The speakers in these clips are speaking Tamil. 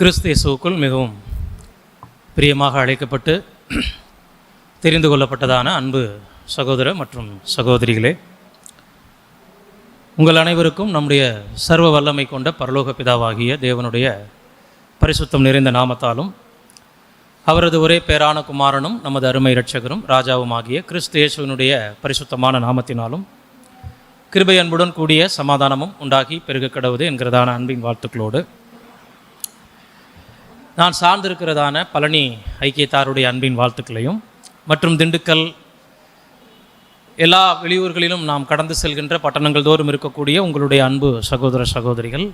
கிறிஸ்து இயேசுவுக்குள் மிகவும் பிரியமாக அழைக்கப்பட்டு தெரிந்து கொள்ளப்பட்டதான அன்பு சகோதர மற்றும் சகோதரிகளே, உங்கள் அனைவருக்கும் நம்முடைய சர்வ வல்லமை கொண்ட பரலோக பிதாவாகிய தேவனுடைய பரிசுத்தம் நிறைந்த நாமத்தாலும் அவரது ஒரே பேரான குமாரனும் நமது அருமை இரட்சகரும் ராஜாவுமாகிய கிறிஸ்து இயேசுவினுடைய பரிசுத்தமான நாமத்தினாலும் கிருபை அன்புடன் கூடிய சமாதானமும் உண்டாகி பெருக கடவுது என்கிறதான அன்பின் வாழ்த்துக்களோடு நான் சார்ந்திருக்கிறதான பழனி ஐக்கியத்தாருடைய அன்பின் வாழ்த்துக்களையும் மற்றும் திண்டுக்கல் எல்லா வெளியூர்களிலும் நாம் கடந்து செல்கின்ற பட்டணங்கள் தோறும் இருக்கக்கூடிய உங்களுடைய அன்பு சகோதர சகோதரிகள்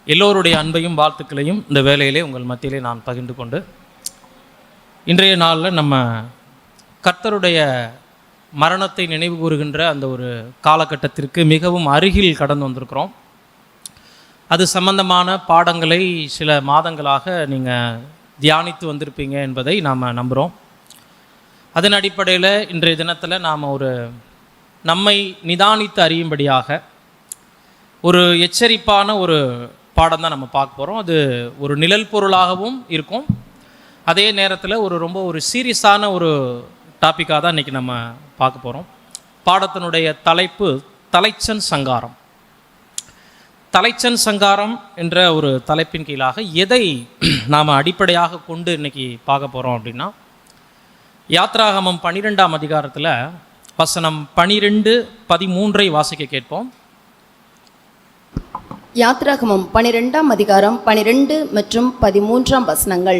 எல்லோருடைய அன்பையும் வாழ்த்துக்களையும் இந்த வேளையிலே உங்கள் மத்தியிலே நான் பகிர்ந்து கொண்டு இன்றைய நாளில் நம்ம கர்த்தருடைய மரணத்தை நினைவு கூறுகின்ற அந்த ஒரு காலகட்டத்திற்கு மிகவும் அருகில் கடந்து வந்திருக்கிறோம். அது சம்பந்தமான பாடங்களை சில மாதங்களாக நீங்கள் தியானித்து வந்திருப்பீங்க என்பதை நாம் நம்புகிறோம். அதன் அடிப்படையில் இன்றைய தினத்தில் நாம் ஒரு நம்மை நிதானித்து அறியும்படியாக ஒரு எச்சரிப்பான ஒரு பாடம் தான் நம்ம பார்க்க போகிறோம். அது ஒரு நிழல் பொருளாகவும் இருக்கும், அதே நேரத்தில் ரொம்ப சீரியஸான ஒரு டாப்பிக்காக தான் இன்றைக்கி நம்ம பார்க்க போகிறோம். பாடத்தினுடைய தலைப்பு தலைச்சன் சங்காரம். தலைச்சன் சங்காரம் என்ற ஒரு தலைப்பின் கீழாக எதை நாம் அடிப்படையாக கொண்டு இன்றைக்கி பார்க்க போகிறோம் அப்படின்னா, யாத்ராகமம் 12ஆம் அதிகாரத்தில் வசனம் 12-13 வாசிக்க கேட்போம். யாத்ராகமம் 12ஆம் அதிகாரம் 12 மற்றும் 13 வசனங்கள்.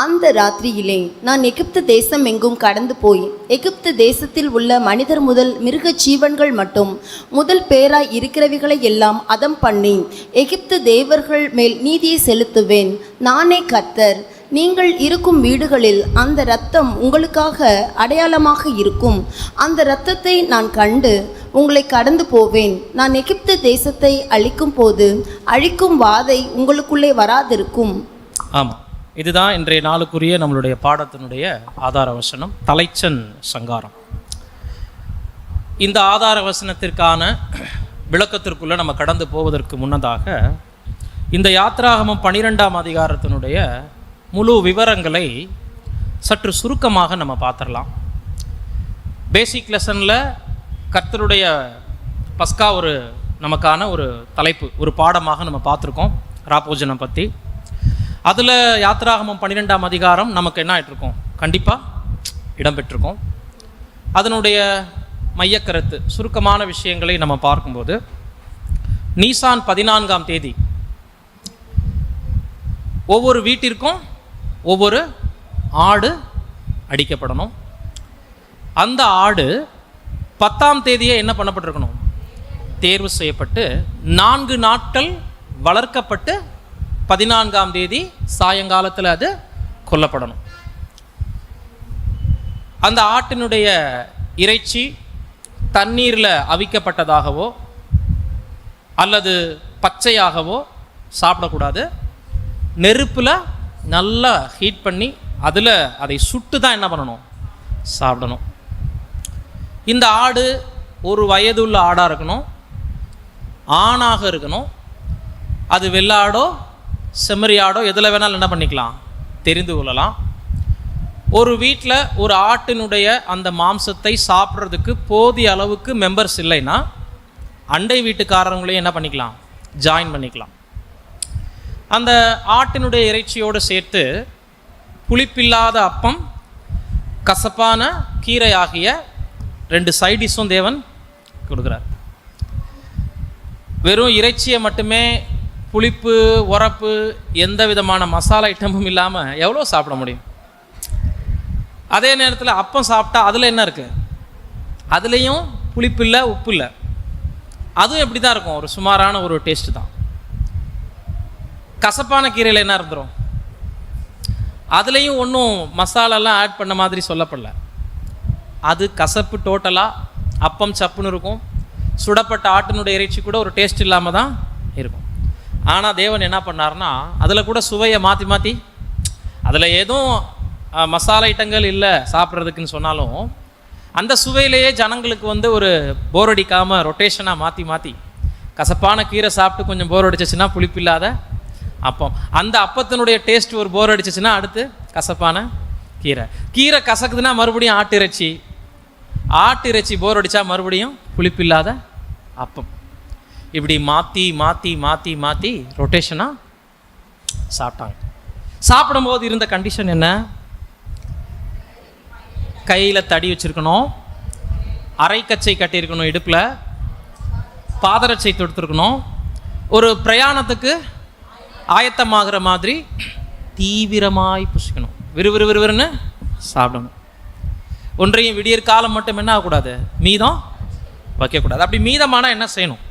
அந்த ராத்திரியிலே நான் எகிப்து தேசம் எங்கும் கடந்து போய் எகிப்து தேசத்தில் உள்ள மனிதர் முதல் மிருக ஜீவன்கள் மட்டும் முதல் பேராய் இருக்கிறவைகளை எல்லாம் அதம் பண்ணி எகிப்து தேவர்கள் மேல் நீதியை செலுத்துவேன். நானே கர்த்தர். நீங்கள் இருக்கும் வீடுகளில் அந்த இரத்தம் உங்களுக்காக அடையாளமாக இருக்கும். அந்த இரத்தத்தை நான் கண்டு உங்களை கடந்து போவேன். நான் எகிப்து தேசத்தை அழிக்கும் போது அழிக்கும் வாதை உங்களுக்குள்ளே வராதிருக்கும். ஆமாம், இதுதான் இன்றைய நாளுக்குரிய நம்மளுடைய பாடத்தினுடைய ஆதார வசனம், தலைச்சன் சங்காரம். இந்த ஆதார வசனத்திற்கான விளக்கத்திற்குள்ளே நம்ம கடந்து போவதற்கு முன்னதாக இந்த யாத்ராகமம் 12ஆம் அதிகாரத்தினுடைய முழு விவரங்களை சற்று சுருக்கமாக நம்ம பார்த்துடலாம். பேசிக் லெசனில் கர்த்தருடைய பஸ்கா நமக்கான ஒரு தலைப்பு, ஒரு பாடமாக நம்ம பார்த்துருக்கோம் ராப்போஜனம் பற்றி. அதில் யாத்ராகமம் 12ஆம் அதிகாரம் நமக்கு என்ன ஆகிட்ருக்கோம், கண்டிப்பாக இடம்பெற்றிருக்கோம். அதனுடைய மையக்கருத்து சுருக்கமான விஷயங்களை நம்ம பார்க்கும்போது, நீசான் 14ஆம் தேதி ஒவ்வொரு வீட்டிற்கும் ஒவ்வொரு ஆடு அடிக்கப்படணும். அந்த ஆடு 10ஆம் தேதியே என்ன பண்ணப்பட்டிருக்கணும், தேர்வு செய்யப்பட்டு 4 நாட்கள் வளர்க்கப்பட்டு 14ஆம் தேதி சாயங்காலத்தில் அது கொல்லப்படணும். அந்த ஆட்டினுடைய இறைச்சி தண்ணீரில் அவிக்கப்பட்டதாகவோ அல்லது பச்சையாகவோ சாப்பிடக்கூடாது. நெருப்பில் நல்லா ஹீட் பண்ணி அதில் அதை சுட்டு தான் என்ன பண்ணணும், சாப்பிடணும். இந்த ஆடு ஒரு வயதுள்ள ஆடாக இருக்கணும், ஆணாக இருக்கணும். அது வெள்ளாடோ செம்மறியாடோ எதில் வேணாலும் என்ன பண்ணிக்கலாம், தெரிந்து கொள்ளலாம். ஒரு வீட்டில் ஒரு ஆட்டினுடைய அந்த மாംசத்தை சாப்பிட்றதுக்கு போதிய அளவுக்கு மெம்பர்ஸ் இல்லைன்னா அண்டை வீட்டுக்காரங்களையும் என்ன பண்ணிக்கலாம், ஜாயின் பண்ணிக்கலாம். அந்த ஆட்டினுடைய இறைச்சியோடு சேர்த்து புளிப்பில்லாத அப்பம், கசப்பான கீரை ஆகிய 2 சைடிஷும் தேவன் கொடுக்குறார். வெறும் இறைச்சியை மட்டுமே புளிப்பு உரப்பு எந்த விதமான மசாலா ஐட்டமும் இல்லாமல் எவ்வளோ சாப்பிட முடியும்? அதே நேரத்தில் அப்பம் சாப்பிட்டா அதில் என்ன இருக்குது, அதுலேயும் புளிப்பு இல்லை, உப்பு இல்லை. அதுவும் எப்படி தான் இருக்கும், ஒரு சுமாரான ஒரு டேஸ்ட்டு தான். கசப்பான கீரையில் என்ன இருந்துடும், அதுலேயும் ஒன்றும் மசாலாலாம் ஆட் பண்ண மாதிரி சொல்லப்படல. அது கசப்பு டோட்டலாக, அப்பம் சப்புன்னு இருக்கும். சுடப்பட்ட ஆட்டினுடைய இறைச்சி கூட ஒரு டேஸ்ட் இல்லாமல் தான் இருக்கும். ஆனால் தேவன் என்ன பண்ணார்னா, அதில் கூட சுவையை மாற்றி மாற்றி, அதில் எதுவும் மசாலா ஐட்டங்கள் இல்லை சாப்பிட்றதுக்குன்னு சொன்னாலும் அந்த சுவையிலேயே ஜனங்களுக்கு ஒரு போர் அடிக்காமல் ரொட்டேஷனாக மாற்றி மாற்றி, கசப்பான கீரை சாப்பிட்டு கொஞ்சம் போர் அடிச்சிச்சுன்னா புளிப்பில்லாத அப்பம். அந்த அப்பத்தினுடைய டேஸ்ட் ஒரு போர் அடிச்சிச்சுன்னா அடுத்து கசப்பான கீரை. கீரை கசக்குதுன்னா மறுபடியும் ஆட்டு இறைச்சி போர் அடித்தா மறுபடியும் புளிப்பில்லாத அப்பம். இப்படி மாற்றி மாற்றி மாற்றி மாற்றி ரொட்டேஷனாக சாப்பிட்டாங்க. சாப்பிடும்போது இருந்த கண்டிஷன் என்ன? கையில் தடி வச்சுருக்கணும், அரைக்கச்சை கட்டியிருக்கணும், இடுப்பில் பாதரட்சை தொடுத்துருக்கணும், ஒரு பிரயாணத்துக்கு ஆயத்தமாகிற மாதிரி தீவிரமாய் புசிக்கணும், விறுவிறுன்னு சாப்பிடணும். ஒன்றையும் விடியற் காலம் மட்டும் என்ன ஆகக்கூடாது, மீதம் வைக்கக்கூடாது. அப்படி மீதமான என்ன செய்யணும்?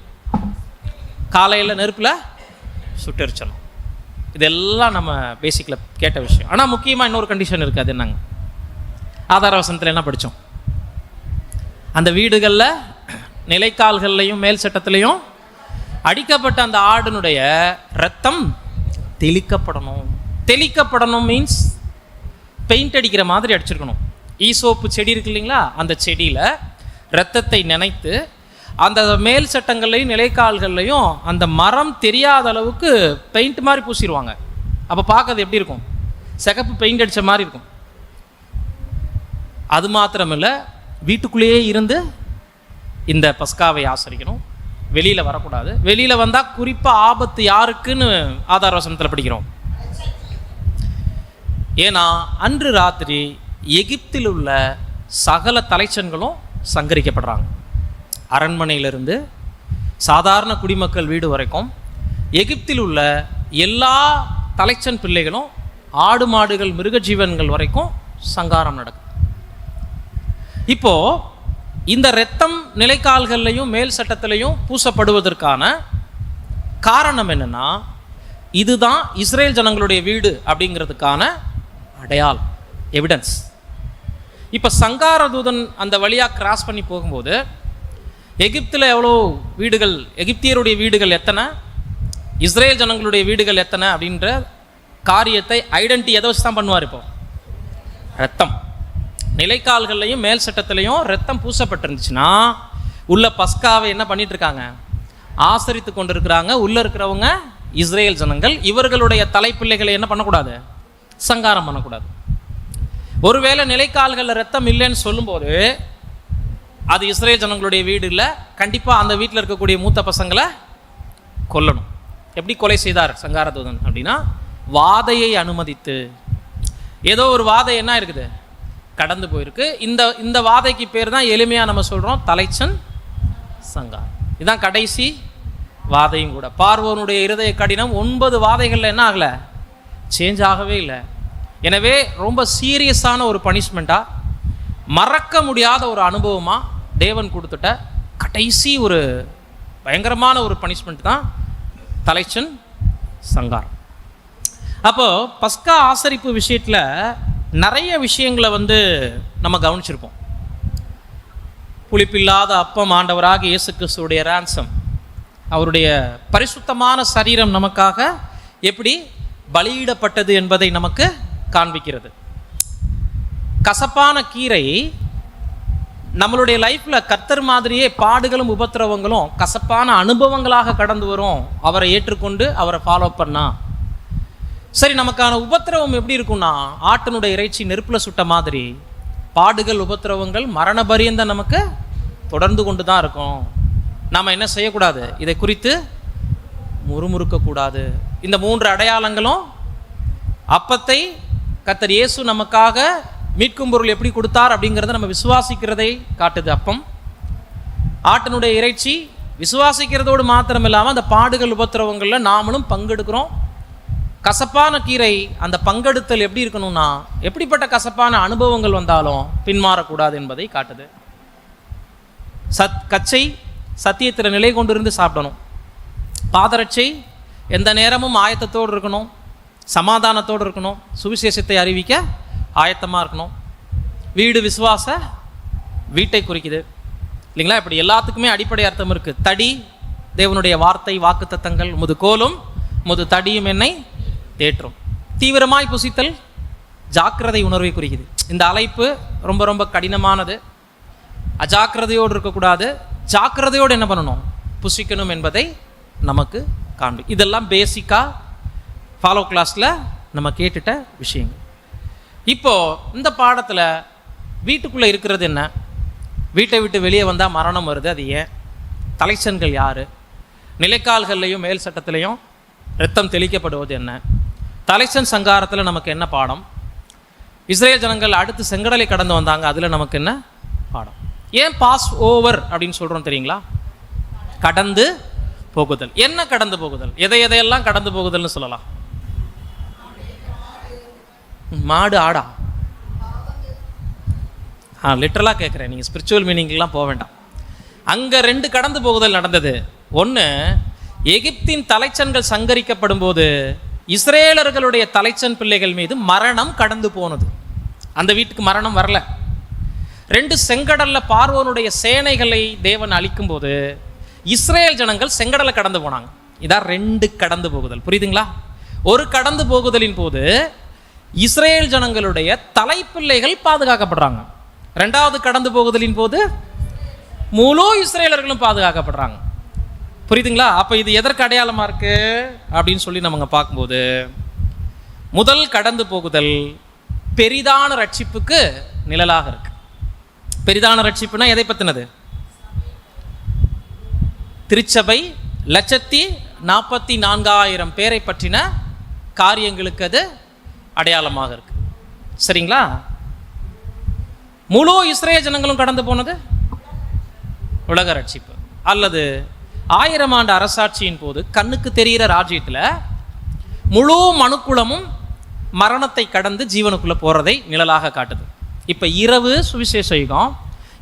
காலையில் நெருப்பில் சுட்டரிச்சணும். இதெல்லாம் நம்ம பேசிக்கில் கேட்ட விஷயம். ஆனால் முக்கியமாக இன்னொரு கண்டிஷன் இருக்குது. அது என்னங்க? ஆதார வசனத்தில் என்ன படித்தோம்? அந்த வீடுகளில் நிலைக்கால்கள்லையும் மேல் சட்டத்திலையும் அடிக்கப்பட்ட அந்த ஆடினுடைய இரத்தம் தெளிக்கப்படணும் மீன்ஸ் பெயிண்ட் அடிக்கிற மாதிரி அடிச்சிருக்கணும். ஈசோப்பு செடி இருக்கு இல்லைங்களா, அந்த செடியில் இரத்தத்தை நினைத்து அந்த மேல் சட்டங்கள்லையும் நிலைக்கால்கள்லையும் அந்த மரம் தெரியாத அளவுக்கு பெயிண்ட் மாதிரி பூசிடுவாங்க. அப்போ பார்க்கறது எப்படி இருக்கும்? சிகப்பு பெயிண்ட் அடித்த மாதிரி இருக்கும். அது மாத்திரமில்லை, வீட்டுக்குள்ளேயே இருந்து இந்த பஸ்காவை ஆசரிக்கணும், வெளியில் வரக்கூடாது. வெளியில் வந்தால் குறிப்பாக ஆபத்து யாருக்குன்னு ஆதார வசனத்தில் படிக்கிறோம். ஏன்னா அன்று ராத்திரி எகிப்தில் உள்ள சகல தலைச்சன்களும் சங்கரிக்கப்படுறாங்க. அரண்மனையிலிருந்து சாதாரண குடிமக்கள் வீடு வரைக்கும் எகிப்தில் உள்ள எல்லா தலைச்சன் பிள்ளைகளும், ஆடு மாடுகள் மிருக ஜீவன்கள் வரைக்கும் சங்காரம் நடக்கும். இப்போ இந்த இரத்தம் நிலைக்கால்கள்லையும் மேல் சட்டத்திலையும் பூசப்படுவதற்கான காரணம் என்னன்னா, இதுதான் இஸ்ரேல் ஜனங்களுடைய வீடு அப்படிங்கிறதுக்கான அடையாளம், எவிடன்ஸ். இப்போ சங்கார தூதன் அந்த வழியாக கிராஸ் பண்ணி போகும்போது எகிப்தில் எவ்வளோ வீடுகள், எகிப்தியருடைய வீடுகள் எத்தனை, இஸ்ரேல் ஜனங்களுடைய வீடுகள் எத்தனை அப்படின்ற காரியத்தை ஐடென்டி எதை வச்சு தான் பண்ணுவார்? இப்போ ரத்தம். நிலைக்கால்கள்லையும் மேல் சட்டத்திலையும் ரத்தம் பூசப்பட்டிருந்துச்சுன்னா உள்ள பஸ்காவை என்ன பண்ணிட்டு இருக்காங்க? ஆசரித்து கொண்டு இருக்கிறாங்க. உள்ளே இருக்கிறவங்க இஸ்ரேல் ஜனங்கள். இவர்களுடைய தலைப்பிள்ளைகளை என்ன பண்ணக்கூடாது? சங்காரம் பண்ணக்கூடாது. ஒருவேளை நிலைக்கால்களில் ரத்தம் இல்லைன்னு சொல்லும்போது அது இஸ்ரேல் ஜனங்களுடைய வீடு இல்லை, கண்டிப்பாக அந்த வீட்டில் இருக்கக்கூடிய மூத்த பசங்களை கொல்லணும். எப்படி கொலை செய்தார் சங்காரதூதன் அப்படின்னா, வாதையை அனுமதித்து. ஏதோ ஒரு வாதை என்ன இருக்குது, கடந்து போயிருக்கு. இந்த வாதைக்கு பேர் தான் எளிமையாக நம்ம சொல்கிறோம் தலைச்சன் சங்காரம். இதுதான் கடைசி வாதையும் கூட. பார்வோனுடைய இருதய கடினம் 9 வாதைகளில் என்ன ஆகலை, சேஞ்ச் ஆகவே இல்லை. எனவே ரொம்ப சீரியஸான ஒரு பனிஷ்மெண்ட்டாக, மறக்க முடியாத ஒரு அனுபவமாக தேவன் கொடுத்துட்ட கடைசி ஒரு பயங்கரமான ஒரு பனிஷ்மெண்ட் தான் தலைச்சன் சங்காரம். அப்போது பஸ்கா ஆசரிப்பு விஷயத்தில் நிறைய விஷயங்களை நம்ம கவனிச்சிருப்போம். புளிப்பில்லாத அப்பம் ஆண்டவராக இயேசு கிறிஸ்துவுடைய ரான்சம், அவருடைய பரிசுத்தமான சரீரம் நமக்காக எப்படி பலியிடப்பட்டது என்பதை நமக்கு காண்பிக்கிறது. கசப்பான கீரை நம்மளுடைய லைஃப்பில் கர்த்தர் மாதிரியே பாடுகளும் உபத்திரவங்களும் கசப்பான அனுபவங்களாக கடந்து வரும். அவரை ஏற்றுக்கொண்டு அவரை ஃபாலோ பண்ணா சரி. நமக்கான உபத்திரவம் எப்படி இருக்கும்னா, ஆட்டினுடைய இறைச்சி நெருப்பில் சுட்ட மாதிரி பாடுகள் உபத்திரவங்கள் மரண பரியந்த நமக்கு தொடர்ந்து கொண்டு தான் இருக்கும். நாம் என்ன செய்யக்கூடாது, இதை குறித்து முறுமுறுக்கக்கூடாது. இந்த 3 அடையாளங்களும் அப்பத்தை கர்த்தர் இயேசு நமக்காக மீட்கும் பொருள் எப்படி கொடுத்தார் அப்படிங்கிறத நம்ம விசுவாசிக்கிறதை காட்டுது அப்பம். ஆட்டினுடைய இறைச்சி விசுவாசிக்கிறதோடு மாத்திரம் இல்லாமல் அந்த பாடுகள் உபத்திரவங்களில் நாமளும் பங்கெடுக்கிறோம். கசப்பான கீரை அந்த பங்கெடுத்தல் எப்படி இருக்கணும்னா, எப்படிப்பட்ட கசப்பான அனுபவங்கள் வந்தாலும் பின்மாறக்கூடாது என்பதை காட்டுது. கச்சை சத்தியத்தில் நிலை கொண்டிருந்து சாப்பிடணும். பாதரட்சை எந்த நேரமும் ஆயத்தத்தோடு இருக்கணும், சமாதானத்தோடு இருக்கணும், சுவிசேஷத்தை அறிவிக்க ஆயத்தமாக இருக்கணும். வீடு விசுவாச வீட்டை குறிக்குது இல்லைங்களா? இப்படி எல்லாத்துக்குமே அடிப்படை அர்த்தம் இருக்குது. தடி தேவனுடைய வார்த்தை வாக்குத்தத்தங்கள், முது கோலும் முது தடியும் என்னை தேற்றும். தீவிரமாய் புசித்தல் ஜாக்கிரதை உணர்வை குறிக்குது. இந்த அழைப்பு ரொம்ப ரொம்ப கடினமானது. அஜாக்கிரதையோடு இருக்கக்கூடாது, ஜாக்கிரதையோடு என்ன பண்ணணும், புசிக்கணும் என்பதை நமக்கு காண்பி. இதெல்லாம் பேசிக்காக ஃபாலோ கிளாஸில் நம்ம கேட்டுட்ட விஷயங்கள். இப்போது இந்த பாடத்தில் வீட்டுக்குள்ளே இருக்கிறது என்ன, வீட்டை விட்டு வெளியே வந்தால் மரணம் வருது, அது ஏன், தலைச்சன்கள் யார், நிலைக்கால்கள்லையும் மேல் சட்டத்திலையும் இரத்தம் தெளிக்கப்படுவது என்ன, தலைச்சன் சங்காரத்தில் நமக்கு என்ன பாடம், இஸ்ரேல் ஜனங்கள் அடுத்து செங்கடலை கடந்து வந்தாங்க, அதில் நமக்கு என்ன பாடம், ஏன் பாஸ் ஓவர் அப்படின்னு சொல்கிறோம் தெரியுங்களா? கடந்து போகுதல். என்ன கடந்து போகுதல், எதையெல்லாம் கடந்து போகுதல்னு சொல்லலாம்? மாடு ஆடா? லிட்டரலாக கேட்குறேன், நீங்கள் ஸ்பிரிச்சுவல் மீனிங்லாம் போக வேண்டாம். அங்கே 2 கடந்து போகுதல் நடந்தது. ஒன்று, எகிப்தின் தலைச்சன்கள் சங்கரிக்கப்படும் போது இஸ்ரேலர்களுடைய தலைச்சன் பிள்ளைகள் மீது மரணம் கடந்து போனது. அந்த வீட்டுக்கு மரணம் வரல. 2, செங்கடல்ல பார்வோனுடைய சேனைகளை தேவன் அழிக்கும் போது இஸ்ரேல் ஜனங்கள் செங்கடலை கடந்து போனாங்க. இதான் 2 கடந்து போகுதல். புரியுதுங்களா? ஒரு கடந்து போகுதலின் போது இஸ்ரேல் ஜனங்களுடைய தலைப்பிள்ளைகள் பாதுகாக்கப்படுறாங்க. 2வது கடந்து போகுதலின் போது முழு இஸ்ரேலர்களும் பாதுகாக்கப்படுறாங்க. புரியுதுங்களா? அப்போ இது எதற்கு அடையாளமாக இருக்கு அப்படின்னு சொல்லி நம்ம பார்க்கும்போது, முதல் கடந்து போகுதல் பெரிதான ரட்சிப்புக்கு நிழலாக இருக்கு. பெரிதான ரட்சிப்புனா எதை பற்றினது? திருச்சபை 144,000 பேரை பற்றின காரியங்களுக்கு அது அடையாளமாக இருக்கு. சரிங்களா? முழு இஸ்ரேல் ஜனங்களும் கடந்து போனது உலக ரட்சிப்பு. அல்லது 1000 ஆண்டு அரசாட்சியின் போது கண்ணுக்கு தெரிகிற ராஜ்யத்தில் முழு மனுக்குலமும் மரணத்தை கடந்து ஜீவனுக்குள்ளே போகிறதை நிழலாக காட்டுது. இப்போ இரவு சுவிசேஷ யுகம்.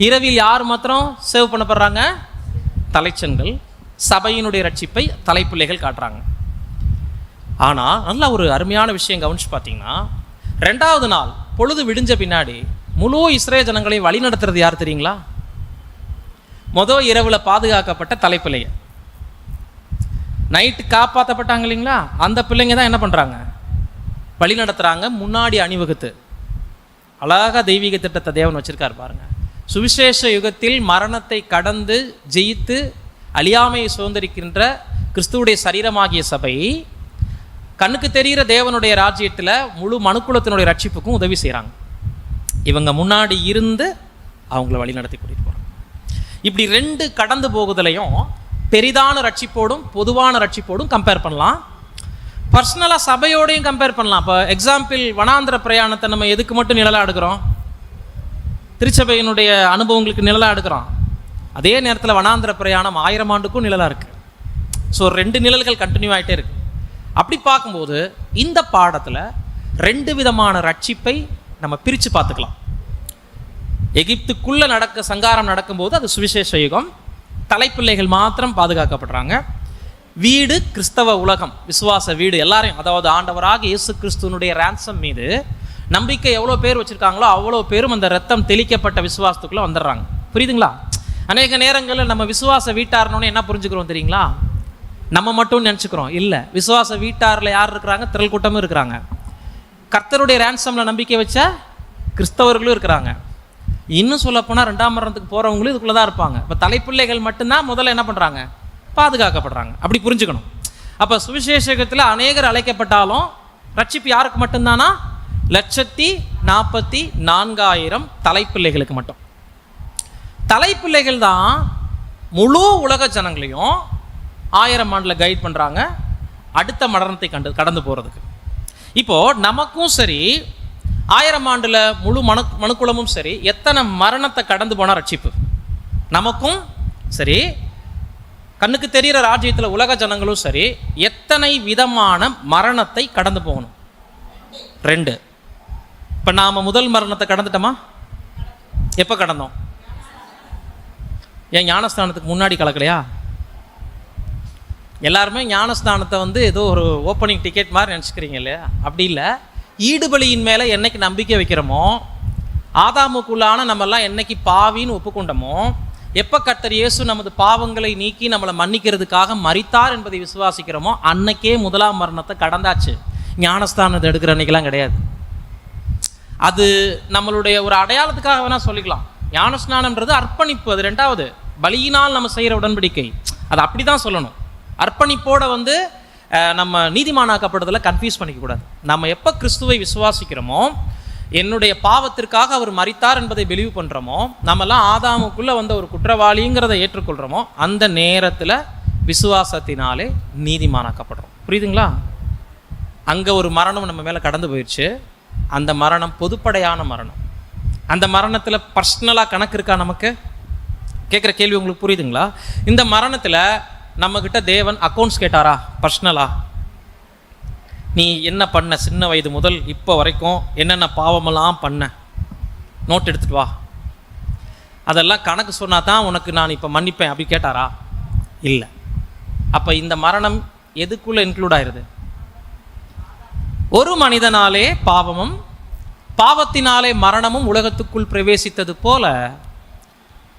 இரவில் யார் மாத்திரம் சேவ் பண்ணப்படுறாங்க? தலைச்சன்கள். சபையினுடைய ரட்சிப்பை தலைப்பிள்ளைகள் காட்டுறாங்க. ஆனால் நல்ல ஒரு அருமையான விஷயம் கவனிச்சு பார்த்தீங்கன்னா, 2வது நாள் பொழுது விடிஞ்ச பின்னாடி முழு இஸ்ரேல் ஜனங்களை வழி நடத்துறது யார் தெரியுங்களா? இரவில் பாதுகாக்கப்பட்ட தலைப்பிள்ளைங்க. நைட்டு காப்பாற்றப்பட்டாங்க இல்லைங்களா? அந்த பிள்ளைங்க தான் என்ன பண்ணுறாங்க? வழி நடத்துகிறாங்க. முன்னாடி அணிவகுத்து அழகாக தெய்வீக திட்டத்தை தேவன் வச்சிருக்காரு பாருங்க. சுவிசேஷ யுகத்தில் மரணத்தை கடந்து ஜெயித்து அழியாமையை சுதந்திரிக்கின்ற கிறிஸ்துவுடைய சரீரமாகிய சபை கண்ணுக்கு தெரிகிற தேவனுடைய ராஜ்யத்தில் முழு மனுக்குலத்தினுடைய ரட்சிப்புக்கும் உதவி செய்கிறாங்க. இவங்க முன்னாடி இருந்து அவங்கள வழி நடத்தி கூட்டிகிட்டு போகிறாங்க. இப்படி 2 கடந்து போகுதலையும் பெரிதான ரட்சிப்போடும் பொதுவான ரட்சிப்போடும் கம்பேர் பண்ணலாம். பர்சனலாக சபையோடையும் கம்பேர் பண்ணலாம். இப்போ எக்ஸாம்பிள், வனாந்திர பிரயாணத்தை நம்ம எதுக்கு மட்டும் நிழலாக எடுக்கிறோம்? திருச்சபையினுடைய அனுபவங்களுக்கு நிழலாக எடுக்கிறோம். அதே நேரத்தில் வனாந்திர பிரயாணம் 1000 ஆண்டுக்கும் நிழலாக இருக்குது. ஸோ 2 நிழல்கள் கண்டினியூ ஆகிட்டே இருக்குது. அப்படி பார்க்கும்போது இந்த பாடத்தில் 2 விதமான ரட்சிப்பை நம்ம பிரித்து பார்த்துக்கலாம். எகிப்துக்குள்ளே சங்காரம் நடக்கும்போது அது சுவிசேஷ யுகம், தலைப்பிள்ளைகள் மாத்திரம் பாதுகாக்கப்படுறாங்க. வீடு கிறிஸ்தவ உலகம், விசுவாச வீடு எல்லாரையும், அதாவது ஆண்டவராக இயேசு கிறிஸ்துவனுடைய ரேன்சம் மீது நம்பிக்கை எவ்வளோ பேர் வச்சுருக்காங்களோ அவ்வளோ பேரும் அந்த ரத்தம் தெளிக்கப்பட்ட விசுவாசத்துக்குள்ளே வந்துடுறாங்க. புரியுதுங்களா? அநேக நேரங்களில் நம்ம விசுவாச வீட்டார்னோன்னு என்ன புரிஞ்சுக்கிறோம் தெரியுங்களா? நம்ம மட்டும் நினச்சிக்கிறோம். இல்லை, விசுவாச வீட்டாரில் யார் இருக்கிறாங்க? திரள் கூட்டமும் இருக்கிறாங்க. கர்த்தருடைய ரேன்சமில் நம்பிக்கை வச்ச கிறிஸ்தவர்களும் இருக்கிறாங்க. இன்னும் சொல்லப்போனால் 2ஆம் மரணத்துக்கு போகிறவங்களும் இதுக்குள்ளே தான் இருப்பாங்க. இப்போ தலைப்பிள்ளைகள் மட்டும்தான் முதல்ல என்ன பண்ணுறாங்க? பாதுகாக்கப்படுறாங்க. அப்படி புரிஞ்சுக்கணும். அப்போ சுவிசேஷத்தில் அநேகர் அழைக்கப்பட்டாலும் ரட்சிப்பு யாருக்கு மட்டும்தானா? 144,000 தலைப்பிள்ளைகளுக்கு மட்டும். தலைப்பிள்ளைகள் தான் முழு உலக ஜனங்களையும் 1000 ஆண்டில் கைட் பண்ணுறாங்க அடுத்த மரணத்தை கடந்து போகிறதுக்கு. இப்போது நமக்கும் சரி, 1000 ஆண்டில் முழு மனுக்குலமும் சரி, எத்தனை மரணத்தை கடந்து போனால் ரட்சிப்பு? நமக்கும் சரி, கண்ணுக்கு தெரிகிற ராஜ்யத்தில் உலக ஜனங்களும் சரி, எத்தனை விதமான மரணத்தை கடந்து போகணும்? 2. இப்போ நாம் முதல் மரணத்தை கடந்துட்டோமா? எப்போ கடந்தோம்? ஏன் ஞானஸ்தானத்துக்கு முன்னாடி கலக்கலையா? எல்லாருமே ஞானஸ்தானத்தை ஏதோ ஒரு ஓப்பனிங் டிக்கெட் மாதிரி நினச்சிக்கிறீங்க இல்லையா? அப்படி இல்லை. ஈடுபலியின் மேலே என்னைக்கு நம்பிக்கை வைக்கிறோமோ, ஆதாமுக்குள்ளான நம்மெல்லாம் என்னைக்கு பாவின்னு ஒப்புக்கொண்டோமோ, எப்போ கர்த்தர் இயேசு நமது பாவங்களை நீக்கி நம்மளை மன்னிக்கிறதுக்காக மரித்தார் என்பதை விசுவாசிக்கிறோமோ அன்னைக்கே முதலாம் மரணத்தை கடந்தாச்சு. ஞானஸ்தானத்தை எடுக்கிற அன்னைக்கெல்லாம் கிடையாது. அது நம்மளுடைய ஒரு அடையாளத்துக்காக வேணால் சொல்லிக்கலாம். ஞானஸ்நானம்ன்றது அர்ப்பணிப்பு. அது 2வது. பலியினால் நம்ம செய்கிற உடன்படிக்கை. அது அப்படி தான் சொல்லணும். அர்ப்பணிப்போடு நம்ம நீதிமானாக்கப்படுறதில் கன்ஃபியூஸ் பண்ணிக்கக்கூடாது. நம்ம எப்போ கிறிஸ்துவை விசுவாசிக்கிறோமோ, என்னுடைய பாவத்திற்காக அவர் மரித்தார் என்பதை பிலீவ் பண்ணுறோமோ, நம்மெல்லாம் ஆதாமுக்குள்ளே வந்த ஒரு குற்றவாளிங்கிறத ஏற்றுக்கொள்கிறோமோ, அந்த நேரத்தில் விசுவாசத்தினாலே நீதிமானாக்கப்படுறோம். புரியுதுங்களா? அங்கே ஒரு மரணம் நம்ம மேலே கடந்து போயிடுச்சு. அந்த மரணம் பொதுப்படையான மரணம். அந்த மரணத்தில் பர்சனலாக கணக்கு இருக்கா? நமக்கு கேட்குற கேள்வி உங்களுக்கு புரியுதுங்களா? இந்த மரணத்தில் நம்மக்கிட்ட தேவன் அக்கௌண்ட்ஸ் கேட்டாரா? பர்சனலாக நீ என்ன பண்ண, சின்ன வயது முதல் இப்போ வரைக்கும் என்னென்ன பாவமெல்லாம் பண்ண, நோட் எடுத்துகிட்டு வா, அதெல்லாம் கணக்கு சொன்னால் தான் உனக்கு நான் இப்போ மன்னிப்பேன் அப்படி கேட்டாரா? இல்லை. அப்போ இந்த மரணம் எதுக்குள்ளே இன்க்ளூட் ஆயிடுது? ஒரு மனிதனாலே பாவமும் பாவத்தினாலே மரணமும் உலகத்துக்குள் பிரவேசித்தது போல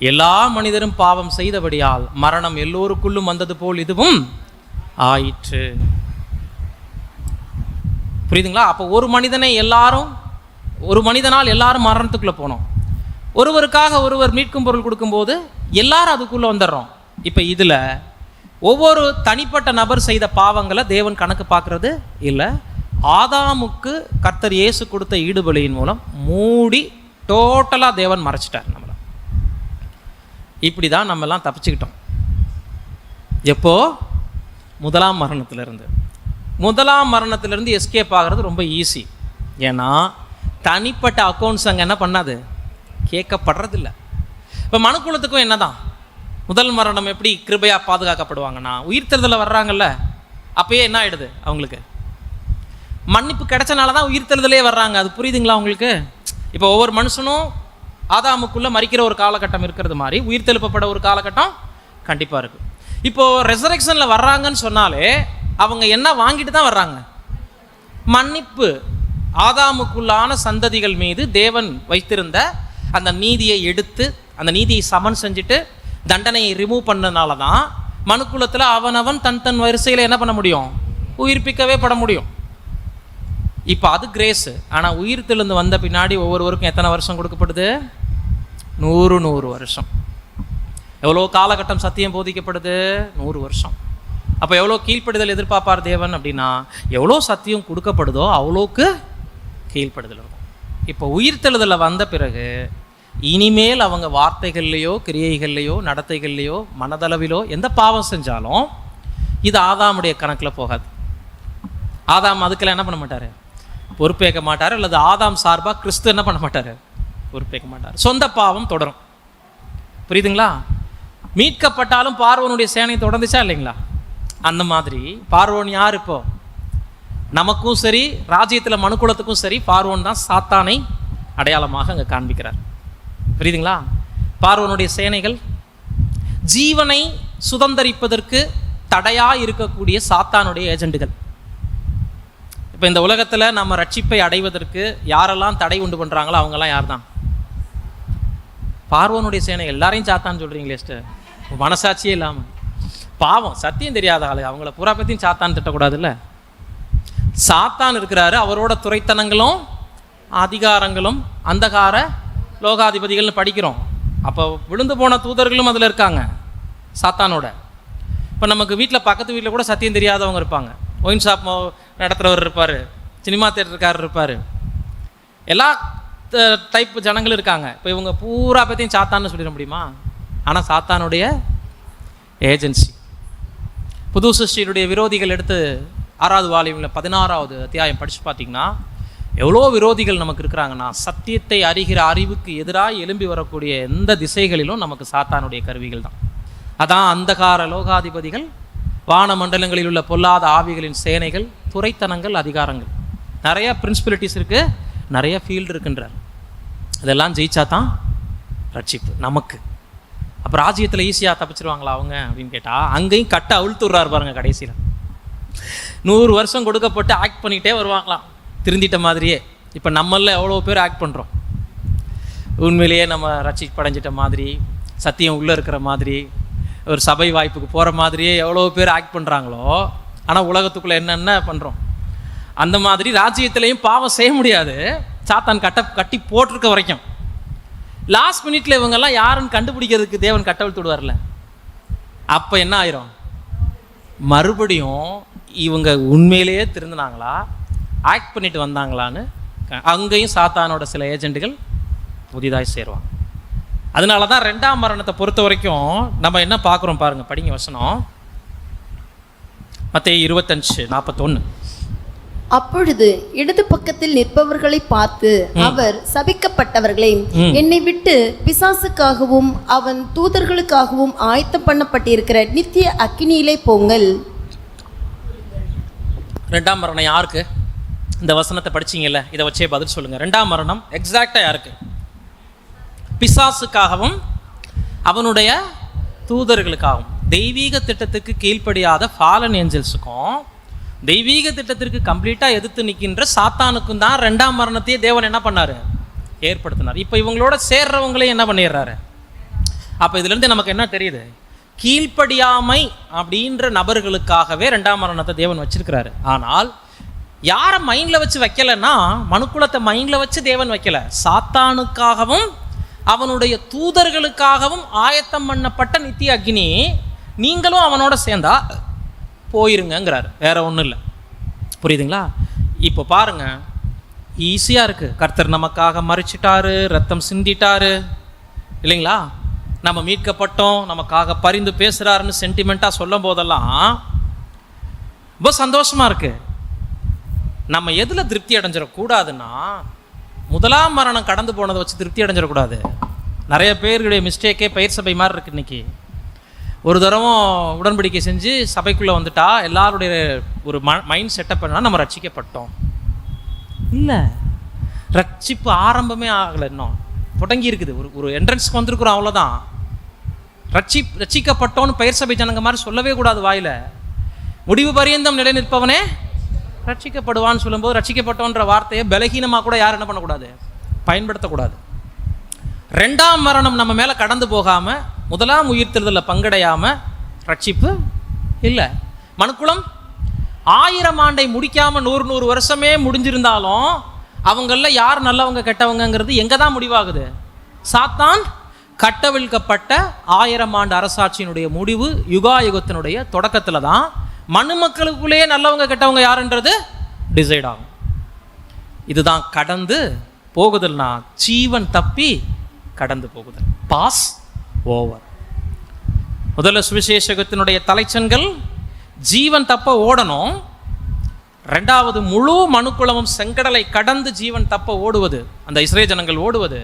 எல்லா மனிதரும் பாவம் செய்தபடியால் மரணம் எல்லோருக்குள்ளும் வந்தது போல் இதுவும் ஆயிற்று. புரியுதுங்களா? அப்போ ஒரு மனிதனால் எல்லாரும் மரணத்துக்குள்ளே போனோம். ஒருவருக்காக ஒருவர் மீட்கும் பொருள் கொடுக்கும்போது எல்லாரும் அதுக்குள்ளே வந்துடுறோம். இப்போ இதில் ஒவ்வொரு தனிப்பட்ட நபர் செய்த பாவங்களை தேவன் கணக்கு பார்க்கறது இல்லை. ஆதாமுக்கு கர்த்தர் இயேசு கொடுத்த ஈடுபலியின் மூலம் மூடி டோட்டலாக தேவன் மறைச்சிட்டார் நம்மளை. இப்படி தான் நம்மெல்லாம் தப்பிச்சுக்கிட்டோம். எப்போ? முதலாம் மரணத்திலிருந்து எஸ்கேப் ஆகிறது ரொம்ப ஈஸி. ஏன்னா தனிப்பட்ட அக்கௌண்ட்ஸ் அங்கே என்ன பண்ணாது, கேட்கப்படுறதில்லை. இப்போ மனுக்குலத்துக்கும் என்ன தான், முதல் மரணம் எப்படி கிருபையாக பாதுகாக்கப்படுவாங்கன்னா, உயிர்த்தெழுதலில் வர்றாங்கல்ல, அப்பயே என்ன ஆகிடுது, அவங்களுக்கு மன்னிப்பு கிடைச்சனால தான் உயிர்த்தெழுதலே வர்றாங்க. அது புரியுதுங்களா உங்களுக்கு? இப்போ ஒவ்வொரு மனுஷனும் ஆதாமுக்குள்ளே மறிக்கிற ஒரு காலகட்டம் இருக்கிறது மாதிரி உயிர்த்தெழுப்பப்பட ஒரு காலகட்டம் கண்டிப்பாக இருக்குது. இப்போது ரெசரெக்ஷனில் வர்றாங்கன்னு சொன்னாலே அவங்க என்ன வாங்கிட்டு தான் வர்றாங்க? மன்னிப்பு. ஆதாமுக்குள்ளான சந்ததிகள் மீது தேவன் வைத்திருந்த அந்த நீதியை எடுத்து, அந்த நீதியை சமன் செஞ்சுட்டு தண்டனையை ரிமூவ் பண்ணனால தான் மனுக்குலத்தில் அவனவன் தன் வரிசையில் என்ன பண்ண முடியும், உயிர்ப்பிக்கவே பட முடியும். இப்போ அது கிரேஸு. ஆனால் உயிர்த்தெழுந்து வந்த பின்னாடி ஒவ்வொருவருக்கும் எத்தனை வருஷம் கொடுக்கப்படுது? 100 வருஷம். எவ்வளோ காலகட்டம் சத்தியம் போதிக்கப்படுது? 100 வருஷம். அப்போ எவ்வளோ கீழ்ப்படுதல் எதிர்பார்ப்பார் தேவன் அப்படின்னா, எவ்வளோ சத்தியம் கொடுக்கப்படுதோ அவ்வளோக்கு கீழ்ப்படுதல் இருக்கும். இப்போ உயிர்த்தெழுதலில் வந்த பிறகு இனிமேல் அவங்க வார்த்தைகள்லையோ கிரியைகள்லையோ நடத்தைகள்லையோ மனதளவிலோ எந்த பாவம் செஞ்சாலும் இது ஆதாமுடைய கணக்கில் போகாது. ஆதாம் அதுக்கெல்லாம் என்ன பண்ண மாட்டார், பொறுப்பேற்க மாட்டார். அல்லது ஆதாம் சார்பாக கிறிஸ்து என்ன பண்ண மாட்டார், பொறுப்பேற்க மாட்டார். சொந்த பாவம் தொடரும். புரியுதுங்களா? மீட்கப்பட்டாலும் பார்வோனுடைய சேனை தொடர்ந்துச்சா இல்லைங்களா? அந்த மாதிரி பார்வோன் யார்? இப்போ நமக்கும் சரி ராஜ்யத்தில் மனுக்குலத்துக்கும் சரி பார்வோன் தான் சாத்தானை அடையாளமாக அங்கே காண்பிக்கிறார். புரியுதுங்களா? பார்வோனுடைய சேனைகள் ஜீவனை சுதந்தரிப்பதற்கு தடையாக இருக்கக்கூடிய சாத்தானுடைய ஏஜெண்டுகள். இப்போ இந்த உலகத்தில் நம்ம ரட்சிப்பை அடைவதற்கு யாரெல்லாம் தடை உண்டு பண்ணுறாங்களோ அவங்கெல்லாம் யார் தான்? பார்வோனுடைய சேனை. எல்லாரையும் சாத்தான்னு சொல்கிறீங்களே சிஸ்டர், மனசாட்சியே இல்லாமல். பாவம், சத்தியம் தெரியாத ஆளு, அவங்கள பூரா பற்றியும் சாத்தான் திட்டக்கூடாதுல்ல. சாத்தான் இருக்கிறாரு, அவரோட துரைத்தனங்களும் அதிகாரங்களும் அந்தகார லோகாதிபதிகள்னு படிக்கிறோம். அப்போ விழுந்து போன தூதர்களும் அதில் இருக்காங்க சாத்தானோட. இப்போ நமக்கு வீட்டில் பக்கத்து வீட்டில் கூட சத்தியம் தெரியாதவங்க இருப்பாங்க. ஒயின் ஷாப் நடத்துகிறவர் இருப்பார், சினிமா தேட்டருக்காரர் இருப்பார், எல்லா டைப் ஜனங்களும் இருக்காங்க. இப்போ இவங்க பூரா பற்றியும் சாத்தான்னு சொல்லிட முடியுமா? ஆனால் சாத்தானுடைய ஏஜென்சி. புது சிருஷ்டியுடைய விரோதிகள் எடுத்து 6வது வால்யூமில் 16வது அத்தியாயம் படித்து பார்த்தீங்கன்னா எவ்வளோ விரோதிகள் நமக்கு இருக்கிறாங்கன்னா, சத்தியத்தை அறிகிற அறிவுக்கு எதிராக எழும்பி வரக்கூடிய எந்த திசைகளிலும் நமக்கு சாத்தானுடைய கருவிகள் தான். அதான் அந்தகார லோகாதிபதிகள், வான மண்டலங்களில் உள்ள பொல்லாத ஆவிகளின் சேனைகள், துரைத்தனங்கள், அதிகாரங்கள். நிறையா பிரின்சிபிலிட்டிஸ் இருக்குது, நிறைய ஃபீல்டு இருக்குன்றார். இதெல்லாம் ஜெயிச்சா தான் ரட்சிப்பு நமக்கு. அப்போ ராஜ்யத்தில் ஈஸியாக தப்பிச்சிருவாங்களா அவங்க அப்படின்னு கேட்டால், அங்கேயும் கட்ட அவிழ்த்துடுறாரு பாருங்க. கடைசியில் 100 வருஷம் கொடுக்கப்பட்டு ஆக்ட் பண்ணிகிட்டே வருவாங்களாம் திருந்திட்ட மாதிரியே. இப்போ நம்மளில் எவ்வளோ பேர் ஆக்ட் பண்ணுறோம், உண்மையிலேயே நம்ம ரட்சிப்படைஞ்சிட்ட மாதிரி, சத்தியம் உள்ளே இருக்கிற மாதிரி, ஒரு சபை வாய்ப்புக்கு போகிற மாதிரியே எவ்வளோ பேர் ஆக்ட் பண்ணுறாங்களோ. ஆனால் உலகத்துக்குள்ளே என்னென்ன பண்ணுறோம். அந்த மாதிரி ராஜ்யத்திலையும் பாவம் செய்ய முடியாது, சாத்தான் கட்டி போட்டிருக்க வரைக்கும். லாஸ்ட் மினிட்ல இவங்கெல்லாம் யாருன்னு கண்டுபிடிக்கிறதுக்கு தேவன் கட்டவிழ்த்து விடுவார்ல, அப்போ என்ன ஆயிரும், மறுபடியும் இவங்க உண்மையிலேயே திருந்தினாங்களா, ஆக்ட் பண்ணிட்டு வந்தாங்களான்னு அங்கேயும் சாத்தானோட சில ஏஜெண்டுகள் புதிதாய் சேருவாங்க. அதனால தான் 2ஆம் மரணத்தை பொறுத்த வரைக்கும் நம்ம என்ன பார்க்குறோம் பாருங்க, படிங்க வசனம். மத்தேயு 25:41. அப்பொழுது இடது பக்கத்தில் நிற்பவர்களை பார்த்து அவர், சபிக்கப்பட்டவர்களே, என்னை விட்டு பிசாசுக்காகவும் அவன் தூதர்களுக்காகவும் ஆயத்தம் பண்ணப்பட்டிருக்கிற நித்திய அக்கினியிலே போங்கள். 2ஆம் மரணம் யாருக்கு? இந்த வசனத்தை படிச்சீங்கல்ல, இதை வச்சே பதில் சொல்லுங்க. 2ஆம் மரணம் எக்ஸாக்டா யாருக்கு? பிசாசுக்காகவும் அவனுடைய தூதர்களுக்காகவும். தெய்வீக திட்டத்துக்கு கீழ்ப்படியாத ஃபாலன் ஏஞ்சல்ஸுக்கும் தெய்வீக திட்டத்திற்கு கம்ப்ளீட்டாக எதிர்த்து நிற்கின்ற சாத்தானுக்கும் தான் 2ஆம் மரணத்தையே தேவன் என்ன பண்ணார்? ஏற்படுத்தினார். இப்போ இவங்களோட சேர்றவங்களையும் என்ன பண்ணிடுறாரு? அப்போ இதுலேருந்து நமக்கு என்ன தெரியுது? கீழ்ப்படியாமை அப்படின்ற நபர்களுக்காகவே 2ஆம் மரணத்தை தேவன் வச்சிருக்கிறாரு. ஆனால் யாரை மைண்டில் வச்சு வைக்கலைன்னா, மனுக்குலத்தை மைண்டில் வச்சு தேவன் வைக்கல. சாத்தானுக்காகவும் அவனுடைய தூதர்களுக்காகவும் ஆயத்தம் பண்ணப்பட்ட நித்திய அக்னி, நீங்களும் அவனோட சேர்ந்தா போயிருங்கிறார். வேற ஒன்றும் இல்லை. புரியுதுங்களா? இப்போ பாருங்க, ஈஸியாக இருக்குது. கர்த்தர் நமக்காக மறிச்சிட்டாரு, ரத்தம் சிந்திட்டாரு இல்லைங்களா? நம்ம மீட்கப்பட்டோம், நமக்காக பரிந்து பேசுகிறாருன்னு சென்டிமெண்ட்டாக சொல்லும் போதெல்லாம் ரொம்ப சந்தோஷமாக இருக்குது. நம்ம எதில் திருப்தி அடைஞ்சிடக்கூடாதுன்னா, 1ஆம் மரணம் கடந்து போனதை வச்சு திருப்தி அடைஞ்சிடக்கூடாது. நிறைய பேருடைய மிஸ்டேக்கே பயிர் சபை மாதிரி இருக்குது. இன்றைக்கி ஒரு தடவும் உடன்படிக்கை செஞ்சு சபைக்குள்ளே வந்துட்டா எல்லாருடைய ஒரு மைண்ட் செட்டப் பண்ணால் நம்ம ரட்சிக்கப்பட்டோம். இல்லை, ரட்சிப்பு ஆரம்பமே ஆகலை, இன்னும் தொடங்கி இருக்குது. ஒரு என்ட்ரன்ஸ்க்கு வந்திருக்கிறோம், அவ்வளோதான். ரட்சிக்கப்பட்டோன்னு பயிர் சபை ஜனங்க மாதிரி சொல்லவே கூடாது வாயில். முடிவு பரியந்தம் நிலை நிற்பவனே ரட்சிக்கப்படுவான்னு சொல்லும்போது ரட்சிக்கப்பட்டோன்ற வார்த்தையை பலகீனமாக கூட யாரும் என்ன பண்ணக்கூடாது? பயன்படுத்தக்கூடாது. 2ஆம் மரணம் நம்ம மேலே கடந்து போகாமல், 1ஆம் உயிர்த்தெழுதலில் பங்கடையாமல் ரட்சிப்பு இல்லை. மனுக்குலம் 1000 ஆண்டை முடிக்காமல் 100 வருஷமே முடிஞ்சிருந்தாலும் அவங்களில் யார் நல்லவங்க கெட்டவங்கிறது எங்கே தான் முடிவாகுது? சாத்தான் கட்டவிழ்க்கப்பட்ட 1000 ஆண்டு அரசாட்சியினுடைய முடிவு யுகாயுகத்தினுடைய தொடக்கத்தில் தான் மனு மக்களுக்குள்ளேயே நல்லவங்க கெட்டவங்க யாருன்றது டிசைட் ஆகும். இதுதான் கடந்து போகுதல்னா ஜீவன் தப்பி கடந்து போகுதல், பாஸ் ஓவர். முதல்ல சுவிசேஷகத்தினுடைய தலைச்சன்கள் ஜீவன் தப்ப ஓடணும். 2வது முழு மனுக்குலமும் செங்கடலை கடந்து ஜீவன் தப்ப ஓடுவது, அந்த இஸ்ரேல் ஜனங்கள் ஓடுவது.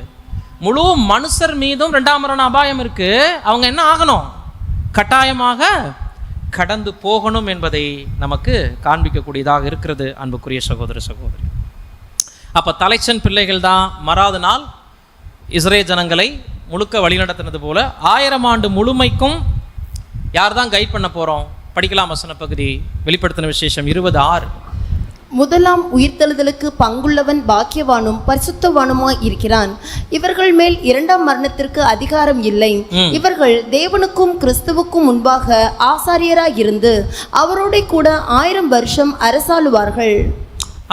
முழு மனுஷர் மீதும் 2ஆம் மரண அபாயம் இருக்கு. அவங்க என்ன ஆகணும்? கட்டாயமாக கடந்து போகணும் என்பதை நமக்கு காண்பிக்கக்கூடியதாக இருக்கிறது அன்புக்குரிய சகோதர சகோதரி. அப்போ தலைச்சன் பிள்ளைகள் தான் மறாத நாள் இஸ்ரேல் ஜனங்களை முழுக்க வழிநடத்தினது போல 1000 ஆண்டு முழுமைக்கும் யார் தான் கைட் பண்ண போகிறோம்? படிக்கலாம் வசன பகுதி, வெளிப்படுத்தின விசேஷம் 20:6. 1ஆம் உயிர்த்தெழுதலுக்கு பங்குள்ளவன் பாக்கியவானும் பரிசுத்தவானுமாய் இருக்கிறான். இவர்கள் மேல் 2ஆம் மரணத்திற்கு அதிகாரம் இல்லை. இவர்கள் தேவனுக்கும் கிறிஸ்துவுக்கும் முன்பாக ஆசாரியராய் இருந்து அவரோட கூட 1000 வருஷம் அரசாளுவார்கள்.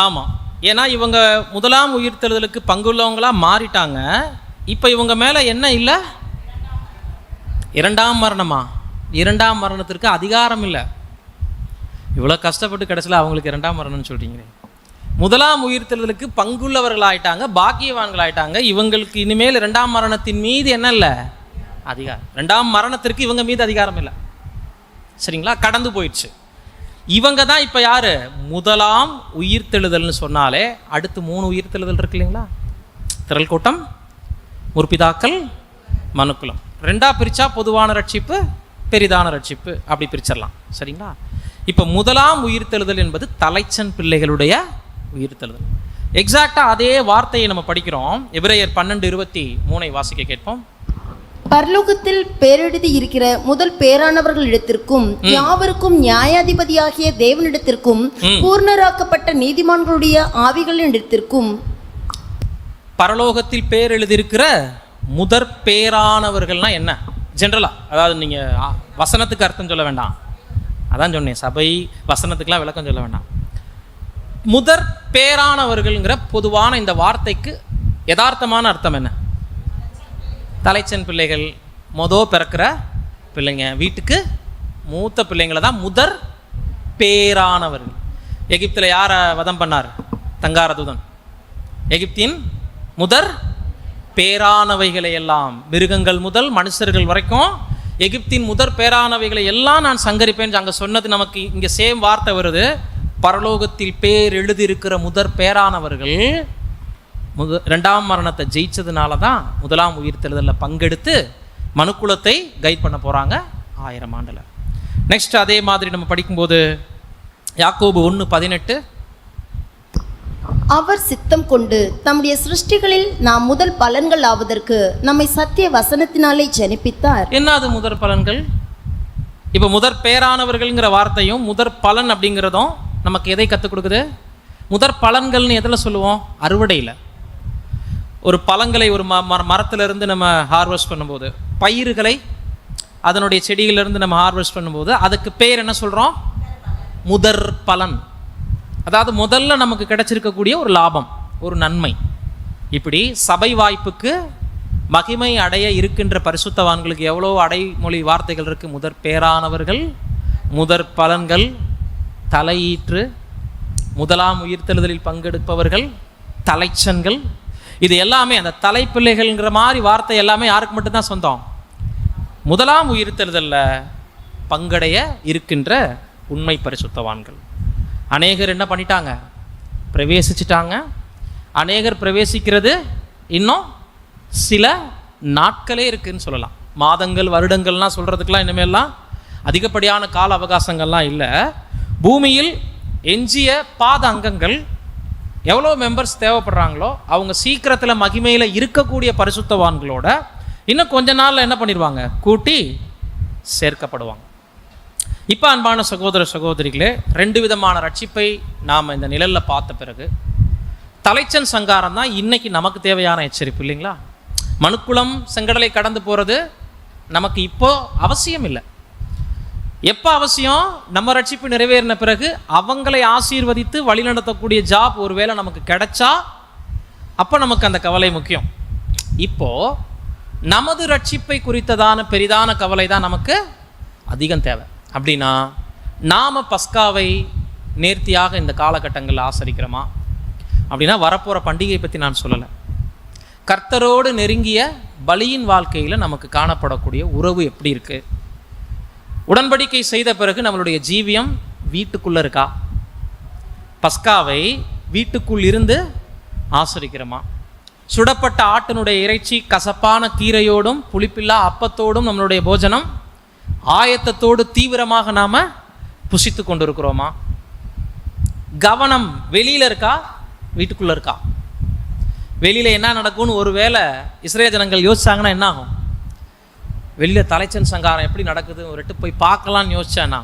ஆமாம், ஏன்னா இவங்க 1ஆம் உயிர்த்தெழுதலுக்கு பங்குள்ளவங்களா மாறிட்டாங்க. இப்போ இவங்க மேலே என்ன இல்லை? 2ஆம் மரணமா? 2ஆம் மரணத்திற்கு அதிகாரம் இல்லை. இவ்வளோ கஷ்டப்பட்டு கடைசியில் அவங்களுக்கு 2ஆம் மரணம்னு சொல்கிறீங்களே. 1ஆம் உயிர்த்தெழுதலுக்கு பங்குள்ளவர்கள் ஆயிட்டாங்க, பாக்கியவான்கள் ஆயிட்டாங்க. இவங்களுக்கு இனிமேல் 2ஆம் மரணத்தின் மீது என்ன இல்லை? அதிகாரம். 2ஆம் மரணத்திற்கு இவங்க மீது அதிகாரம் இல்லை. சரிங்களா? கடந்து போயிடுச்சு. இவங்க தான் இப்போ யார்? 1ஆம் உயிர்த்தெழுதல்னு சொன்னாலே அடுத்து 3 உயிர்த்தெழுதல் இருக்கு இல்லைங்களா? திரள் கூட்டம், முற்பிதாக்கள், மனுக்குலம். 2ஆக பிரித்தா பொதுவான ரட்சிப்பு, பெரிதான ரட்சிப்பு, அப்படி பிரிச்சிடலாம். சரிங்களா? இப்போ 1ஆம் உயிர்த்தெழுதல் என்பது தலைச்சன் பிள்ளைகளுடைய உயிர்த்தெழுதல். எக்ஸாக்டாக அதே வார்த்தையை நம்ம படிக்கிறோம். எபிரேயர் 12:23 வாசிக்க கேட்போம். பரலோகத்தில் பேரெழுதி இருக்கிற முதல் பேரானவர்களிடத்திற்கும் யாவருக்கும் நியாயாதிபதியாகிய தேவனிடத்திற்கும் பூர்ணராக்கப்பட்ட நீதிமான்களுடைய ஆவிகளிடத்திற்கும். பரலோகத்தில் பேர் எழுதியிருக்கிற முதற் பேரானவர்கள்னா என்ன? ஜென்ரலா, அதாவது நீங்கள் வசனத்துக்கு அர்த்தம் சொல்ல வேண்டாம், அதான் சொன்னேன், சபை வசனத்துக்கெலாம் விளக்கம் சொல்ல வேண்டாம். முதற் பேரானவர்கள்ங்கிற பொதுவான இந்த வார்த்தைக்கு யதார்த்தமான அர்த்தம் என்ன? தலைச்சன் பிள்ளைகள், பிறக்கிற பிள்ளைங்க, வீட்டுக்கு மூத்த பிள்ளைங்களை தான் முதற் பேரானவர்கள். எகிப்தில் யாரை வதம் பண்ணார்? தங்காரதூதன். எகிப்தின் முதற் பேரானவைகளை எல்லாம், மிருகங்கள் முதல் மனுஷர்கள் வரைக்கும் எகிப்தின் முதற் பேரானவைகளை எல்லாம் நான் சங்கரிப்பேன். அங்கே சொன்னது நமக்கு இங்கே சேம் வார்த்தை வருது. பரலோகத்தில் பேர் எழுதியிருக்கிற முதற் பேரானவர்கள் ரெண்டாம் மரணத்தை ஜெயிச்சதுனால தான் முதலாம் உயிர்த்தெழுதலில் பங்கெடுத்து மனுக்குலத்தை கைட் பண்ண போகிறாங்க 1000 ஆண்டில். நெக்ஸ்ட் அதே மாதிரி நம்ம படிக்கும்போது யாக்கோபு 1:18, அவர் சித்தம் கொண்டு தம்முடைய சிருஷ்டிகளில் நாம் முதல் பலன்கள் ஆவதற்கு நம்மை சத்திய வசனத்தினாலே ஜனிப்பித்தார். என்ன அது முதற் பலன்கள்? இப்போ முதற் பேரானவர்கள்ங்கிற வார்த்தையும் முதற் பலன் அப்படிங்கிறதும் நமக்கு எதை கற்றுக் கொடுக்குது? முதற் பலன்கள்னு எதில் சொல்லுவோம்? அறுவடையில். ஒரு பழங்களை ஒரு மரத்திலிருந்து நம்ம ஹார்வெஸ்ட் பண்ணும்போது, பயிர்களை அதனுடைய செடிகளிலிருந்து நம்ம ஹார்வெஸ்ட் பண்ணும்போது அதுக்கு பேர் என்ன சொல்கிறோம்? முதற் பலன். அதாவது முதல்ல நமக்கு கிடைச்சிருக்கக்கூடிய ஒரு லாபம், ஒரு நன்மை. இப்படி சபை வாய்ப்புக்கு மகிமை அடைய இருக்கின்ற பரிசுத்தவான்களுக்கு எவ்வளோ அடைமொழி வார்த்தைகள் இருக்குது. முதற் பேரானவர்கள், முதற் பலன்கள், தலையீற்று, முதலாம் உயிர்த்தெழுதலில் பங்கெடுப்பவர்கள், தலைச்சன்கள். இது எல்லாமே அந்த தலைப்பிள்ளைகள்ங்கிற மாதிரி வார்த்தை எல்லாமே யாருக்கு மட்டும்தான் சொந்தம்? முதலாம் உயிர்த்தெழுதலில் பங்கடைய இருக்கின்ற உண்மை பரிசுத்தவான்கள். அநேகர் என்ன பண்ணிட்டாங்க? பிரவேசிச்சிட்டாங்க. அநேகர் பிரவேசிக்கிறது இன்னும் சில நாட்களே இருக்குதுன்னு சொல்லலாம். மாதங்கள் வருடங்கள்லாம் சொல்கிறதுக்கெலாம் இனிமேல்லாம் அதிகப்படியான கால அவகாசங்கள்லாம் இல்லை. பூமியில் எஞ்சிய பாத அங்கங்கள் எவ்வளோ மெம்பர்ஸ் தேவைப்படுறாங்களோ அவங்க சீக்கிரத்தில் மகிமையில் இருக்கக்கூடிய பரிசுத்தவான்களோட இன்னும் கொஞ்ச நாளில் என்ன பண்ணிடுவாங்க? கூட்டி சேர்க்கப்படுவாங்க. இப்போ அன்பான சகோதர சகோதரிகளே, 2 விதமான ரட்சிப்பை நாம் இந்த நிழலில் பார்த்த பிறகு தலைச்சன் சங்காரம் தான் இன்னைக்கு நமக்கு தேவையான எச்சரிப்பு இல்லைங்களா? மனுக்குளம் செங்கடலை கடந்து போகிறது நமக்கு இப்போ அவசியம் இல்லை. எப்போ அவசியம்? நம்ம ரட்சிப்பு நிறைவேறின பிறகு அவங்களை ஆசீர்வதித்து வழிநடத்தக்கூடிய ஜாப் ஒருவேளை நமக்கு கிடைச்சா அப்போ நமக்கு அந்த கவலை முக்கியம். இப்போது நமது ரட்சிப்பை குறித்ததான பெரிதான கவலை தான் நமக்கு அதிகம் தேவை. அப்படின்னா நாம் பஸ்காவை நேர்த்தியாக இந்த காலகட்டங்களில் ஆசரிக்கிறோமா? அப்படின்னா வரப்போகிற பண்டிகை பற்றி நான் சொல்லலை. கர்த்தரோடு நெருங்கிய பலியின் வாழ்க்கையில் நமக்கு காணப்படக்கூடிய உறவு எப்படி இருக்குது? உடன்படிக்கை செய்த பிறகு நம்மளுடைய ஜீவியம் வீட்டுக்குள்ளே இருக்கா? பஸ்காவை வீட்டுக்குள் இருந்து ஆசரிக்கிறோமா? சுடப்பட்ட ஆட்டினுடைய இறைச்சி கசப்பான கீரையோடும் புளிப்பில்லா அப்பத்தோடும் நம்மளுடைய போஜனம் ஆயத்தத்தோடு தீவிரமாக நாம் புசித்து கொண்டு இருக்கிறோமா? கவனம் வெளியில் இருக்கா வீட்டுக்குள்ளே இருக்கா? வெளியில் என்ன நடக்கும்னு ஒருவேளை இஸ்ரேல் ஜனங்கள் யோசிச்சாங்கன்னா என்ன ஆகும்? வெளியில் தலைச்சன் சங்காரம் எப்படி நடக்குது ஒரு எட்டு போய் பார்க்கலான்னு யோசிச்சானா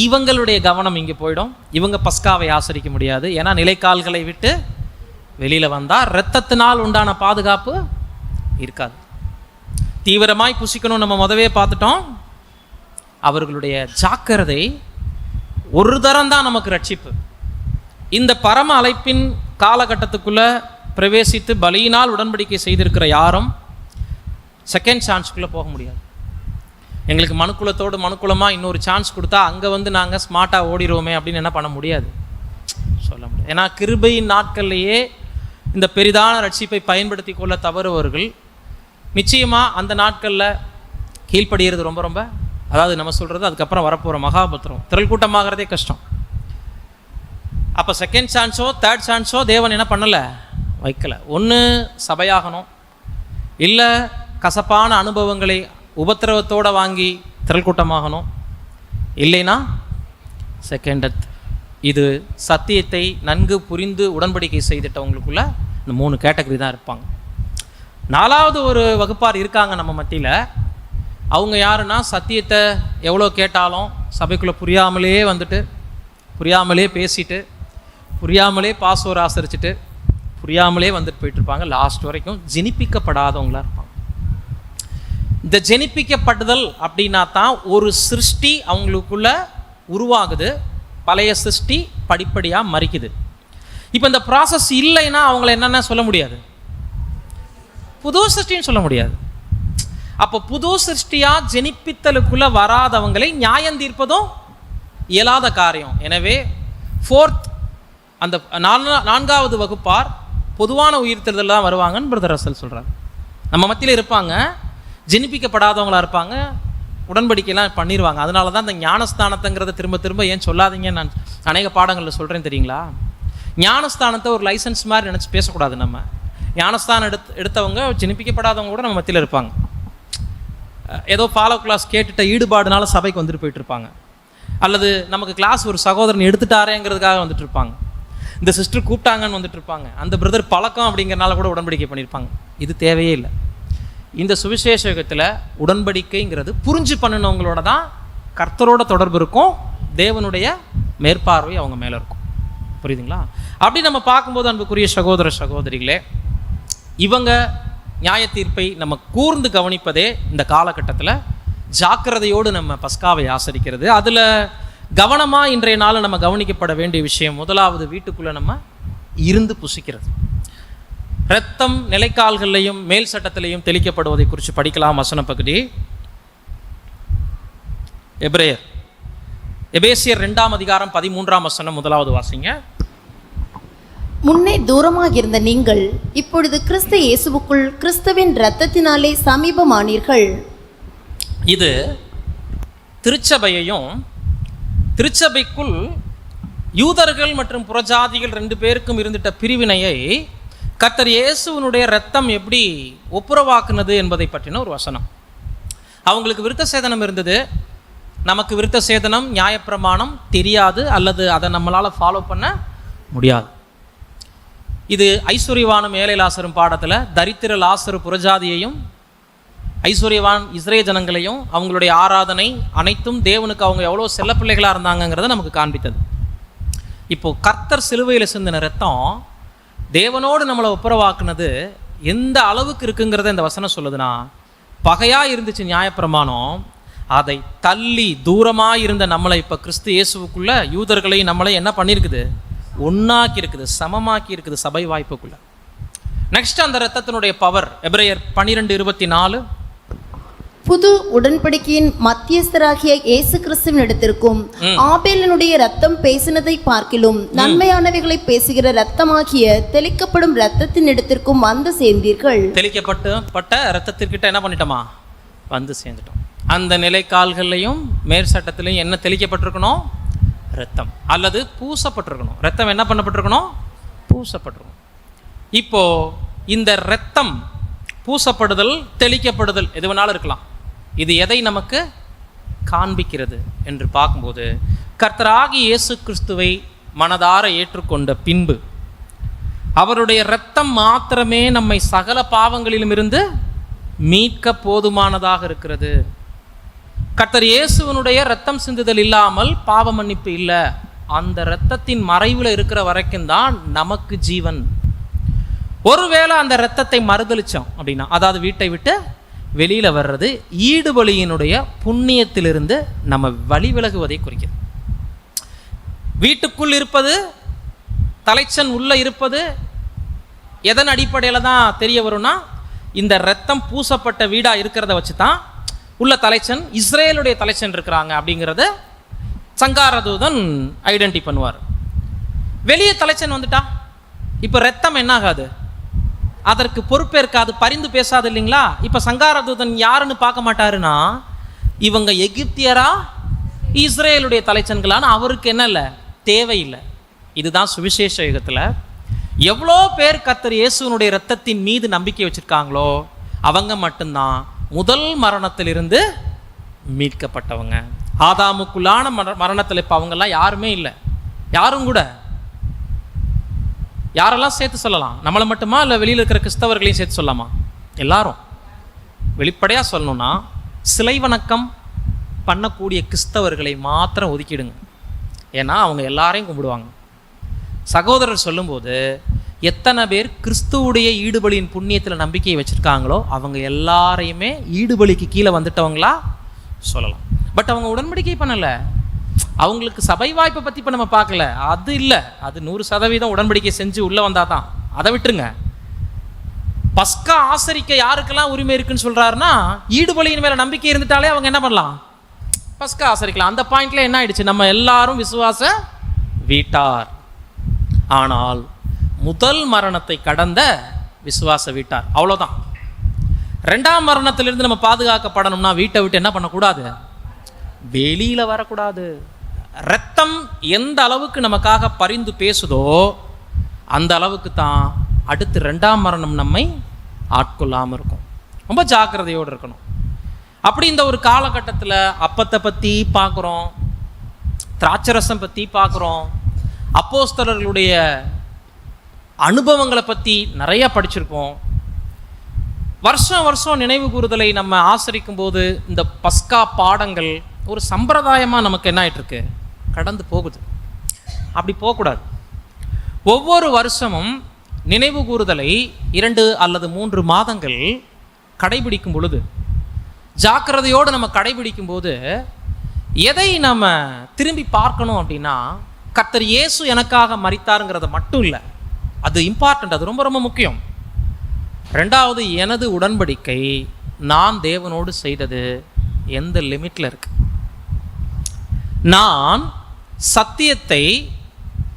இவங்களுடைய கவனம் இங்கே போயிடும். இவங்க பஸ்காவை ஆசரிக்க முடியாது. ஏன்னா நிலைக்கால்களை விட்டு வெளியில் வந்தால் இரத்தத்தினால் உண்டான பாதுகாப்பு இருக்காது. தீவிரமாய் புசிக்கணும் நம்ம முதவே பார்த்துட்டோம். அவர்களுடைய ஜாக்கிரதை ஒரு தரம்தான் நமக்கு ரட்சிப்பு. இந்த பரம அழைப்பின் காலகட்டத்துக்குள்ளே பிரவேசித்து பலியினால் உடன்படிக்கை செய்திருக்கிற யாரும் செகண்ட் சான்ஸ்குள்ளே போக முடியாது. எங்களுக்கு மனுக்குலத்தோடு மனுக்குலமாக இன்னொரு சான்ஸ் கொடுத்தா அங்கே நாங்கள் ஸ்மார்ட்டாக ஓடிடுவோமே அப்படின்னு என்ன பண்ண முடியாது, சொல்ல முடியாது. ஏன்னா கிருபையின் நாட்கள்லேயே இந்த பெரிதான ரட்சிப்பை பயன்படுத்தி கொள்ள தவறுவர்கள் நிச்சயமாக அந்த நாட்களில் கீழ்ப்படுகிறது ரொம்ப ரொம்ப, அதாவது நம்ம சொல்கிறது அதுக்கப்புறம் வரப்போகிற மகாபத்திரம் திரள் கூட்டமாகறதே கஷ்டம். அப்போ செகண்ட் சான்ஸோ தேர்ட் சான்ஸோ தேவன் என்ன பண்ணலை, வைக்கலை. ஒன்று சபையாகணும், இல்லை கசப்பான அனுபவங்களை உபத்திரவத்தோடு வாங்கி திரள் கூட்டமாகணும், இல்லைன்னா செகண்ட் டெத். இது சத்தியத்தை நன்கு புரிந்து உடன்படிக்கை செய்துட்டவங்களுக்குள்ள இந்த 3 கேட்டகரி தான் இருப்பாங்க. 4வது ஒரு வகுப்பார் இருக்காங்க நம்ம மத்தியில். அவங்க யாருன்னா சத்தியத்தை எவ்வளோ கேட்டாலும் சபைக்குள்ளே புரியாமலே வந்துட்டு புரியாமலே பேசிட்டு புரியாமலே பாஸ்வேர்டு ஆசரிச்சுட்டு புரியாமலே வந்துட்டு போயிட்டுருப்பாங்க. லாஸ்ட் வரைக்கும் ஜெனிப்பிக்கப்படாதவங்களாக இருப்பாங்க. இந்த ஜெனிப்பிக்கப்படுதல் அப்படின்னா தான் ஒரு சிருஷ்டி அவங்களுக்குள்ள உருவாகுது, பழைய சிருஷ்டி படிப்படியாக மறிக்குது. இப்போ இந்த ப்ராசஸ் இல்லைன்னா அவங்கள என்னென்ன சொல்ல முடியாது, புது சிருஷ்டின்னு சொல்ல முடியாது. அப்போ புது சிருஷ்டியாக ஜெனிப்பித்தலுக்குள்ளே வராதவங்களை நியாயம் தீர்ப்பதும் இயலாத காரியம். எனவே அந்த 4வது வகுப்பார் பொதுவான உயிர்த்தெழுதல் தான் வருவாங்கன்னு பிரதர் ரசல் சொல்கிறார். நம்ம மத்தியில் இருப்பாங்க, ஜெனிப்பிக்கப்படாதவங்களாக இருப்பாங்க, உடன்படிக்கைலாம் பண்ணிடுவாங்க. அதனால தான் இந்த ஞானஸ்தானத்தைங்கிறத திரும்ப திரும்ப ஏன் சொல்லாதீங்கன்னு நான் அநேக பாடங்களில் சொல்கிறேன் தெரியுங்களா. ஞானஸ்தானத்தை ஒரு லைசன்ஸ் மாதிரி நினச்சி பேசக்கூடாது. நம்ம ஞானஸ்தானம் எடுத்தவங்க ஜெனிப்பிக்கப்படாதவங்க கூட நம்ம மத்தியில் இருப்பாங்க. ஏதோ ஃபாலோ கிளாஸ் கேட்டுட்ட ஈடுபாடுனால சபைக்கு வந்துட்டு போயிட்டு இருப்பாங்க, அல்லது நமக்கு கிளாஸ் ஒரு சகோதரன் எடுத்துட்டாரேங்கிறதுக்காக வந்துட்டு இருப்பாங்க, இந்த சிஸ்டர் கூப்பிட்டாங்கன்னு வந்துட்டு இருப்பாங்க, அந்த பிரதர் பழக்கம் அப்படிங்கிறனால கூட உடன்படிக்கை பண்ணியிருப்பாங்க. இது தேவையே இல்லை. இந்த சுவிசேஷத்தில் உடன்படிக்கைங்கிறது புரிஞ்சு பண்ணினவங்களோட தான் கர்த்தரோட தொடர்பு இருக்கும், தேவனுடைய மேற்பார்வை அவங்க மேலே இருக்கும். புரியுதுங்களா? அப்படி நம்ம பார்க்கும்போது அன்புக்குரிய சகோதர சகோதரிகளே, இவங்க நியாய தீர்ப்பை நம்ம கூர்ந்து கவனிப்பதே இந்த காலகட்டத்தில் ஜாக்கிரதையோடு நம்ம பஸ்காவை ஆசரிக்கிறது. அதில் கவனமாக இன்றைய நாளில் நம்ம கவனிக்கப்பட வேண்டிய விஷயம், முதலாவது வீட்டுக்குள்ளே நம்ம இருந்து புசிக்கிறது. இரத்தம் நிலைக்கால்களையும் மேல் சட்டத்திலையும் தெளிக்கப்படுவதை குறித்து படிக்கலாம். வசன பகுதி எபேசியர் 2ஆம் அதிகாரம் 13ஆம் வசனம், முதலாவது வாசிங்க. முன்னே தூரமாக இருந்த நீங்கள் இப்பொழுது கிறிஸ்து இயேசுவுக்குள் கிறிஸ்துவின் இரத்தத்தினாலே சமீபமானீர்கள். இது திருச்சபையையும் திருச்சபைக்குள் யூதர்கள் மற்றும் புறஜாதிகள் 2 பேருக்கும் இருந்துட்ட பிரிவினையை கர்த்தர் இயேசுவினுடைய இரத்தம் எப்படி ஒப்புரவாக்குனது என்பதை பற்றின ஒரு வசனம். அவங்களுக்கு விருத்த சேதனம் இருந்தது, நமக்கு விருத்த சேதனம் நியாயப்பிரமாணம் தெரியாது, அல்லது அதை நம்மளால் ஃபாலோ பண்ண முடியாது. இது ஐஸ்வர்யவானும் ஏழை லாசரும் பாடத்தில் தரித்திர லாசரு புறஜாதியையும் ஐஸ்வர்யவான் இஸ்ரேல் ஜனங்களையும் அவங்களுடைய ஆராதனை அனைத்தும் தேவனுக்கு அவங்க எவ்வளோ செல்ல பிள்ளைகளாக இருந்தாங்கங்கிறத நமக்கு காண்பித்தது. இப்போது கர்த்தர் சிலுவையில் சிந்தின ரத்தம் தேவனோடு நம்மளை ஒப்புரவாக்குனது எந்த அளவுக்கு இருக்குங்கிறத இந்த வசனம் சொல்லுதுன்னா, பகையாக இருந்துச்சு நியாயப்பிரமாணம், அதை தள்ளி தூரமாக இருந்த நம்மளை இப்போ கிறிஸ்து இயேசுவுக்குள்ள யூதர்களையும் நம்மளை என்ன பண்ணியிருக்குது, ஒன்றாக்கி இருக்குது, சமமாக்கி இருக்குது சபை வாய்ப்புக்குள்ள. நெக்ஸ்ட் அந்த இரத்தத்தினுடைய பவர், எபிரேயர் 12:24, புது உடன்படிக்கையின் மத்தியஸ்தராகிய இயேசு கிறிஸ்துவின் இடத்திற்கும் ஆபேலினுடைய ரத்தம் பேசினதை பார்க்கிலும் நன்மையானவைகளை பேசுகிற ரத்தமாகிய தெளிக்கப்படும் ரத்தத்தின் இடத்திற்கும் வந்து சேர்ந்தீர்கள். தெளிக்கப்பட்ட ரத்தத்திற்கிட்ட என்ன பண்ணிட்டோமா, வந்து சேர்ந்துட்டோம். அந்த நிலைக்கால்களையும் மேற் சட்டத்திலையும் என்ன தெளிக்கப்பட்டிருக்கணும், ரத்தம், அல்லது பூசப்பட்டிருக்கணும். ரத்தம் என்ன பண்ணப்பட்டிருக்கணும், பூசப்பட்டிருக்கணும். இப்போ இந்த ரத்தம் பூசப்படுதல் தெளிக்கப்படுதல் எது வேணாலும் இருக்கலாம். இது எதை நமக்கு காண்பிக்கிறது என்று பார்க்கும்போது, கர்த்தராகிய இயேசு கிறிஸ்துவை மனதார ஏற்றுக்கொண்ட பின்பு அவருடைய இரத்தம் மாத்திரமே நம்மை சகல பாவங்களிலும் இருந்து மீட்க போதுமானதாக இருக்கிறது. கர்த்தர் இயேசுவனுடைய இரத்தம் சிந்துதல் இல்லாமல் பாவ மன்னிப்பு இல்லை. அந்த இரத்தத்தின் மறைவில் இருக்கிற வரைக்கும் தான் நமக்கு ஜீவன். ஒருவேளை அந்த இரத்தத்தை மறுதளித்தோம் அப்படின்னா, அதாவது வீட்டை விட்டு வெளியில் வர்றது ஈடுபலியினுடைய புண்ணியத்திலிருந்து நம்ம வழி விலகுவதை குறிக்கிறது. வீட்டுக்குள் இருப்பது, தலைச்சன் உள்ளே இருப்பது எதன் அடிப்படையில் தான் தெரிய வரும்னா, இந்த இரத்தம் பூசப்பட்ட வீடாக இருக்கிறத வச்சு தான் உள்ள தலைச்சன் இஸ்ரேலுடைய தலைச்சன் இருக்கிறாங்க அப்படிங்கிறத சங்காரதூதன் ஐடென்டி பண்ணுவார். வெளியே தலைச்சன் வந்துட்டா இப்போ ரத்தம் என்ன ஆகாது, அதற்கு பொறுப்பேற்காது, பரிந்து பேசாது இல்லைங்களா. இப்போ சங்காரதூதன் யாருன்னு பார்க்க மாட்டாருன்னா, இவங்க எகிப்தியரா இஸ்ரேலுடைய தலைச்சன்களான்னு அவருக்கு என்ன இல்லை, தேவையில்லை. இதுதான் சுவிசேஷ யுகத்தில் எவ்வளோ பேர் கர்த்தர் இயேசுவினுடைய இரத்தத்தின் மீது நம்பிக்கை வச்சுருக்காங்களோ அவங்க மட்டும்தான் முதல் மரணத்திலிருந்து மீட்கப்பட்டவங்க. ஆதாமுக்குள்ளான மரணத்தில் இப்போ அவங்கெல்லாம் யாருமே இல்லை. யாரும் கூட யாரெல்லாம் சேர்த்து சொல்லலாம், நம்மளை மட்டுமா இல்லை வெளியில் இருக்கிற கிறிஸ்தவர்களையும் சேர்த்து சொல்லலாமா? எல்லாரும். வெளிப்படையாக சொல்லணும்னா சிலை வணக்கம் பண்ணக்கூடிய கிறிஸ்தவர்களை மாத்திரம் ஒதுக்கிடுங்க. ஏன்னா அவங்க எல்லாரையும் கும்பிடுவாங்க. சகோதரர் சொல்லும்போது எத்தனை பேர் கிறிஸ்துவுடைய ஈடுபலியின் புண்ணியத்தில் நம்பிக்கையை வச்சுருக்காங்களோ அவங்க எல்லாரையுமே ஈடுபலிக்கு கீழே வந்துட்டவங்களா சொல்லலாம். பட் அவங்க உடன்படிக்கை பண்ணலை. அவங்களுக்கு சபை வாய்ப்பை பற்றி இப்போ நம்ம பார்க்கல, அது இல்லை. அது 100% உடன்படிக்கை செஞ்சு உள்ளே வந்தால் தான். அதை விட்டுருங்க. பஸ்கா ஆசரிக்க யாருக்கெல்லாம் உரிமை இருக்குன்னு சொல்கிறாருன்னா, ஈடுபலியின் மேலே நம்பிக்கை இருந்துட்டாலே அவங்க என்ன பண்ணலாம், பஸ்கா ஆசரிக்கலாம். அந்த பாயிண்ட்ல என்ன ஆயிடுச்சு, நம்ம எல்லாரும் விசுவாச வீட்டார். ஆனால் முதல் மரணத்தை கடந்த விசுவாச வீட்டார், அவ்வளோதான். ரெண்டாம் மரணத்திலிருந்து நம்ம பாதுகாக்கப்படணும்னா வீட்டை விட்டு என்ன பண்ணக்கூடாது, வெளியில வரக்கூடாது. இரத்தம் எந்த அளவுக்கு நமக்காக பரிந்து பேசுதோ அந்த அளவுக்கு தான் அடுத்து ரெண்டாம் மரணம் நம்மை ஆட்கொள்ளாமல் இருக்கும். ரொம்ப ஜாக்கிரதையோடு இருக்கணும். அப்படி இந்த ஒரு காலகட்டத்தில் அப்பத்தை பற்றி பார்க்குறோம், திராட்சரசம் பற்றி பார்க்குறோம், அப்போஸ்தலர்களுடைய அனுபவங்களை பற்றி நிறையா படிச்சிருப்போம். வருஷம் வருஷம் நினைவு கூறுதலை நம்ம ஆசரிக்கும் போது இந்த பஸ்கா பாடங்கள் ஒரு சம்பிரதாயமாக நமக்கு என்ன ஆயிட்டிருக்கு, கடந்து போகுது. அப்படி போகக்கூடாது. ஒவ்வொரு வருஷமும் நினைவு கூறுதலை 2 அல்லது 3 மாதங்கள் கடைபிடிக்கும் பொழுது, ஜாக்கிரதையோடு நம்ம கடைபிடிக்கும் போது எதை நம்ம திரும்பி பார்க்கணும் அப்படின்னா, கர்த்தர் இயேசு எனக்காக மரித்தாருங்கிறத மட்டும் இல்லை, அது இம்பார்ட்டண்ட், அது ரொம்ப ரொம்ப முக்கியம். ரெண்டாவது, எனது உடன்படிக்கை நான் தேவனோடு செய்தது எந்த லிமிட்டில் இருக்கு, நான் சத்தியத்தை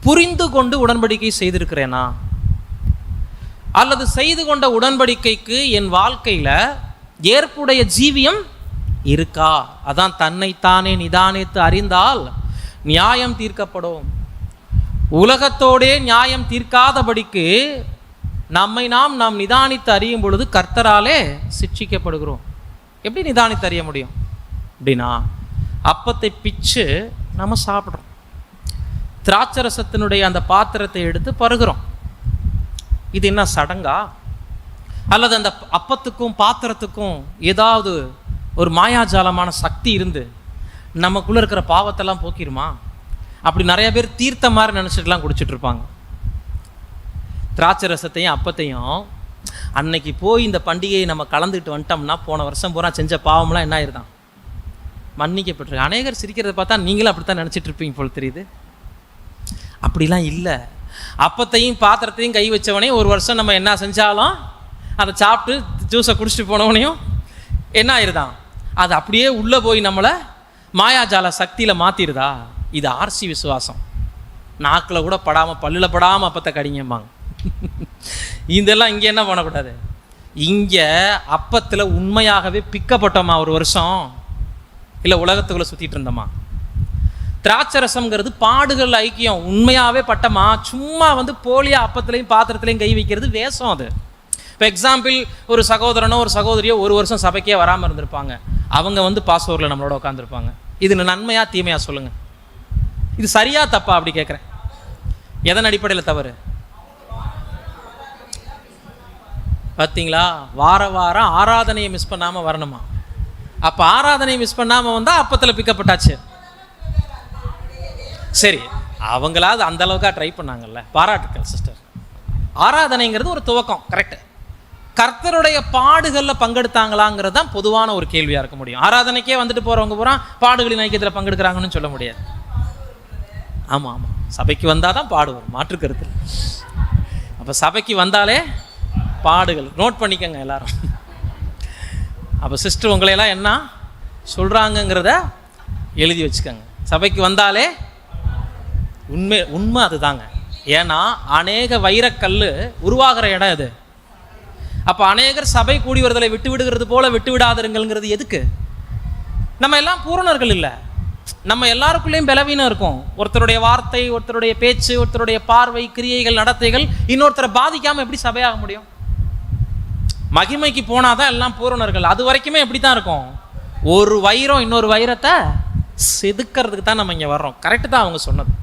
புரிந்து கொண்டு உடன்படிக்கை செய்திருக்கிறேனா, அல்லது செய்து கொண்ட உடன்படிக்கைக்கு என் வாழ்க்கையில் ஏற்புடைய ஜீவியம் இருக்கா. அதான் தன்னைத்தானே நிதானித்து அறிந்தால் நியாயம் தீர்க்கப்படும். உலகத்தோடே நியாயம் தீர்க்காதபடிக்கு நம்மை நாம் நிதானித்து அறியும் பொழுது கர்த்தராலே சிட்சிக்கப்படுகிறோம். எப்படி நிதானித்து அறிய முடியும் அப்படின்னா, அப்பத்தை பிச்சு நம்ம சாப்பிட்றோம், திராட்சரசத்தினுடைய அந்த பாத்திரத்தை எடுத்து பருகிறோம். இது என்ன சடங்கா, அல்லது அந்த அப்பத்துக்கும் பாத்திரத்துக்கும் ஏதாவது ஒரு மாயாஜாலமான சக்தி இருந்து நமக்குள்ளே இருக்கிற பாவத்தெல்லாம் போக்கிருமா? அப்படி நிறைய பேர் தீர்த்த மாதிரி நினச்சிட்டுலாம் குடிச்சிட்டு இருப்பாங்க. திராட்சரசத்தையும் அப்பத்தையும் அன்னைக்கு போய் இந்த பண்டிகையை நம்ம கலந்துக்கிட்டு வந்துட்டோம்னா போன வருஷம் பூரா செஞ்ச பாவம்லாம் என்ன ஆயிருதான், மன்னிக்கப்பட்டிருக்கு. அநேகர் சிரிக்கிறத பார்த்தா நீங்களும் அப்படித்தான் நினச்சிட்டு இருப்பீங்க போல் தெரியுது. அப்படிலாம் இல்லை. அப்பத்தையும் பாத்திரத்தையும் கை வச்சவனே ஒரு வருஷம் நம்ம என்ன செஞ்சாலும் அதை சாப்பிட்டு ஜூஸை குடிச்சிட்டு போனவனையும் என்ன ஆயிருதான், அது அப்படியே உள்ளே போய் நம்மளை மாயாஜால சக்தியில் மாற்றிடுதா. இது ஆர்சி விசுவாசம். நாக்கில் கூட படாமல் பல்லில் படாமல் அப்பத்தை கடிங்கம்பாங்க. இதெல்லாம் இங்கே என்ன பண்ணக்கூடாது. இங்கே அப்பத்தில் உண்மையாகவே பிக்கப்பட்டோமா ஒரு வருஷம், இல்லை உலகத்துக்குள்ளே சுற்றிட்டு இருந்தோமா? திராட்சரசம்ங்கிறது பாடுகள் ஐக்கியம். உண்மையாகவே பட்டமா, சும்மா போலியா அப்பத்துலையும் பாத்திரத்துலையும் கை வைக்கிறது வேஷம். அது இப்போ எக்ஸாம்பிள், ஒரு சகோதரனோ ஒரு சகோதரியோ ஒரு வருஷம் சபைக்கே வராமல் இருந்திருப்பாங்க. அவங்க பாஸ்வரில் நம்மளோட உட்காந்துருப்பாங்க. இது நன்மையா தீமையா சொல்லுங்கள்? இது சரியா தப்பா அப்படி கேட்குறேன். எதன் அடிப்படையில் தவறு? பார்த்தீங்களா, வார வாரம் ஆராதனையை மிஸ் பண்ணாமல் வரணுமா? அப்போ ஆராதனையை மிஸ் பண்ணாமல் வந்தால் அப்பத்தில் பிக்கப்பட்டாச்சு. சரி, அவங்களாவது அந்த அளவுக்காக ட்ரை பண்ணாங்கல்ல, பாராட்டுக்கள் சிஸ்டர். ஆராதனைங்கிறது ஒரு துவக்கம், கரெக்டு. கர்த்தருடைய பாடுகளில் பங்கெடுத்தாங்களாங்கிறது தான் பொதுவான ஒரு கேள்வியாக இருக்க முடியும். ஆராதனைக்கே வந்துட்டு போகிறவங்க பூரா பாடுகளின் ஐக்கியத்தில் பங்கெடுக்கிறாங்கன்னு சொல்ல முடியாது. ஆமாம் ஆமாம், சபைக்கு வந்தால் தான் பாடு வரும், மாற்று கருத்து. அப்போ சபைக்கு வந்தாலே பாடுகள் நோட் பண்ணிக்கங்க எல்லாரும். அப்போ சிஸ்டர் உங்களையெல்லாம் என்ன சொல்கிறாங்கங்கிறத எழுதி வச்சுக்கோங்க. சபைக்கு வந்தாலே உண்மை அதுதாங்க. ஏன்னா அநேக வைரக்கல் உருவாகிற இடம் அது. அப்போ அநேகர் சபை கூடி வருதலை விட்டு விடுகிறது போல விட்டு விடாதிருங்கள்ங்கிறது எதுக்கு? நம்ம எல்லாம் பூரணர்கள் இல்லை, நம்ம எல்லாருக்குள்ளேயும் பலவீனம் இருக்கும். ஒருத்தருடைய வார்த்தை, ஒருத்தருடைய பேச்சு, ஒருத்தருடைய பார்வை, கிரியைகள், நடத்தைகள் இன்னொருத்தரை பாதிக்காமல் எப்படி சபையாக முடியும்? மகிமைக்கு போனாதான் எல்லாம் பூரணர்கள். அது வரைக்குமே எப்படி தான் இருக்கும். ஒரு வைரம் இன்னொரு வைரத்தை செதுக்கிறதுக்கு தான் நம்ம இங்கே வர்றோம். கரெக்டு தான் அவங்க சொன்னது.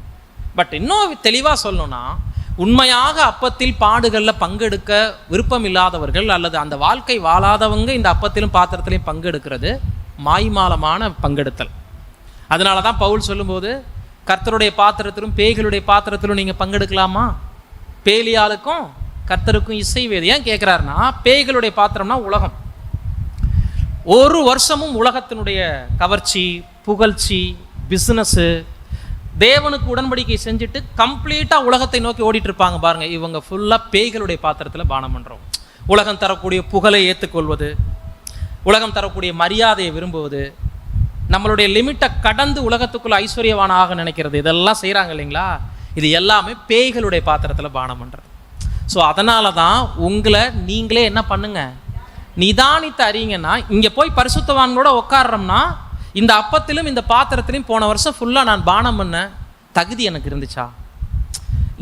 பட் இன்னும் தெளிவாக சொல்லணும்னா, உண்மையாக அப்பத்தில் பாடுகளில் பங்கெடுக்க விருப்பம் இல்லாதவர்கள் அல்லது அந்த வாழ்க்கை வாழாதவங்க இந்த அப்பத்திலும் பாத்திரத்திலையும் பங்கெடுக்கிறது மாய்மாலமான பங்கெடுத்தல். அதனால தான் பவுல் சொல்லும்போது, கர்த்தருடைய பாத்திரத்திலும் பேய்களுடைய பாத்திரத்திலும் நீங்கள் பங்கெடுக்கலாமா? பேலியாளுக்கும் கர்த்தருக்கும் இசை வேது. ஏன் கேட்குறாருன்னா, பேய்களுடைய பாத்திரம்னா உலகம். ஒரு வருஷமும் உலகத்தினுடைய கவர்ச்சி, புகழ்ச்சி, பிஸ்னஸ்ஸு, தேவனுக்கு உடன்படிக்கை செஞ்சுட்டு கம்ப்ளீட்டாக உலகத்தை நோக்கி ஓடிட்டு இருப்பாங்க பாருங்க. இவங்க ஃபுல்லாக பேய்களுடைய பாத்திரத்தில் பானம் பண்ணுறோம். உலகம் தரக்கூடிய புகழை ஏற்றுக்கொள்வது, உலகம் தரக்கூடிய மரியாதையை விரும்புவது, நம்மளுடைய லிமிட்டை கடந்து உலகத்துக்குள்ள ஐஸ்வர்யவானாக நினைக்கிறது, இதெல்லாம் செய்கிறாங்க இல்லைங்களா? இது எல்லாமே பேய்களுடைய பாத்திரத்தில் பானம் பண்ணுறது. ஸோ அதனால தான் உங்களை நீங்களே என்ன பண்ணுங்க, நிதானித்து அறியுங்கன்னா, இங்கே போய் பரிசுத்தவான்களோட உட்காடுறோம்னா இந்த அப்பத்திலும் இந்த பாத்திரத்திலையும் போன வருஷம் ஃபுல்லாக நான் பானம் பண்ண தகுதி எனக்கு இருந்துச்சா?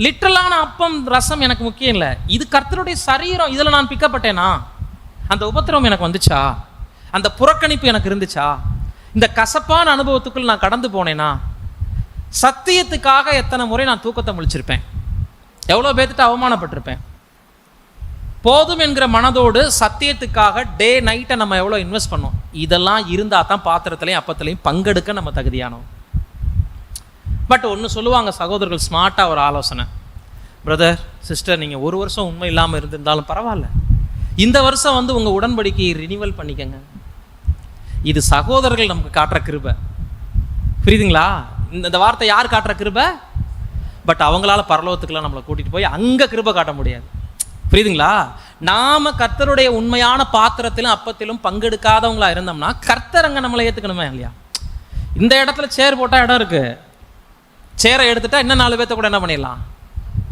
லிட்டரலான அப்பம் ரசம் எனக்கு முக்கியம் இல்லை, இது கர்த்தருடைய சரீரம், இதில் நான் பிக்கப்பட்டேனா? அந்த உபத்திரவம் எனக்கு வந்துச்சா? அந்த புறக்கணிப்பு எனக்கு இருந்துச்சா? இந்த கசப்பான அனுபவத்துக்குள் நான் கடந்து போனேனா? சத்தியத்துக்காக எத்தனை முறை நான் தூக்கத்தை முழிச்சிருப்பேன், எவ்வளோ பேர்த்திட்ட அவமானப்பட்டிருப்பேன். போதும் என்கிற மனதோடு சத்தியத்துக்காக டே நைட்டை நம்ம எவ்வளோ இன்வெஸ்ட் பண்ணோம். இதெல்லாம் இருந்தால் தான் பாத்திரத்துலையும் அப்பத்துலையும் பங்கெடுக்க நம்ம தகுதியானோம். பட் ஒன்று சொல்லுவாங்க சகோதரர்கள், ஸ்மார்ட்டாக ஒரு ஆலோசனை, பிரதர் சிஸ்டர், நீங்கள் ஒரு வருஷம் உண்மை இல்லாமல் இருந்திருந்தாலும் பரவாயில்ல, இந்த வருஷம் வந்து உங்கள் உடன்படிக்கையை ரினிவல் பண்ணிக்கங்க. இது சகோதரர்கள் நமக்கு காட்டுற கிருபை, புரியுதுங்களா? இந்த வார்த்தை யார் காட்டுற கிருபை? பட் அவங்களால பரலோகத்துக்குலாம் நம்மளை கூட்டிகிட்டு போய் அங்கே கிருபை காட்ட முடியாது, புரியுதுங்களா? நாம கர்த்தருடைய உண்மையான பாத்திரத்திலும் அப்பத்திலும் பங்கெடுக்காதவங்களா இருந்தோம்னா கர்த்தர் அங்கே நம்மளை ஏற்றுக்கணுமே இல்லையா? இந்த இடத்துல சேர் போட்டால் இடம் இருக்குது, சேரை எடுத்துட்டா இன்னும் 4 பேர்த்த கூட என்ன பண்ணிடலாம்,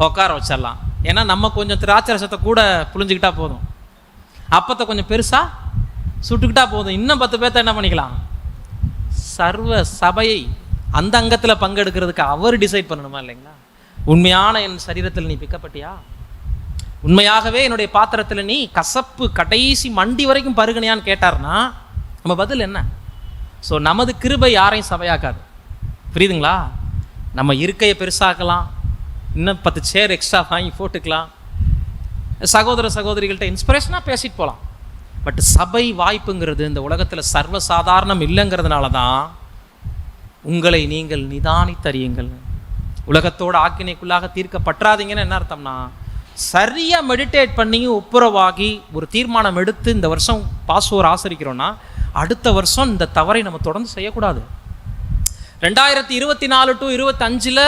உட்கார வச்சிடலாம். ஏன்னா நம்ம கொஞ்சம் திராட்சை ரசத்தை கூட புழிஞ்சிக்கிட்டா போதும், அப்பத்தை கொஞ்சம் பெருசாக சுட்டுக்கிட்டா போதும், இன்னும் 10 பேர்த்த என்ன பண்ணிக்கலாம். சர்வ சபையை அந்த அங்கத்தில் பங்கெடுக்கிறதுக்கு அவர் டிசைட் பண்ணணுமா இல்லைங்களா? உண்மையான என் சரீரத்தில் நீ பிக்கப்பட்டியா? உண்மையாகவே என்னுடைய பாத்திரத்தில் நீ கசப்பு கடைசி மண்டி வரைக்கும் பருகணையான்னு கேட்டார்னா நம்ம பதில் என்ன? ஸோ நமது கிருபை யாரையும் சபையாக்காது, புரியுதுங்களா? நம்ம இருக்கையை பெருசாக்கலாம், இன்னும் 10 சேர் எக்ஸ்ட்ரா வாங்கி போட்டுக்கலாம், சகோதர சகோதரிகள்கிட்ட இன்ஸ்பிரேஷனாக பேசிட்டு போகலாம். பட் சபை வாய்ப்புங்கிறது இந்த உலகத்தில் சர்வசாதாரணம் இல்லைங்கிறதுனால தான் உங்களை நீங்கள் நிதானித்தறியுங்கள். உலகத்தோட ஆக்கினைக்குள்ளாக தீர்க்கப்பற்றாதீங்கன்னு என்ன அர்த்தம்னா, சரியாக மெடிடேட் பண்ணி ஒப்புரவாகி ஒரு தீர்மானம் எடுத்து இந்த வருஷம் பாஸ்ஓவர் ஆசரிக்கிறோன்னா அடுத்த வருஷம் இந்த தவறை நம்ம தொடர்ந்து செய்யக்கூடாது. 2024 to 25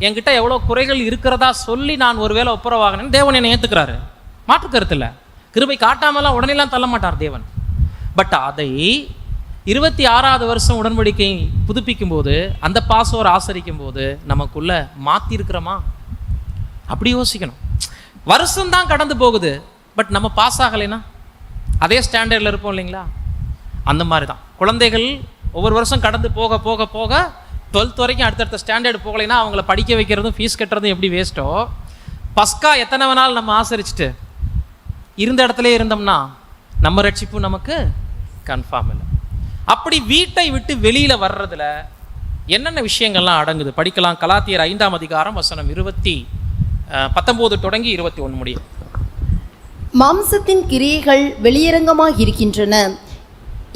என்கிட்ட எவ்வளோ குறைகள் இருக்கிறதா சொல்லி நான் ஒருவேளை ஒப்புரவாகினேன், தேவன் என்னை ஏற்றுக்கிறாரு, மாற்று கருத்து இல்லை. கிருபை காட்டாமலாம் உடனேலாம் தள்ள மாட்டார் தேவன். பட் அதை 26வது வருஷம் உடன்படிக்கை புதுப்பிக்கும் போது, அந்த பாஸ்ஓவர் ஆசரிக்கும் போது நமக்குள்ள மாற்றிருக்கிறோமா அப்படி யோசிக்கணும். வருஷம்தான் கடந்து போகுது, பட் நம்ம பாஸ் ஆகலைன்னா அதே ஸ்டாண்டர்டில் இருப்போம் இல்லைங்களா? அந்த மாதிரி தான் குழந்தைகள் ஒவ்வொரு வருஷம் கடந்து போக போக போக 12th வரைக்கும் அடுத்தடுத்த ஸ்டாண்டர்டு போகலைன்னா அவங்கள படிக்க வைக்கிறதும் ஃபீஸ் கட்டுறதும் எப்படி வேஸ்ட்டோ, பஸ்கா எத்தனை வேணாலும் நம்ம ஆசரிச்சுட்டு இருந்த இடத்துல இருந்தோம்னா நம்ம ரட்சிப்பு நமக்கு கன்ஃபார்ம் இல்லை. அப்படி வீட்டை விட்டு வெளியில் வர்றதுல என்னென்ன விஷயங்கள்லாம் அடங்குது படிக்கலாம். கலாத்தியர் 5ஆம் அதிகாரம் வசனம் 19 தொடங்கி 21 முடியும். மாம்சத்தின் கிரியைகள் வெளியரங்கமாக இருக்கின்றன.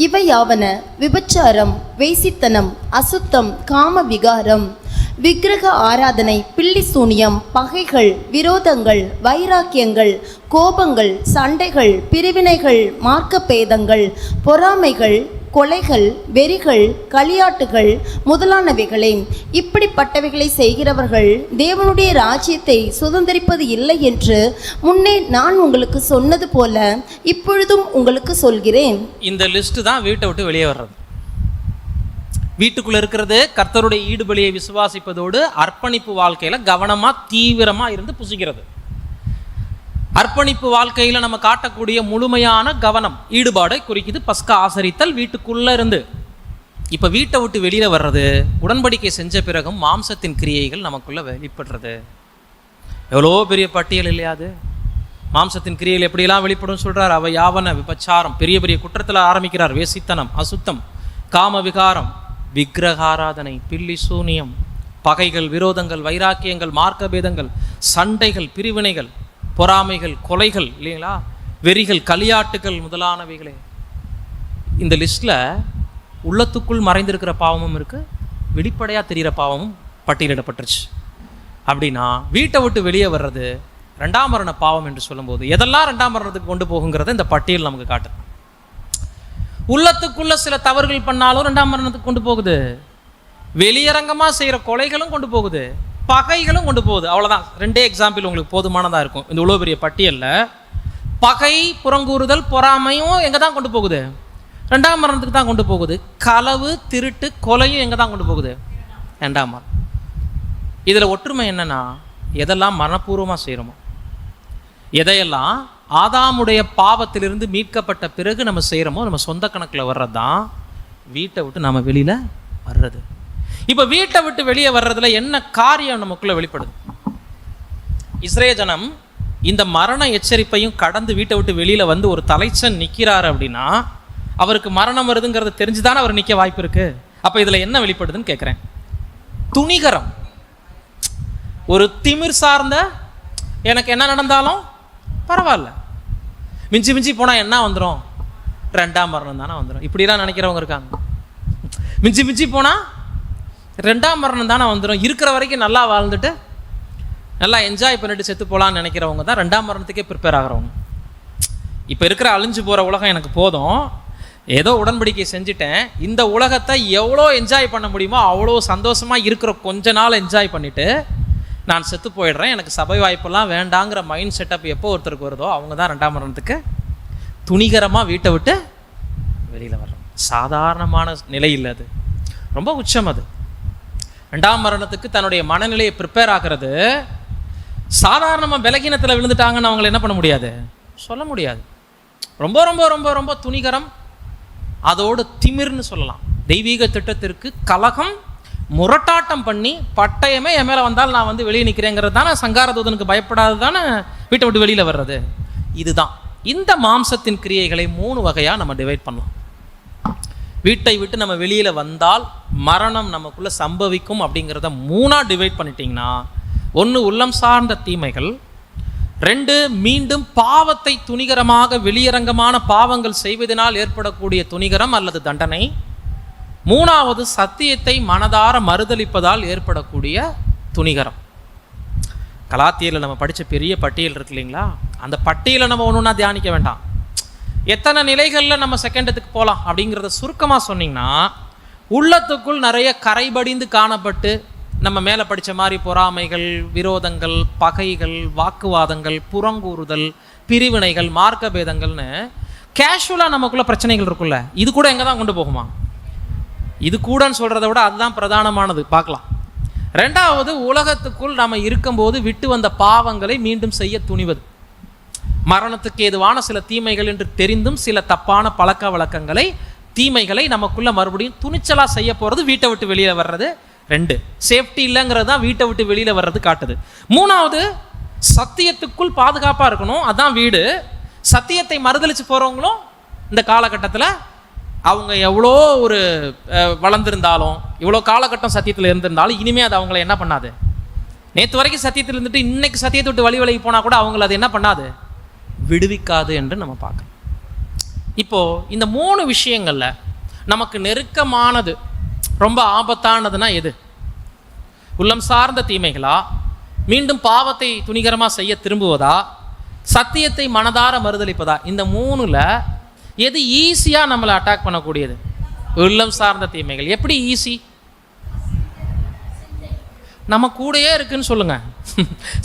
இவையாவன: விபச்சாரம், வேசித்தனம், அசுத்தம், காம விகாரம், விக்கிரக ஆராதனை, பில்லி சூனியம், பகைகள், விரோதங்கள், வைராக்கியங்கள், கோபங்கள், சண்டைகள், பிரிவினைகள், மார்க்கப்பேதங்கள், பொறாமைகள், கொலைகள், வெறிகள், களியாட்டுகள் முதலானவைகளே. இப்படிப்பட்டவைகளை செய்கிறவர்கள் தேவனுடைய ராஜ்யத்தை சுதந்திரிப்பது இல்லை என்று முன்னே நான் உங்களுக்கு சொன்னது போல இப்பொழுதும் உங்களுக்கு சொல்கிறேன். இந்த லிஸ்ட் தான் வீட்டை விட்டு வெளியே வர்றது. வீட்டுக்குள்ள இருக்கிறது கர்த்தருடைய ஈடுபலியை விசுவாசிப்பதோடு அர்ப்பணிப்பு வாழ்க்கையில கவனமா தீவிரமா இருந்து புசிக்கிறது. அர்ப்பணிப்பு வாழ்க்கையில் நம்ம காட்டக்கூடிய முழுமையான கவனம் ஈடுபாடை குறிக்குது பஸ்கா ஆசரித்தல் வீட்டுக்குள்ளே இருந்து. இப்போ வீட்டை விட்டு வெளியில் வர்றது உடன்படிக்கை செஞ்ச பிறகும் மாம்சத்தின் கிரியைகள் நமக்குள்ளே வெளிப்படுறது. எவ்வளோ பெரிய பட்டியல் இல்லையா அது? மாம்சத்தின் கிரியைகள் எப்படியெல்லாம் வெளிப்படும் சொல்கிறார். அவை யாவன: விபச்சாரம், பெரிய பெரிய குற்றத்தில் ஆரம்பிக்கிறார். வேசித்தனம், அசுத்தம், காம விகாரம், விக்கிரகாராதனை, பில்லி சூனியம், பகைகள், விரோதங்கள், வைராக்கியங்கள், மார்க்கபேதங்கள், சண்டைகள், பிரிவினைகள், பொறாமைகள், கொலைகள் இல்லைங்களா, வெறிகள், களியாட்டுகள் முதலானவைகளே. இந்த லிஸ்ட்டில் உள்ளத்துக்குள் மறைந்திருக்கிற பாவமும் இருக்குது, வெளிப்படையாக தெரிகிற பாவமும் பட்டியலிடப்பட்டுருச்சு. அப்படின்னா வீட்டை விட்டு வெளியே வர்றது 2ஆம் மரண பாவம் என்று சொல்லும்போது எதெல்லாம் 2ஆம் மரணத்துக்கு கொண்டு போகுங்கிறத இந்த பட்டியல் நமக்கு காட்டுது. உள்ளத்துக்குள்ள சில தவறுகள் பண்ணாலும் 2ஆம் மரணத்துக்கு கொண்டு போகுது. வெளியரங்கமாக செய்கிற கொலைகளும் கொண்டு போகுது, பகைகளும் கொண்டு போகுது. அவ்வளோதான், 2 எக்ஸாம்பிள் உங்களுக்கு போதுமானதாக இருக்கும். இந்த இவ்வளோ பெரிய பட்டியலில் பகை, புறங்கூறுதல், பொறாமையும் எங்கே தான் கொண்டு போகுது? ரெண்டாம் மரணத்துக்கு தான் கொண்டு போகுது. களவு, திருட்டு, கொலையும் எங்கே தான் கொண்டு போகுது? ரெண்டாம் மரணம். இதில் ஒற்றுமை என்னன்னா, எதெல்லாம் மனப்பூர்வமாக செய்கிறோமோ, எதையெல்லாம் ஆதாமுடைய பாவத்திலிருந்து மீட்கப்பட்ட பிறகு நம்ம செய்கிறோமோ, நம்ம சொந்த கணக்கில் வர்றது தான் வீட்டை விட்டு நம்ம வெளியில் வர்றது. இப்போ வீட்டை விட்டு வெளியே வர்றதுல என்ன காரியம் நமக்குள்ளே வெளிப்படுது? இஸ்ரேல் ஜனம் இந்த மரண எச்சரிப்பையும் கடந்து வீட்டை விட்டு வெளியில் வந்து ஒரு தலைச்சன் நிற்கிறாரு அப்படின்னா, அவருக்கு மரணம் வருதுங்கிறது தெரிஞ்சுதானே அவர் நிற்க வாய்ப்பு இருக்கு. அப்போ இதில் என்ன வெளிப்படுதுன்னு கேட்குறேன். துணிகரம். ஒரு திமிர் சார்ந்த, எனக்கு என்ன நடந்தாலும் பரவாயில்ல, மிஞ்சி மிஞ்சி போனால் என்ன வந்துடும்? ரெண்டாம் மரணம் தானே வந்துடும். இப்படிலாம் நினைக்கிறவங்க இருக்காங்க. மிஞ்சி மிஞ்சி போனால் ரெண்டாம் மரணம் தானே வந்துடும், இருக்கிற வரைக்கும் நல்லா வாழ்ந்துட்டு நல்லா என்ஜாய் பண்ணிட்டு செத்து போகலான்னு நினைக்கிறவங்க தான் ரெண்டாம் மரணத்துக்கே ப்ரிப்பேர் ஆகிறவங்க. இப்போ இருக்கிற அழிஞ்சு போகிற உலகம் எனக்கு போதும், ஏதோ உடன்படிக்கை செஞ்சுட்டேன், இந்த உலகத்தை எவ்வளோ என்ஜாய் பண்ண முடியுமோ அவ்வளோ சந்தோஷமாக இருக்கிற கொஞ்ச நாள் என்ஜாய் பண்ணிவிட்டு நான் செத்து போயிடுறேன், எனக்கு சபை வாய்ப்பெல்லாம் வேண்டாங்கிற மைண்ட் செட்டப் எப்போ ஒருத்தருக்கு வருதோ அவங்க தான் ரெண்டாம் மரணத்துக்கு துணிகரமாக வீட்டை விட்டு வெளியில் வர்றோம். சாதாரணமான நிலை இல்லை, அது ரொம்ப உச்சம். அது ரெண்டாம் மரணத்துக்கு தன்னுடைய மனநிலையை ப்ரிப்பேர் ஆகிறது. சாதாரணமாக பலகீனத்தில் விழுந்துட்டாங்கன்னு அவங்களை என்ன பண்ண முடியாது, சொல்ல முடியாது. ரொம்ப ரொம்ப ரொம்ப ரொம்ப துணிகரம், அதோடு திமிர்னு சொல்லலாம். தெய்வீக திட்டத்திற்கு கலகம், முரட்டாட்டம் பண்ணி பட்டயமே என் மேலே வந்தால் நான் வந்து வெளியே நிற்கிறேங்கிறது தானே சங்காரதூதனுக்கு பயப்படாது தானே வீட்டை விட்டு வெளியில் வர்றது. இதுதான். இந்த மாம்சத்தின் கிரியைகளை 3 வகையாக நம்ம டிவைட் பண்ணலாம். வீட்டை விட்டு நம்ம வெளியில் வந்தால் மரணம் நமக்குள்ளே சம்பவிக்கும் அப்படிங்கிறத 3ஆக டிவைட் பண்ணிட்டீங்கன்னா, 1 உள்ளம் சார்ந்த தீமைகள், 2 மீண்டும் பாவத்தை துணிகரமாக வெளியரங்கமான பாவங்கள் செய்வதனால் ஏற்படக்கூடிய துணிகரம் அல்லது தண்டனை, 3வது சத்தியத்தை மனதார மறுதலிப்பதால் ஏற்படக்கூடிய துணிகரம். கலாத்தியரில் நம்ம படித்த பெரிய பட்டியல் இருக்கு இல்லைங்களா, அந்த பட்டியலை நம்ம ஒன்றுனா தியானிக்க வேண்டாம். எத்தனை நிலைகளில் நம்ம செகண்டத்துக்கு போகலாம் அப்படிங்கிறத சுருக்கமாக சொன்னிங்கன்னா, உள்ளத்துக்குள் நிறைய கரைபடிந்து காணப்பட்டு நம்ம மேலே படித்த மாதிரி பொறாமைகள், விரோதங்கள், பகைகள், வாக்குவாதங்கள், புறங்கூறுதல், பிரிவினைகள், மார்க்க பேதங்கள்னு கேஷுவலாக நமக்குள்ள பிரச்சனைகள் இருக்குல்ல, இது கூட எங்கே தான் கொண்டு போகுமா? இது கூடன்னு சொல்கிறத விட அதுதான் பிரதானமானது. பார்க்கலாம். 2வது, உலகத்துக்குள் நம்ம இருக்கும்போது விட்டு வந்த பாவங்களை மீண்டும் செய்ய துணிவது. மரணத்துக்கு ஏதுவான சில தீமைகள் என்று தெரிந்தும் சில தப்பான பழக்க வழக்கங்களை, தீமைகளை நமக்குள்ள மறுபடியும் துணிச்சலாக செய்ய போகிறது, வீட்டை விட்டு வெளியில் வர்றது. 2 சேஃப்டி இல்லைங்கிறது தான் வீட்டை விட்டு வெளியில் வர்றது காட்டுது. 3வது, சத்தியத்துக்குள் பாதுகாப்பாக இருக்கணும், அதான் வீடு. சத்தியத்தை மறுதளித்து போகிறவங்களும் இந்த காலகட்டத்தில் அவங்க எவ்வளோ ஒரு வளர்ந்துருந்தாலும், இவ்வளோ காலகட்டம் சத்தியத்தில் இருந்திருந்தாலும் இனிமேல் அது அவங்கள என்ன பண்ணாது, நேற்று வரைக்கும் சத்தியத்தில் இருந்துட்டு இன்னைக்கு சத்தியத்தை விட்டு வழி போனால் கூட அவங்கள அது என்ன பண்ணாது, விடுவிக்காது என்று நம்ம பார்க்கணும். இப்போது இந்த 3 விஷயங்களில் நமக்கு நெருக்கமானது, ரொம்ப ஆபத்தானதுன்னா எது? உள்ளம் சார்ந்த தீமைகளா, மீண்டும் பாவத்தை துணிகரமாக செய்ய திரும்புவதா, சத்தியத்தை மனதார மறுதளிப்பதா? இந்த 3ல் எது ஈஸியாக நம்மளை அட்டாக் பண்ணக்கூடியது? உள்ளம் சார்ந்த தீமைகள். எப்படி ஈஸி? நம்ம கூடயே இருக்குன்னு சொல்லுங்க.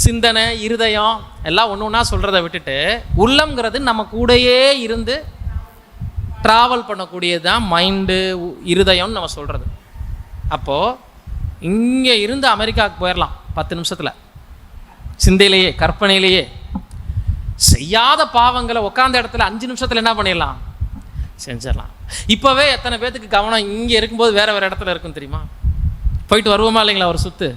சிந்தனை, இருதயம் எல்லாம் ஒன்று ஒன்றா சொல்கிறத விட்டுட்டு, உள்ளம்ங்கிறது நம்ம கூடயே இருந்து ட்ராவல் பண்ணக்கூடியது தான் மைண்டு, இருதயம்னு நம்ம சொல்கிறது. அப்போது இங்கே இருந்து அமெரிக்காவுக்கு போயிடலாம் 10 நிமிஷத்தில், சிந்தையிலேயே கற்பனையிலேயே. செய்யாத பாவங்களை உட்காந்த இடத்துல 5 நிமிஷத்தில் என்ன பண்ணிடலாம், செஞ்சிடலாம். இப்போவே எத்தனை பேத்துக்கு கவனம் இங்கே இருக்கும்போது வேறு இடத்துல இருக்கும் தெரியுமா? போயிட்டு வருவோமா இல்லைங்களா ஒரு சுற்று,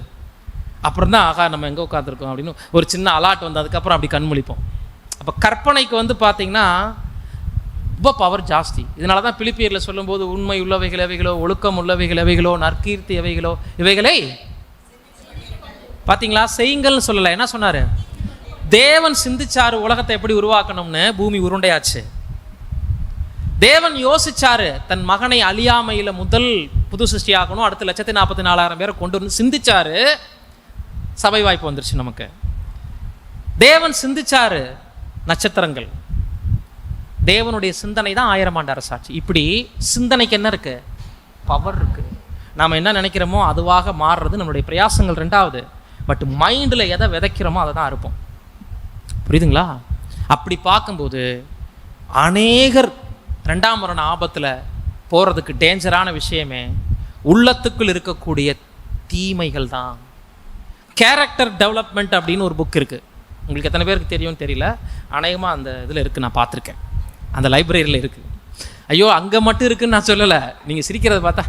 அப்புறம் தான் ஆகா நம்ம எங்கே உட்காந்துருக்கோம் அப்படின்னு ஒரு சின்ன அலாட் வந்து அதுக்கப்புறம் அப்படி கண்முழிப்போம். அப்போ கற்பனைக்கு வந்து பார்த்திங்கன்னா ரொம்ப பவர் ஜாஸ்தி. இதனால தான் பிலிப்பியரில் சொல்லும்போது உண்மை உள்ளவைகள் எவைகளோ, ஒழுக்கம் உள்ளவைகள் எவைகளோ, நற்கீர்த்தி எவைகளோ இவைகளை பார்த்தீங்களா செய்யுங்கள்னு சொல்லலை. என்ன சொன்னார்? தேவன் சிந்திச்சாரு உலகத்தை எப்படி உருவாக்கணும்னு, பூமி உருண்டையாச்சு. தேவன் யோசிச்சாரு தன் மகனை அழியாமையில் முதல் புது சிருஷ்டி ஆகணும், அடுத்து 144,000 பேரை கொண்டு வந்து சிந்திச்சாரு, சபை வாய்ப்பு வந்துருச்சு நமக்கு. தேவன் சிந்திச்சாரு நட்சத்திரங்கள். தேவனுடைய சிந்தனை தான் 1000 ஆண்டு அரசாட்சி. இப்படி சிந்தனைக்கு என்ன இருக்கு? பவர் இருக்கு. நாம் என்ன நினைக்கிறோமோ அதுவாக மாறுறது நம்மளுடைய பிரயாசங்கள் 2வது. பட் மைண்டில் எதை விதைக்கிறோமோ அதை தான் அறுப்போம். புரியுதுங்களா? அப்படி பார்க்கும்போது அநேகர் 2ஆம் மரண ஆபத்தில் போகிறதுக்கு டேஞ்சரான விஷயமே உள்ளத்துக்குள் இருக்கக்கூடிய தீமைகள் தான். கேரக்டர் டெவலப்மெண்ட் அப்படின்னு ஒரு புக் இருக்குது. உங்களுக்கு எத்தனை பேருக்கு தெரியும்னு தெரியல, அநேகமாக அந்த இதில் இருக்குது, நான் பார்த்துருக்கேன், அந்த லைப்ரரியில் இருக்குது. ஐயோ அங்கே மட்டும் இருக்குதுன்னு நான் சொல்லலை, நீங்கள் சிரிக்கிறத பார்த்தா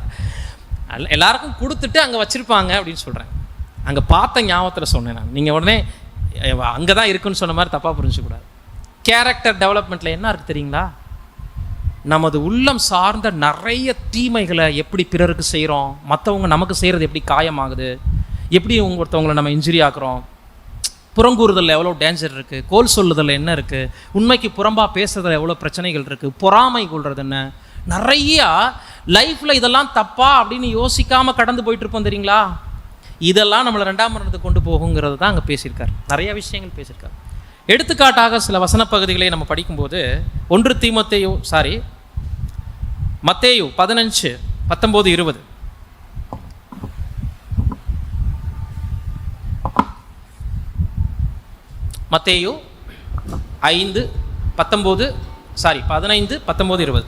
எல்லாருக்கும் கொடுத்துட்டு அங்கே வச்சுருப்பாங்க அப்படின்னு சொல்கிறேன். அங்கே பார்த்த ஞாபகத்தில் சொன்னேன் நான். நீங்கள் உடனே அங்கே தான் இருக்குன்னு சொன்ன மாதிரி தப்பாக புரிஞ்சுக்கூடாது. கேரக்டர் டெவலப்மெண்ட்டில் என்ன இருக்குது தெரியுங்களா? நமது உள்ளம் சார்ந்த நிறைய தீமைகளை எப்படி பிறருக்கு செய்கிறோம், மற்றவங்க நமக்கு செய்கிறது எப்படி காயமாகுது, எப்படி ஒருத்தவங்களை நம்ம இன்ஜுரி ஆக்குறோம், புறங்கூறுதலில் எவ்வளோ டேஞ்சர் இருக்குது, கோல் சொல்லுதலில் என்ன இருக்குது, உண்மைக்கு புறம்பாக பேசுறதுல எவ்வளோ பிரச்சனைகள் இருக்குது, பொறாமை கொள்வது என்ன, நிறையா லைஃப்பில் இதெல்லாம் தப்பா அப்படின்னு யோசிக்காமல் கடந்து போயிட்டுருப்போம் தெரியுங்களா? இதெல்லாம் நம்மளை 2ஆம் மரணத்துக்கு கொண்டு போகுங்கிறது தான் அங்கே பேசியிருக்கார். நிறைய விஷயங்கள் பேசியிருக்கார். எடுத்துக்காட்டாக சில வசன பகுதிகளை நம்ம படிக்கும்போது மத்தேயு 15:19-20. மத்தேயு 15:19-20.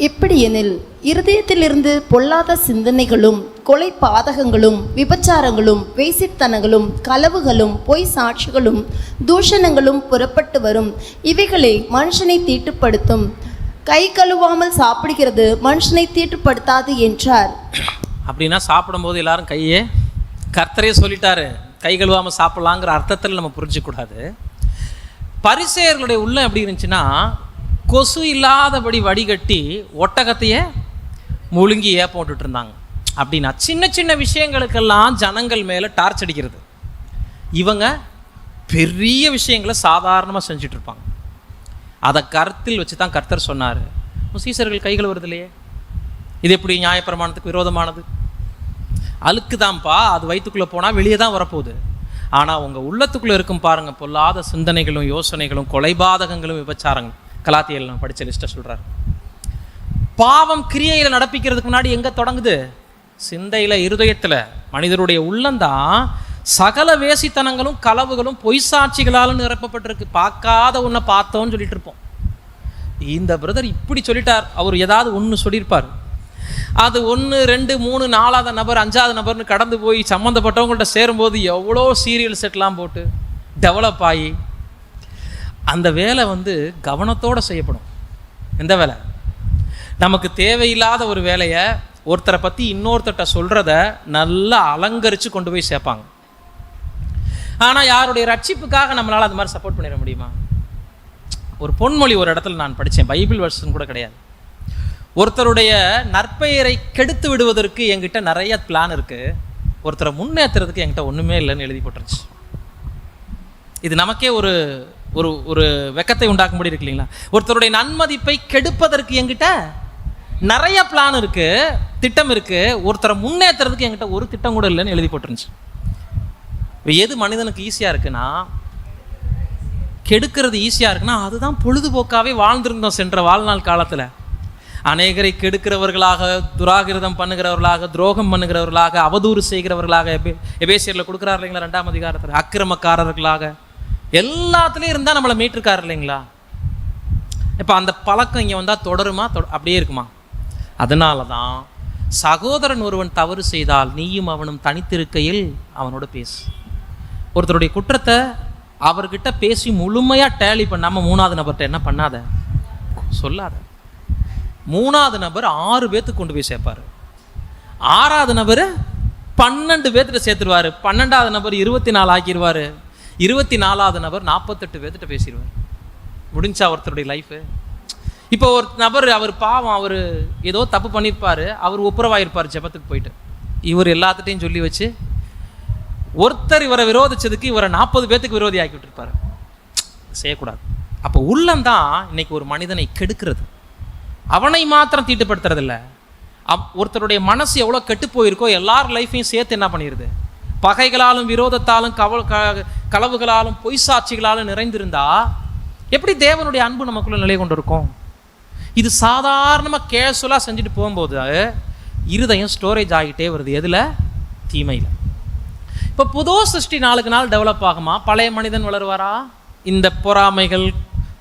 எப்படியெனில் இருதயத்திலிருந்து பொல்லாத சிந்தனைகளும் கொலை பாதகங்களும் விபச்சாரங்களும் வேசித்தனங்களும் களவுகளும் பொய் சாட்சிகளும் தூஷணங்களும் புறப்பட்டு வரும். இவைகளே மனுஷனை தீட்டுப்படுத்தும். கை கழுவாமல் சாப்பிடுகிறது மனுஷனை தீட்டுப்படுத்தாது என்றார். அப்படின்னா சாப்பிடும்போது எல்லாரும் கையே, கர்த்தரே சொல்லிட்டாரு கை கழுவாமல் சாப்பிடலாங்கிற அர்த்தத்தில் நம்ம புரிஞ்சிக்கூடாது. பரிசேயர்களுடைய உள்ளம் எப்படி இருந்துச்சுன்னா, கொசு இல்லாதபடி வடிகட்டி ஒட்டகத்தையே முழுங்கி போட்டுட்டு இருந்தாங்க. அப்படின்னா சின்ன சின்ன விஷயங்களுக்கெல்லாம் ஜனங்கள் மேலே டார்ச் அடிக்கிறது. இவங்க பெரிய விஷயங்களை சாதாரணமாக செஞ்சுட்டு இருப்பாங்க. அதை கருத்தில் வச்சு தான் கர்த்தர் சொன்னார், சீசர்கள் கைகள் வருது இல்லையே, இது எப்படி நியாயப்பிரமாணத்துக்கு விரோதமானது? அழுக்கு தான்ப்பா, அது வயிற்றுக்குள்ளே போனால் வெளியே தான் வரப்போகுது. ஆனால் உங்கள் உள்ளத்துக்குள்ளே இருக்கும் பாருங்கள், பொல்லாத சிந்தனைகளும் யோசனைகளும் கொலைபாதகங்களும் விபச்சாரங்களும். கலாத்தியல் நான் படித்த லிஸ்ட்டை சொல்கிறார். பாவம் கிரியையில் நடப்பிக்கிறதுக்கு முன்னாடி எங்கே தொடங்குது? சிந்தையில், இருதயத்தில். மனிதருடைய உள்ளந்தான் சகல வேசித்தனங்களும் களவுகளும் பொய் சாட்சிகளாலும் நிரப்பப்பட்டிருக்கு. பார்க்காத ஒன்றை பார்த்தோன்னு சொல்லிட்டு இருப்போம். இந்த பிரதர் இப்படி சொல்லிட்டார், அவர் ஏதாவது ஒன்று சொல்லியிருப்பார், அது 1, 2, 3, 4ஆவது நபர் 5ஆவது நபர்னு கடந்து போய் சம்மந்தப்பட்டவங்கள்ட்ட சேரும்போது எவ்வளோ சீரியல் செட்லாம் போட்டு டெவலப் ஆகி அந்த வேலை கவனத்தோடு செய்யப்படும். எந்த வேலை? நமக்கு தேவையில்லாத ஒரு வேலையை ஒருத்தரை பற்றி இன்னொருத்தர்கிட்ட சொல்கிறத நல்லா அலங்கரித்து கொண்டு போய் சேர்ப்பாங்க. ஆனால் யாருடைய ரட்சிப்புக்காக நம்மளால் அது மாதிரி சப்போர்ட் பண்ணிட முடியுமா? ஒரு பொன்மொழி ஒரு இடத்துல நான் படித்தேன், பைபிள் வெர்ஷன் கூட கிடையாது. ஒருத்தருடைய நற்பெயரை கெடுத்து விடுவதற்கு என்கிட்ட நிறைய பிளான் இருக்குது, ஒருத்தரை முன்னேற்றுறதுக்கு என்கிட்ட ஒன்றுமே இல்லைன்னு எழுதி போட்டுருச்சு. இது நமக்கே ஒரு ஒரு ஒரு வெக்கத்தை உண்டாக்கும்படி இருக்கு இல்லைங்களா? ஒருத்தருடைய நன்மதிப்பை கெடுப்பதற்கு என்கிட்ட நிறைய பிளான் இருக்குது, திட்டம் இருக்குது, ஒருத்தரை முன்னேற்றுறதுக்கு என்கிட்ட ஒரு திட்டம் கூட இல்லைன்னு எழுதி போட்டுருந்துச்சு. எது மனிதனுக்கு ஈஸியாக இருக்குன்னா, கெடுக்கிறது ஈஸியாக இருக்குன்னா அதுதான் பொழுதுபோக்காகவே வாழ்ந்திருந்தோம் சென்ற வாழ்நாள் காலத்தில். அநேகரை கெடுக்கிறவர்களாக, துராகிருதம் பண்ணுகிறவர்களாக, துரோகம் பண்ணுகிறவர்களாக, அவதூறு செய்கிறவர்களாக எபேசியரில் கொடுக்குறாரு இல்லைங்களா 2ஆம் அதிகாரத்தில், அக்கிரமக்காரர்களாக எல்லாத்துலேயும் இருந்தால் நம்மளை மீட்டிருக்காரு இல்லைங்களா? இப்போ அந்த பழக்கம் இங்கே வந்தால் தொடருமா? அப்படியே இருக்குமா? அதனால தான் சகோதரன் ஒருவன் தவறு செய்தால் நீயும் அவனும் தனித்திருக்கையில் அவனோட பேசு. ஒருத்தருடைய குற்றத்தை அவர்கிட்ட பேசி முழுமையாக டேலி பண்ணாமல் 3ஆவது நபர்கிட்ட என்ன பண்ணாத, சொல்லாத. 3ஆவது நபர் 6 பேத்துக்கு கொண்டு போய் சேர்ப்பார், 6ஆவது நபர் 12 பேர்த்திட்ட சேர்த்துருவார், 12ஆவது நபர் 24 ஆக்கிடுவார், 24ஆவது நபர் 48 பேர்த்திட்ட பேசிடுவார். முடிஞ்சா ஒருத்தருடைய லைஃபு? இப்போ ஒரு நபர், அவர் பாவம், அவர் ஏதோ தப்பு பண்ணியிருப்பார், அவர் ஒப்புரவாயிருப்பார் ஜெபத்துக்கு போயிட்டு, இவர் எல்லாத்துட்டையும் சொல்லி வச்சு ஒருத்தர் இவரை விரோதிச்சதுக்கு இவரை 40 பேர்த்துக்கு விரோதி ஆக்கி விட்டுருப்பார். செய்யக்கூடாது. அப்போ உள்ளந்தான் இன்னைக்கு ஒரு மனிதனை கெடுக்கிறது. அவனை மாத்திரம் தீட்டுப்படுத்துறதில்ல, ஒருத்தருடைய மனசு எவ்வளோ கெட்டு போயிருக்கோ எல்லார் லைஃப்பையும் சேர்த்து என்ன பண்ணிடுது? பகைகளாலும் விரோதத்தாலும் களவுகளாலும் பொய் சாட்சிகளாலும் நிறைந்திருந்தா எப்படி தேவனுடைய அன்பு நமக்குள்ள நிலை கொண்டு இருக்கும்? இது சாதாரணமாக கேஷுவலாக செஞ்சுட்டு போகும்போது இருதயம் ஸ்டோரேஜ் ஆகிட்டே வருது. எதில்? தீமையில். இப்போ புது சிருஷ்டி நாளுக்கு நாள் டெவலப் ஆகுமா? பழைய மனிதன் வளருவாரா? இந்த பொறாமைகள்,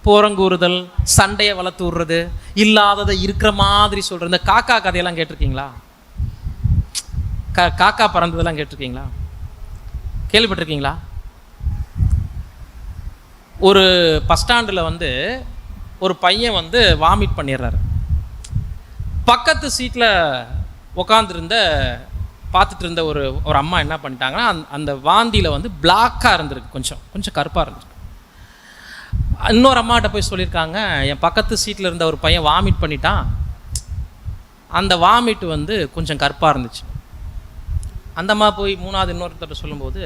புறங்கூறுதல், சண்டையை வளர்த்து விடுறது, இல்லாததை இருக்கிற மாதிரி சொல்கிறது. இந்த காக்கா கதையெல்லாம் கேட்டிருக்கீங்களா? காக்கா பறந்ததெல்லாம் கேட்டிருக்கீங்களா? கேள்விப்பட்டிருக்கீங்களா? ஒரு பஸ் ஸ்டாண்டில் ஒரு பையன் வாமிட் பண்ணிடுறாரு. பக்கத்து சீட்டில் உட்காந்துருந்த பார்த்துட்டு இருந்த ஒரு அம்மா என்ன பண்ணிட்டாங்கன்னா, அந்த வாந்தியில் பிளாக்காக இருந்திருக்கு, கொஞ்சம் கருப்பாக இருந்திருக்கு. இன்னொரு அம்மாட்ட போய் சொல்லியிருக்காங்க, என் பக்கத்து சீட்டில் இருந்த ஒரு பையன் வாமிட் பண்ணிட்டான், அந்த வாமிட்டு கொஞ்சம் கருப்பாக இருந்துச்சு. அந்த அம்மா போய் மூணாவது இன்னொருத்தர் சொல்லும்போது,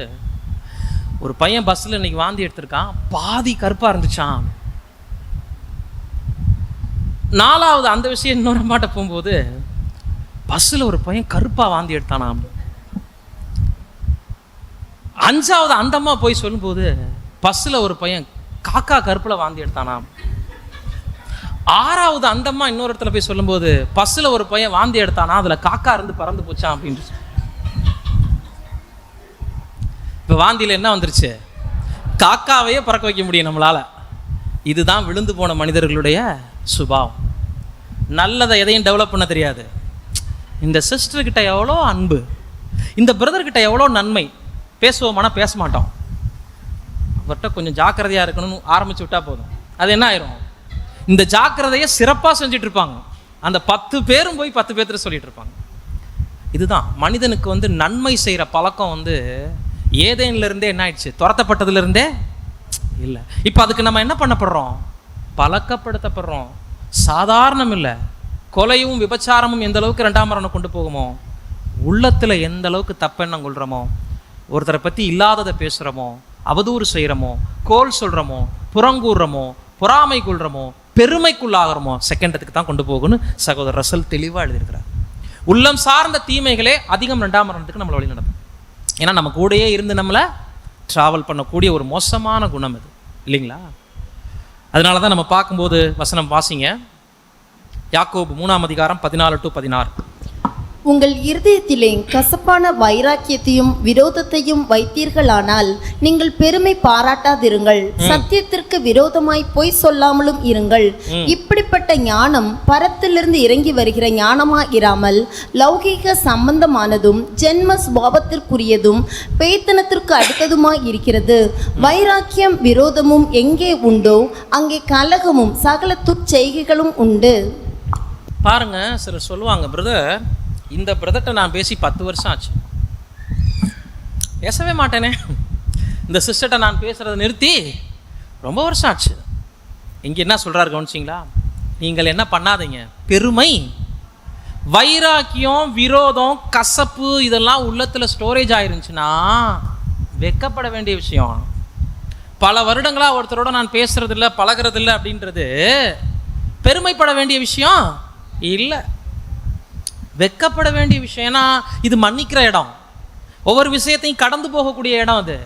ஒரு பையன் பஸ்ஸில் இன்னைக்கு வாந்தி எடுத்திருக்கான், பாதி கருப்பாக இருந்துச்சான். நாலாவது அந்த விஷயம் இன்னொரு அம்மாட்ட போகும்போது, பஸ்ஸில் ஒரு பையன் கருப்பாக வாந்தி எடுத்தானாம். அஞ்சாவது அந்த அம்மா போய் சொல்லும்போது, பஸ்ஸில் ஒரு பையன் காக்கா கருப்பில் வாந்தி எடுத்தானாம். ஆறாவது அந்த அம்மா இன்னொரு இடத்துல போய் சொல்லும்போது, பஸ்ஸில் ஒரு பையன் வாந்தி எடுத்தானா, அதில் காக்கா இருந்து பறந்து போச்சான் அப்படின்னு. இப்போ வாந்தியில் என்ன வந்துருச்சு? காக்காவையே பறக்க வைக்க முடியும் நம்மளால். இதுதான் விழுந்து போன மனிதர்களுடைய சுபாவம். நல்லதை எதையும் டெவலப் பண்ண தெரியாது. இந்த சிஸ்டர்கிட்ட எவ்வளோ அன்பு, இந்த பிரதர்கிட்ட எவ்வளோ நன்மை, பேசுவோமானா பேச மாட்டோம். அவர்கிட்ட கொஞ்சம் ஜாக்கிரதையாக இருக்கணும்னு ஆரம்பிச்சு விட்டா போதும், அது என்ன ஆயிரும்? இந்த ஜாக்கிரதையை சிறப்பாக செஞ்சுட்டு இருப்பாங்க. அந்த 10 பேரும் போய் 10 பேர்த்து சொல்லிட்டு இருப்பாங்க. இதுதான் மனிதனுக்கு நன்மை செய்கிற பழக்கம் ஏதேன்லேருந்தே என்ன ஆயிடுச்சு? துரத்தப்பட்டதுலேருந்தே இல்லை. இப்போ அதுக்கு நம்ம என்ன பண்ணப்படுறோம்? பழக்கப்படுத்தப்படுறோம். சாதாரணம் இல்லை. கொலையும் விபச்சாரமும் எந்த அளவுக்கு 2ஆம் மரணம் கொண்டு போகுமோ, உள்ளத்தில் எந்த அளவுக்கு தப்பெண்ணம் கொள்கிறோமோ, ஒருத்தரை பற்றி இல்லாததை பேசுகிறோமோ, அவதூறு செய்கிறோமோ, கோல் சொல்கிறோமோ, புறங்கூறுறோமோ, பொறாமை கொள்கிறோமோ, பெருமைக்குள்ளாகிறோமோ, செகண்டத்துக்கு தான் கொண்டு போகும்னு சகோதரர் ரசல் தெளிவாக எழுதியிருக்கிறார். உள்ளம் சார்ந்த தீமைகளே அதிகம் 2ஆம் மரணத்துக்கு நம்மளை வழி நடத்தும். ஏன்னா நம்ம கூடயே இருந்து நம்மளை ட்ராவல் பண்ணக்கூடிய ஒரு மோசமான குணம் இது, இல்லைங்களா? அதனால தான் நம்ம பார்க்கும்போது வசனம் வாசிங்க, யாக்கோபு 3ஆம் அதிகாரம் 14 to 16. உங்கள் இருதயத்திலே கசப்பான வைராக்கியத்தையும் விரோதத்தையும் வைத்தீர்களானால் நீங்கள் பெருமை பாராட்டாதிருங்கள், சத்தியத்திற்கு விரோதமாய் பொய் சொல்லாமலும் இருங்கள். இப்படிப்பட்ட ஞானம் பரத்திலிருந்து இறங்கி வருகிற ஞானமா இராமல் லௌகீக சம்பந்தமானதும் ஜென்ம சுபாவத்திற்குரியதும் பேத்தனத்திற்கு அடுத்ததுமாய் இருக்கிறது. வைராக்கியம் விரோதமும் எங்கே உண்டோ அங்கே கலகமும் சகல துர்ச்செய்கைகளும் உண்டு. பாருங்க, சிலர் சொல்லுவாங்க, பிரதர் இந்த பிரதர்கிட்ட நான் பேசி 10 வருஷம் ஆச்சு, பேசவே மாட்டேனே. இந்த சிஸ்டர்கிட்ட நான் பேசுகிறத நிறுத்தி ரொம்ப வருஷம் ஆச்சு. இங்கே என்ன சொல்கிறாரு கவனிச்சிங்களா? நீங்கள் என்ன பண்ணாதீங்க, பெருமை, வைராக்கியம், விரோதம், கசப்பு இதெல்லாம் உள்ளத்தில் ஸ்டோரேஜ் ஆயிருந்துச்சுன்னா வெக்கப்பட வேண்டிய விஷயம். பல வருடங்களாக ஒருத்தரோட நான் பேசுறதில்லை பழகிறதில்லை அப்படின்றது பெருமைப்பட வேண்டிய விஷயம் இல்லை, வெக்கப்பட வேண்டிய விஷயம். ஏன்னா இது மன்னிக்கிற இடம், ஒவ்வொரு விஷயத்தையும் கடந்து போகக்கூடிய இடம். அது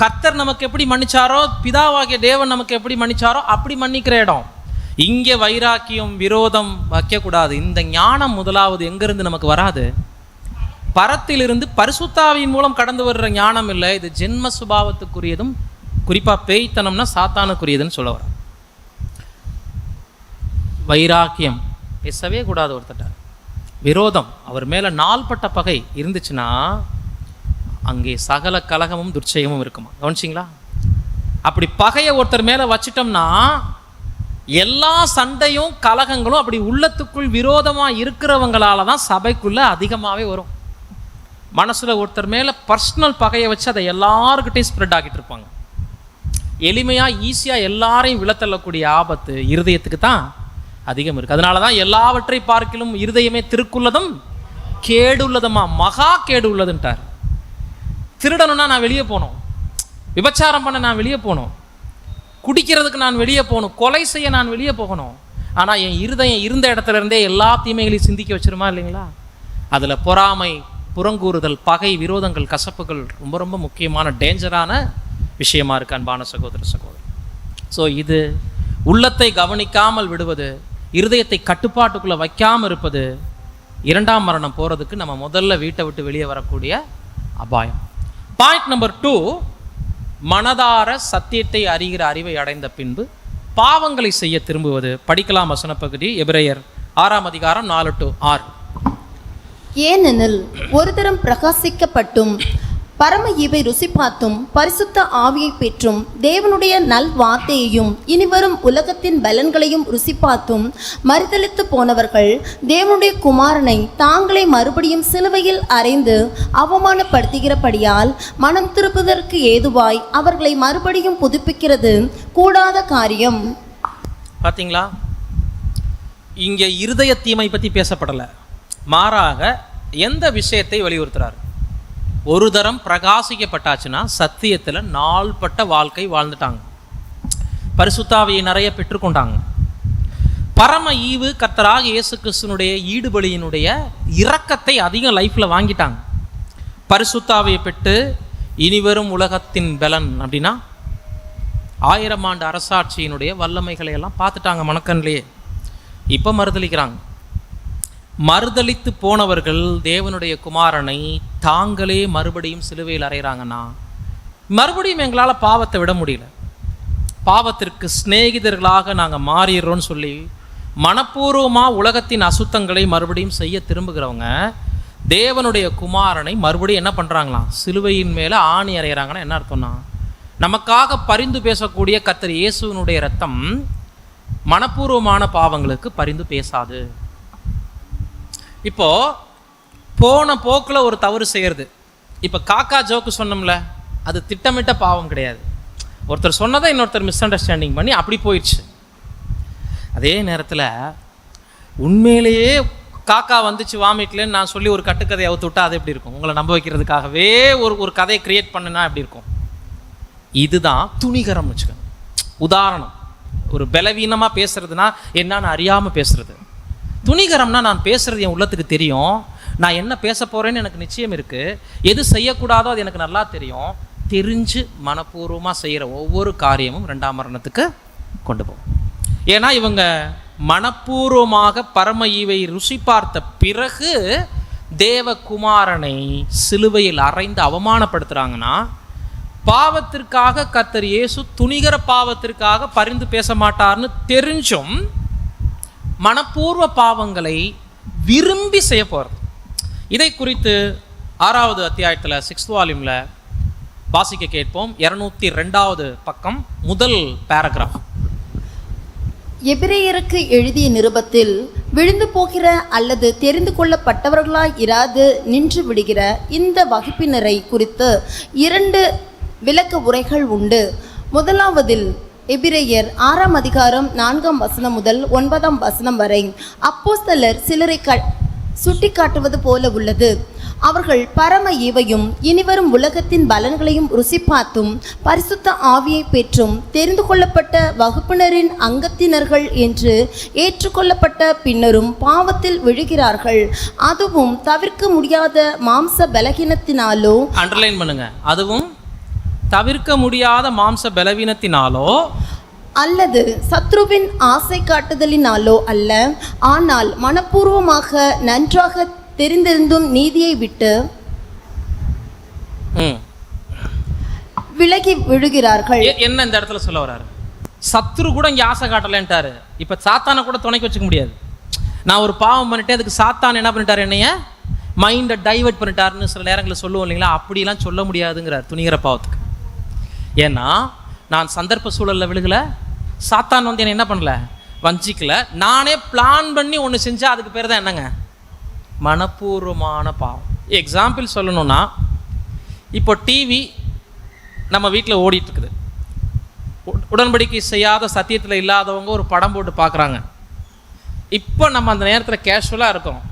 கர்த்தர் நமக்கு எப்படி மன்னிச்சாரோ, பிதாவாகிய தேவன் நமக்கு எப்படி மன்னிச்சாரோ அப்படி மன்னிக்கிற இடம். இங்கே வைராக்கியம் விரோதம் வைக்கக்கூடாது. இந்த ஞானம் முதலாவது எங்கிருந்து நமக்கு வராது? பரத்திலிருந்து பரிசுத்தாவியின் மூலம் கடந்து வர்ற ஞானம் இல்லை. இது ஜென்ம சுபாவத்துக்குரியதும் குறிப்பாக பேய்த்தனம்னா சாத்தானுக்குரியதுன்னு சொல்ல வர. வைராக்கியம் பேசவே கூடாது ஒருத்தட்ட. விரோதம், அவர் மேலே நாள்பட்ட பகை இருந்துச்சுன்னா அங்கே சகல கலகமும் துர்ச்சயமும் இருக்குமா? கவனிச்சிங்களா? அப்படி பகையை ஒருத்தர் மேலே வச்சிட்டோம்னா எல்லா சண்டையும் கலகங்களும் அப்படி உள்ளத்துக்குள் விரோதமாக இருக்கிறவங்களால தான் சபைக்குள்ளே அதிகமாகவே வரும். மனசில் ஒருத்தர் மேலே பர்சனல் பகையை வச்சு அதை எல்லாருக்கிட்டையும் ஸ்ப்ரெட் ஆகிட்டு இருப்பாங்க. எளிமையாக ஈஸியாக எல்லாரையும் விழத்தள்ளக்கூடிய ஆபத்து இருதயத்துக்கு தான் அதிகம் இருக்குது. அதனால தான் எல்லாவற்றை பார்க்கிலும் இருதயமே திருக்குள்ளதும் கேடுள்ளதுமா, மகா கேடு உள்ளதுன்ட்டார். திருடணும்னா நான் வெளியே போகணும், விபச்சாரம் பண்ண நான் வெளியே போகணும், குடிக்கிறதுக்கு நான் வெளியே போகணும், கொலை செய்ய நான் வெளியே போகணும். ஆனால் என் இருதயம் இருந்த இடத்துல இருந்தே எல்லா தீமைகளையும் சிந்திக்க வச்சிருமா இல்லைங்களா? அதில் பொறாமை, புறங்கூறுதல், பகை, விரோதங்கள், கசப்புகள் ரொம்ப ரொம்ப முக்கியமான டேஞ்சரான விஷயமா இருக்கு அன்பான சகோதர சகோதரி. ஸோ இது உள்ளத்தை கவனிக்காமல் விடுவது, இருதயத்தை கட்டுப்பாட்டுக்குள்ளே வைக்காமல் இருப்பது 2ஆம் மரணம் போகிறதுக்கு நம்ம முதல்ல வீட்டை விட்டு வெளியே வரக்கூடிய அபாயம். பாயிண்ட் நம்பர் 2, மனதார சத்தியத்தை அறிகிற அறிவை அடைந்த பின்பு பாவங்களை செய்ய திரும்புவது. படிக்கலாம் வசன பகுதி, எபிரேயர் 6ஆம் அதிகாரம் 4 to 6. ஏனெனில் ஒரு தரம் பிரகாசிக்கப்பட்டும் பரம ஈவை ருசி பார்த்தும் பரிசுத்த ஆவியை பெற்றும் தேவனுடைய நல் வார்த்தையையும் இனிவரும் உலகத்தின் பலன்களையும் ருசி பார்த்தும் மறுதலித்து போனவர்கள் தேவனுடைய குமாரனை தாங்களே மறுபடியும் சிலுவையில் அறைந்து அவமானப்படுத்துகிறபடியால் மனம் திருப்புவதற்கு ஏதுவாய் அவர்களை மறுபடியும் புதுப்பிக்கிறது கூடாத காரியம். பார்த்தீங்களா, இங்கே இருதய தீமை பற்றி பேசப்படலை, மாறாக எந்த விஷயத்தை வலியுறுத்துறார்? ஒரு தரம் பிரகாசிக்கப்பட்டாச்சுன்னா சத்தியத்தில் நாள்பட்ட வாழ்க்கை வாழ்ந்துட்டாங்க, பரிசுத்தாவியை நிறைய பெற்றுக்கொண்டாங்க. பரம ஈவு கர்த்தராக இயேசு கிறிஸ்துனுடைய ஈடுபலியினுடைய இரக்கத்தை அதிகம் லைஃப்பில் வாங்கிட்டாங்க. பரிசுத்தாவியை பெற்று இனிவரும் உலகத்தின் பலன் அப்படின்னா 1000 ஆண்டு அரசாட்சியினுடைய வல்லமைகளை எல்லாம் பார்த்துட்டாங்க மனக்கண்லேயே. இப்போ மறுதளிக்கிறாங்க. மறுதலித்து போனவர்கள் தேவனுடைய குமாரனை தாங்களே மறுபடியும் சிலுவையில் அறைகிறாங்கன்னா, மறுபடியும் எங்களால் பாவத்தை விட முடியல, பாவத்திற்கு சிநேகிதர்களாக நாங்கள் மாறிடுறோன்னு சொல்லி மனப்பூர்வமாக உலகத்தின் அசுத்தங்களை மறுபடியும் செய்ய திரும்புகிறவங்க தேவனுடைய குமாரனை மறுபடியும் என்ன பண்ணுறாங்களாம்? சிலுவையின் மேலே ஆணி அறைகிறாங்கன்னா என்ன அர்த்தம்னா, நமக்காக பரிந்து பேசக்கூடிய கர்த்தர் இயேசுவினுடைய இரத்தம் மனப்பூர்வமான பாவங்களுக்கு பரிந்து பேசாது. இப்போ போன போக்கில் ஒரு தவறு செய்கிறது. இப்போ காக்கா ஜோக்கு சொன்னோம்ல, அது திட்டமிட்ட பாவம் கிடையாது. ஒருத்தர் சொன்னதை இன்னொருத்தர் மிஸ் அண்டர்ஸ்டாண்டிங் பண்ணி அப்படி போயிடுச்சு. அதே நேரத்தில் உண்மையிலேயே காக்கா வந்துச்சு வாமிட்லன்னு நான் சொல்லி ஒரு கட்டுக்கதையை அவுத்து விட்டா அது எப்படி இருக்கும்? உங்களை நம்ப வைக்கிறதுக்காகவே ஒரு கதையை கிரியேட் பண்ணுனா எப்படி இருக்கும்? இதுதான் துணிகரம்னு வச்சுக்கோங்க. உதாரணம், ஒரு பலவீனமாக பேசுறதுனா என்னன்னு அறியாமல் பேசுறது. துணிகரம்னா நான் பேசுகிறது என் உள்ளத்துக்கு தெரியும், நான் என்ன பேச போகிறேன்னு எனக்கு நிச்சயம் இருக்குது, எது செய்யக்கூடாதோ அது எனக்கு நல்லா தெரியும், தெரிஞ்சு மனப்பூர்வமாக செய்கிற ஒவ்வொரு காரியமும் 2ஆம் மரணத்துக்கு கொண்டு போகும். ஏன்னா இவங்க மனப்பூர்வமாக பரம ஈவை ருசி பார்த்த பிறகு தேவகுமாரனை சிலுவையில் அறைந்து அவமானப்படுத்துகிறாங்கன்னா, பாவத்திற்காக கர்த்தர் இயேசு துணிகர பாவத்திற்காக பரிந்து பேச மாட்டார்னு தெரிஞ்சும் மனப்பூர்வ பாவங்களை விரும்பி செய்ய போகிறது. இதை குறித்து 6வது அத்தியாயத்தில் 6th வால்யூமில் வாசிக்க கேட்போம். 202வது பக்கம், முதல் பேராகிராஃப். எபிரேயருக்கு எழுதிய நிருபத்தில் விழுந்து போகிற அல்லது தெரிந்து கொள்ளப்பட்டவர்களாய் இராது நின்று விடுகிற இந்த வகுப்பினரை குறித்து 2 விளக்க உரைகள் உண்டு. முதலாவதில் எபிரேயர் 6ஆம் அதிகாரம் 4ஆம் வசனம் முதல் 9ஆம் வசனம் வரை அப்போஸ்தலர் சிலரை சுட்டி காட்டுவது போல உள்ளது. அவர்கள் பரம ஈவையும் இனிவரும் உலகத்தின் பலன்களையும் ருசி பார்த்தும் பரிசுத்த ஆவியை பெற்றும் தெரிந்து கொள்ளப்பட்ட வகுப்பினரின் அங்கத்தினர்கள் என்று ஏற்றுக்கொள்ளப்பட்ட பின்னரும் பாவத்தில் விழுகிறார்கள். அதுவும் தவிர்க்க முடியாத மாம்ச பலகீனத்தினாலோ, அண்டர்லைன் பண்ணுங்க, அதுவும் தவிர்க்க முடியாத மாம்ச பலவீனத்தினாலோ அல்லது சத்ருவின் ஆசை காட்டுதலினாலோ அல்ல, ஆனால் மனப்பூர்வமாக நன்றாக தெரிந்திருந்தும் நீதியை விட்டு விலகி விழுகிறார்கள். என்ன இந்த இடத்துல சொல்ல வர்றாரு? சத்ரு கூட இங்கே ஆசை காட்டலன்ட்டாரு. இப்போ சாத்தானை கூட துணைக்கு வச்சுக்க முடியாது. நான் ஒரு பாவம் பண்ணிட்டேன், அதுக்கு சாத்தான் என்ன பண்ணிட்டாரு, என்னைய மைண்டை டைவர்ட் பண்ணிட்டாருன்னு சில நேரங்களில் சொல்லுவோம் இல்லைங்களா? அப்படிலாம் சொல்ல முடியாதுங்கிறார் துணிகிற பாவத்துக்கு. ஏன்னா நான் சந்தர்ப்ப சூழலில் விழுகலை, சாத்தான் வந்து என்னை என்ன பண்ணல, வஞ்சிக்கல. நானே பிளான் பண்ணி ஒன்று செஞ்சால் அதுக்கு பேர் தான் என்னங்க, மனப்பூர்வமான பாவம். எக்ஸாம்பிள் சொல்லணும்னா, இப்போ டிவி நம்ம வீட்டில் ஓடிட்டுருக்குது. உடன்படிக்கை செய்யாத சத்தியத்தில் இல்லாதவங்க ஒரு படம் போட்டு பார்க்குறாங்க. இப்போ நம்ம அந்த நேரத்தில் கேஷுவலாக இருக்கோம்.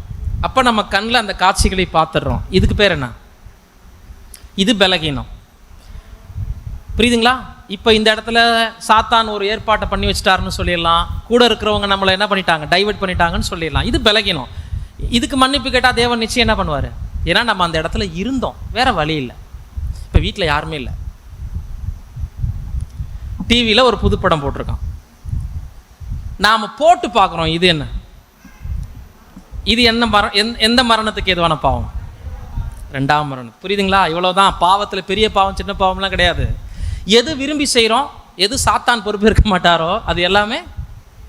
அப்போ நம்ம கண்ணில் அந்த காட்சிகளை பார்த்துடுறோம். இதுக்கு பேர் என்ன? இது பலகீனம். புரியுதுங்களா? இப்போ இந்த இடத்துல சாத்தான் ஒரு ஏற்பாட்டை பண்ணி வச்சுட்டாருன்னு சொல்லிடலாம். கூட இருக்கிறவங்க நம்மளை என்ன பண்ணிட்டாங்க, டைவர்ட் பண்ணிட்டாங்கன்னு சொல்லிடலாம். இது பலகீனம். இதுக்கு மன்னிப்பு கேட்டால் தேவன் நிச்சயம் என்ன பண்ணுவார்? ஏன்னா நம்ம அந்த இடத்துல இருந்தோம், வேற வழி இல்லை. இப்போ வீட்டில் யாருமே இல்லை, டிவியில் ஒரு புதுப்படம் போட்டிருக்கான், நாம் போட்டு பார்க்குறோம். இது என்ன? இது என்ன எந்த மரணத்துக்கு ஏதுவான பாவம்? 2ஆம் மரணம். புரியுதுங்களா? இவ்வளோதான். பாவத்தில் பெரிய பாவம் சின்ன பாவம்லாம் கிடையாது. எது விரும்பி செய்கிறோம்? எது சாத்தான் பொறுப்பேற்க மாட்டாரோ அது எல்லாமே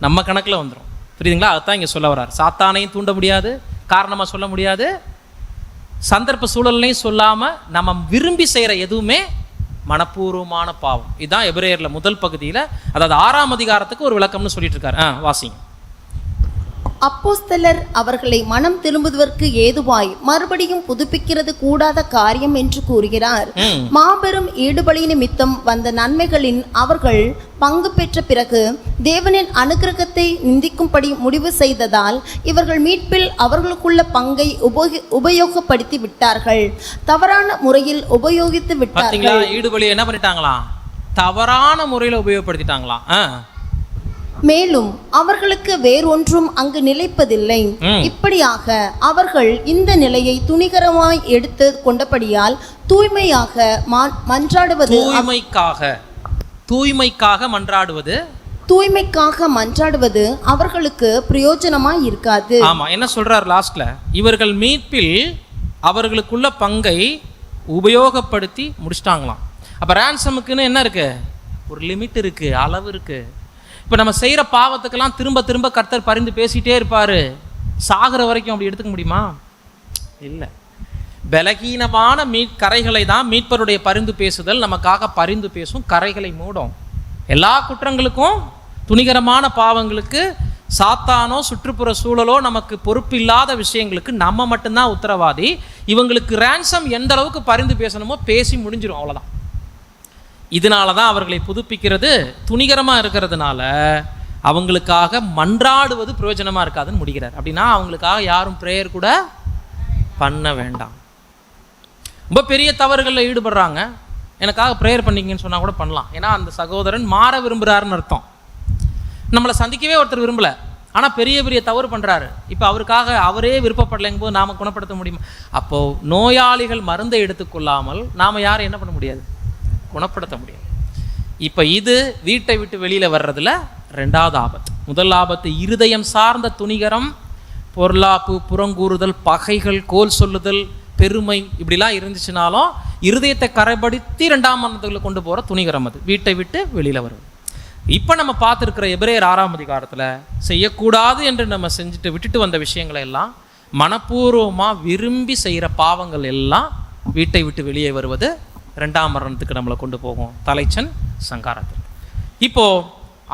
நம்ம கணக்கில் வந்துடும். புரியுதுங்களா? அதுதான் இங்கே சொல்ல வர்றார். சாத்தானையும் தூண்ட முடியாது, காரணமாக சொல்ல முடியாது, சந்தர்ப்ப சூழல்லையும் சொல்லாமல் நம்ம விரும்பி செய்கிற எதுவுமே மனப்பூர்வமான பாவம். இதுதான் எபிரேயரில் முதல் பகுதியில், அதாவது 6ஆம் அதிகாரத்துக்கு ஒரு விளக்கம்னு சொல்லிட்டு இருக்காரு. வாசிங்க. அப்போஸ்தலர் அவர்களை மனம் திரும்புவதற்கு ஏதுவாய் மறுபடியும் புதுப்பிக்கிறது கூடாத காரியம் என்று கூறுகிறார். மாபெரும் ஈடுபலி நிமித்தம் வந்த நன்மைகளின் அவர்கள் பங்கு பெற்ற பிறகு தேவனின் அனுக்கிரகத்தை நிந்திக்கும்படி முடிவு செய்ததால் இவர்கள் மீட்பில் அவர்களுக்குள்ள பங்கை உபயோகப்படுத்தி விட்டார்கள், தவறான முறையில் உபயோகித்து விட்டார்கள். ஈடுபலி என்ன பண்ணிட்டாங்களாம்? தவறான முறையில் உபயோகப்படுத்திட்டாங்களாம். மேலும் அவர்களுக்கு வேறொன்றும் அங்கு நிலைப்பதில்லை. இப்படியாக அவர்கள் இந்த நிலையை துணிகரமாய் எடுத்து கொண்டபடியால் தூய்மையாக மன்றாடுவது அவர்களுக்கு பிரயோஜனமாய் இருக்காது. ஆமா, என்ன சொல்றார் லாஸ்ட்ல? இவர்கள் மீட்பில் அவர்களுக்குள்ள பங்கை உபயோகப்படுத்தி முடிச்சிட்டாங்களாம். அப்ப ரான்சமுக்குன்னு என்ன இருக்கு? ஒரு லிமிட் இருக்கு, அளவு இருக்கு. இப்போ நம்ம செய்கிற பாவத்துக்கெல்லாம் திரும்ப திரும்ப கர்த்தர் பரிந்து பேசிகிட்டே இருப்பார். சாகிற வரைக்கும் அப்படி எடுத்துக்க முடியுமா? இல்லை. பலகீனமான கரைகளை தான் மீட்பருடைய பரிந்து பேசுதல் நமக்காக பரிந்து பேசும், கரைகளை மூடும். எல்லா குற்றங்களுக்கும், துணிகரமான பாவங்களுக்கு சாத்தானோ சுற்றுப்புற சூழலோ நமக்கு பொறுப்பு இல்லாத விஷயங்களுக்கு நம்ம மட்டும்தான் உத்தரவாதி. இவங்களுக்கு ரேன்சம் எந்த அளவுக்கு பரிந்து பேசணுமோ பேசி முடிஞ்சிடும், அவ்வளோதான். இதனால தான் அவர்களை புதுப்பிக்கிறது துணிகரமாக இருக்கிறதுனால அவங்களுக்காக மன்றாடுவது பிரயோஜனமாக இருக்காதுன்னு முடிக்கிறார். அப்படின்னா அவங்களுக்காக யாரும் ப்ரேயர் கூட பண்ண வேண்டாம். ரொம்ப பெரிய தவறுகளில் ஈடுபடுறாங்க, எனக்காக ப்ரேயர் பண்ணிங்கன்னு சொன்னால் கூட பண்ணலாம். ஏன்னா அந்த சகோதரன் மாற விரும்புகிறாருன்னு அர்த்தம். நம்மளை சந்திக்கவே ஒருத்தர் விரும்பலை, ஆனால் பெரிய பெரிய தவறு பண்ணுறாரு. இப்போ அவருக்காக அவரே விருப்பப்படலைங்கும் போது நாம் குணப்படுத்த முடியுமா? அப்போது நோயாளிகள் மருந்தை எடுத்துக்கொள்ளாமல் நாம் யாரும் என்ன பண்ண முடியாது? குணப்படுத்த முடியும். இப்போ இது வீட்டை விட்டு வெளியில் வர்றதுல 2வது ஆபத்து. முதல் ஆபத்து இருதயம் சார்ந்த துணிகரம், பொருளாப்பு, புறங்கூறுதல், பகைகள், கோல் சொல்லுதல், பெருமை இப்படிலாம் இருந்துச்சுனாலும் இருதயத்தை கரைப்படுத்தி 2ஆம் மரணத்துக்குள்ள கொண்டு போகிற துணிகரம் அது வீட்டை விட்டு வெளியில் வருது. இப்போ நம்ம பார்த்துருக்கிற எபிரேயர் 6ஆம் அதிகாரத்தில் செய்யக்கூடாது என்று நம்ம செஞ்சுட்டு விட்டுட்டு வந்த விஷயங்களை எல்லாம் மனப்பூர்வமாக விரும்பி செய்கிற பாவங்கள் எல்லாம் வீட்டை விட்டு வெளியே வருவது 2ஆம் மரணத்துக்கு நம்மளை கொண்டு போகும், தலைச்சன் சங்காரத்துக்கு. இப்போது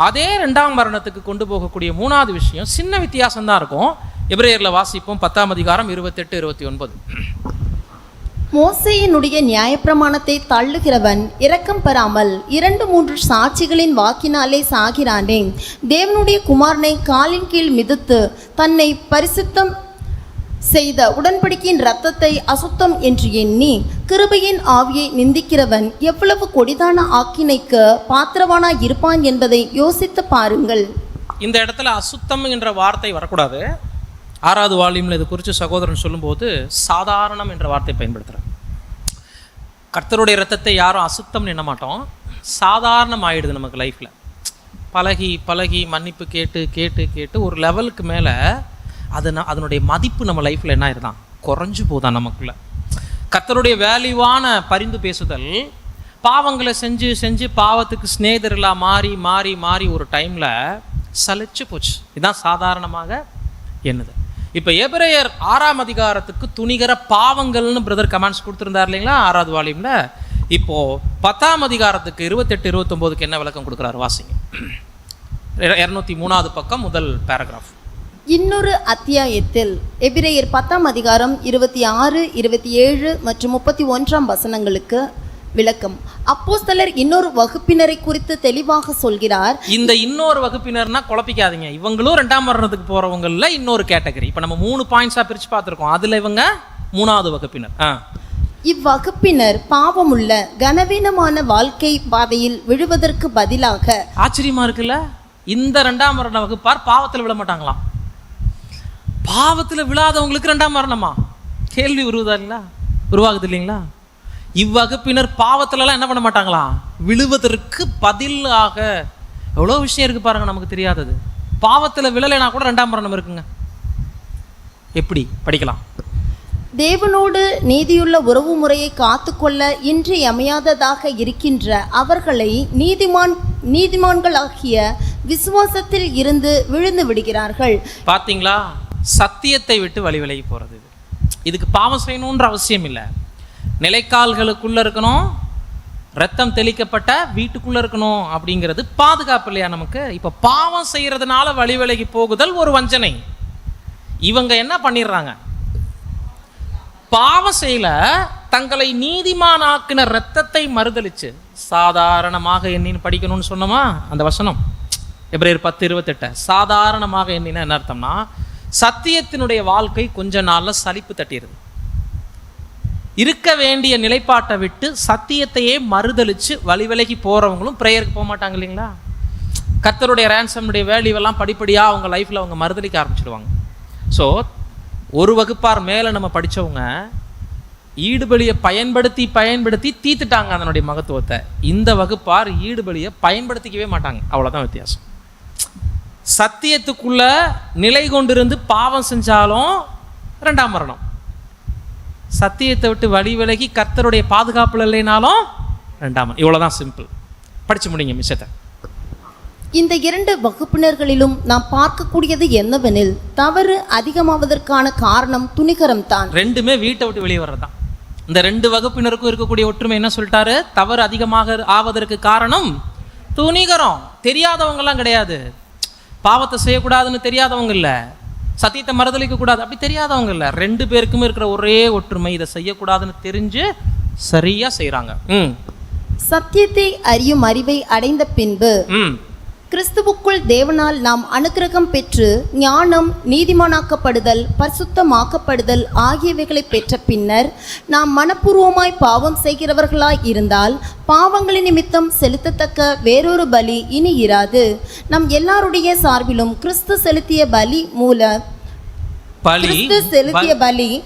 அதே 2ஆம் மரணத்துக்கு கொண்டு போகக்கூடிய 3வது விஷயம் சின்ன வித்தியாசம்தான் இருக்கும். எபிரேயரில் வாசிப்போம் 10ஆம் அதிகாரம் 28-29. மோசேயினுடைய நியாயப்பிரமாணத்தை தள்ளுகிறவன் இரக்கம் பெறாமல் 2-3 சாட்சிகளின் வாக்கினாலே சாகிறானே. தேவனுடைய குமாரனை காலின் கீழ் மிதித்து தன்னை பரிசுத்தம் செய்த உடன்படிக்கையின் இரத்தத்தை அசுத்தம் என்று எண்ணி கிருபையின் ஆவியை நிந்திக்கிறவன் எவ்வளவு கொடிதான ஆக்கினைக்கு பாத்திரவானாய் இருப்பான் என்பதை யோசித்து பாருங்கள். இந்த இடத்துல அசுத்தம் என்ற வார்த்தை வரக்கூடாது. 6வது வால்யூமில் இது குறித்து சகோதரன் சொல்லும்போது சாதாரணம் என்ற வார்த்தை பயன்படுத்துகிறார். கர்த்தருடைய இரத்தத்தை யாரும் அசுத்தம் எண்ண மாட்டோம், சாதாரணம் ஆகிடுது நமக்கு லைஃப்பில். பழகி பழகி மன்னிப்பு கேட்டு கேட்டு கேட்டு ஒரு லெவலுக்கு மேலே அதனுடைய மதிப்பு நம்ம லைஃப்பில் என்ன ஆயிருதான்? குறைஞ்சு போதான் நமக்குள்ள. கர்த்தருடைய வேல்யூவான பரிந்து பேசுதல் பாவங்களை செஞ்சு செஞ்சு பாவத்துக்கு ஸ்நேகிதர்களாக மாறி மாறி மாறி ஒரு டைமில் சலிச்சு போச்சு. இதுதான் சாதாரணமாக என்னது. இப்போ எபிரேயர் 6ஆம் அதிகாரத்துக்கு துணிகர பாவங்கள்னு பிரதர் கமெண்ட்ஸ் கொடுத்துருந்தார் இல்லைங்களா 6வது வால்யூமில். இப்போது 10ஆம் அதிகாரத்துக்கு 28-29க்கு என்ன விளக்கம் கொடுக்குறாரு வாசிங்க. 203வது பக்கம் முதல் பேராகிராஃப். இன்னொரு அத்தியாயத்தில் எபிரேயர் 10ஆம் அதிகாரம் 26, 27 மற்றும் 31ஆம் வசனங்களுக்கு விளக்கம். அப்போஸ்தலர் இன்னொரு வகுப்பினரை குறித்து தெளிவாக சொல்கிறார். இந்த இன்னொரு வகுப்பினர்னா குழப்பிக்காதீங்க, இவங்களும் 2ஆம் மரணத்துக்கு போறவங்கள இன்னொரு கேட்டகரி. இப்போ நம்ம 3 பாயிண்ட்ஸாக பிரித்து பார்த்துருக்கோம், அதில் இவங்க 3வது வகுப்பினர். இவ்வகுப்பினர் பாவமுள்ள கனவீனமான வாழ்க்கை பாதையில் விழுவதற்கு பதிலாக. ஆச்சரியமா இருக்குல்ல, இந்த 2ஆம் மரண வகுப்பார் பாவத்தில் விழ மாட்டாங்களாம். பாவத்தில் விழாதவங்களுக்கு 2ஆம் மரணமா? கேள்வி உருவாகுது இல்லைங்களா? இவ்வகுப்பினர் பாவத்திலலாம் என்ன பண்ண மாட்டாங்களா? விழுவதற்கு பதிலாக. எவ்வளோ விஷயம் இருக்குது பாருங்கள் நமக்கு தெரியாதது. பாவத்தில் விழலைனா கூட 2ஆம் மரணம் இருக்குங்க. எப்படி படிக்கலாம்? தேவனோடு நீதியுள்ள உறவு முறையை காத்துக்கொள்ள இன்றியமையாததாக இருக்கின்ற அவர்களை நீதிமான்களாகிய விசுவாசத்தில் இருந்து விழுந்து விடுகிறார்கள். பார்த்தீங்களா, சத்தியத்தை விட்டு வழி விலகி போகிறது. இதுக்கு பாவம் செய்யணுன்ற அவசியம் இல்லை. நிலைக்கால்களுக்குள்ளே இருக்கணும், ரத்தம் தெளிக்கப்பட்ட வீட்டுக்குள்ளே இருக்கணும் அப்படிங்கிறது பாதுகாப்பு இல்லையா நமக்கு? இப்போ பாவம் செய்கிறதுனால வழி விலகி போகுதல் ஒரு வஞ்சனை. இவங்க என்ன பண்ணிடுறாங்க, பாவம் செய்யல, தங்களை நீதிமானாக்கின இரத்தத்தை மறுதலிச்சு சாதாரணமாக எண்ணின்னு படிக்கணும்னு சொன்னோமா அந்த வசனம், எபிரேயர் 10:28. சாதாரணமாக எண்ணினா என்ன அர்த்தம்னா, சத்தியத்தினுடைய வாழ்க்கை கொஞ்ச நாள்ல சலிப்பு தட்டிடுது. இருக்க வேண்டிய நிலைப்பாட்டை விட்டு சத்தியத்தையே மறுதலிச்சு வழி விலகி போறவங்களும் பிரேயருக்கு போக மாட்டாங்க இல்லைங்களா? கர்த்தருடைய ரேன்சமுடைய வேல்யூவெல்லாம் படிப்படியாக அவங்க லைஃப்பில் அவங்க மறுதலிக்க ஆரம்பிச்சிடுவாங்க. ஸோ ஒரு வகுப்பார் மேலே நம்ம படித்தவங்க ஈடுபலியை பயன்படுத்தி தீத்துட்டாங்க அதனுடைய மகத்துவத்தை. இந்த வகுப்பார் ஈடுபலியை பயன்படுத்திக்கவே மாட்டாங்க. அவ்வளோதான் வித்தியாசம். சத்தியத்துக்குள்ள நிலை கொண்டிருந்து பாவம் செஞ்சாலும் 2ஆம் மரணம். சத்தியத்தை விட்டு வழி விலகி கர்த்தருடைய பாதுகாப்புல இல்லைனாலும் 2ஆம் மரணம். இவ்வளோதான் சிம்பிள். படிச்சு முடிங்க மிச்சத்தை. இந்த 2 வகுப்பினர்களிலும் நாம் பார்க்கக்கூடியது என்னவெனில், தவறு அதிகமாவதற்கான காரணம் துணிகரம்தான். ரெண்டுமே வீட்டை விட்டு வெளியே வர்றதுதான். இந்த 2 வகுப்பினருக்கும் இருக்கக்கூடிய ஒற்றுமை என்ன சொல்லிட்டாரு? தவறு அதிகமாக ஆவதற்கு காரணம் துணிகரம். தெரியாதவங்கலாம் கிடையாது. பாவத்தை செய்யக்கூடாதுன்னு தெரியாதவங்க இல்லை, சத்தியத்தை மறுதலிக்க கூடாது அப்படி தெரியாதவங்க இல்லை. 2 பேருக்குமே இருக்கிற ஒரே ஒற்றுமை, இதை செய்யக்கூடாதுன்னு தெரிஞ்சு சரியா செய்யறாங்க. சத்தியத்தை அறியும் அறிவை அடைந்த பின்பு கிறிஸ்துவுக்குள் தேவனால் நாம் அனுக்கிரகம் பெற்று ஞானம், நீதிமானாக்கப்படுதல், பரிசுத்தமாக்கப்படுதல் ஆகியவைகளை பெற்ற பின்னர் நாம் மனப்பூர்வமாய் பாவம் செய்கிறவர்களாய் இருந்தால் பாவங்களின் நிமித்தம் செலுத்தத்தக்க வேறொரு பலி இனி இராது. நம் எல்லாருடைய சார்பிலும் கிறிஸ்து செலுத்திய பலி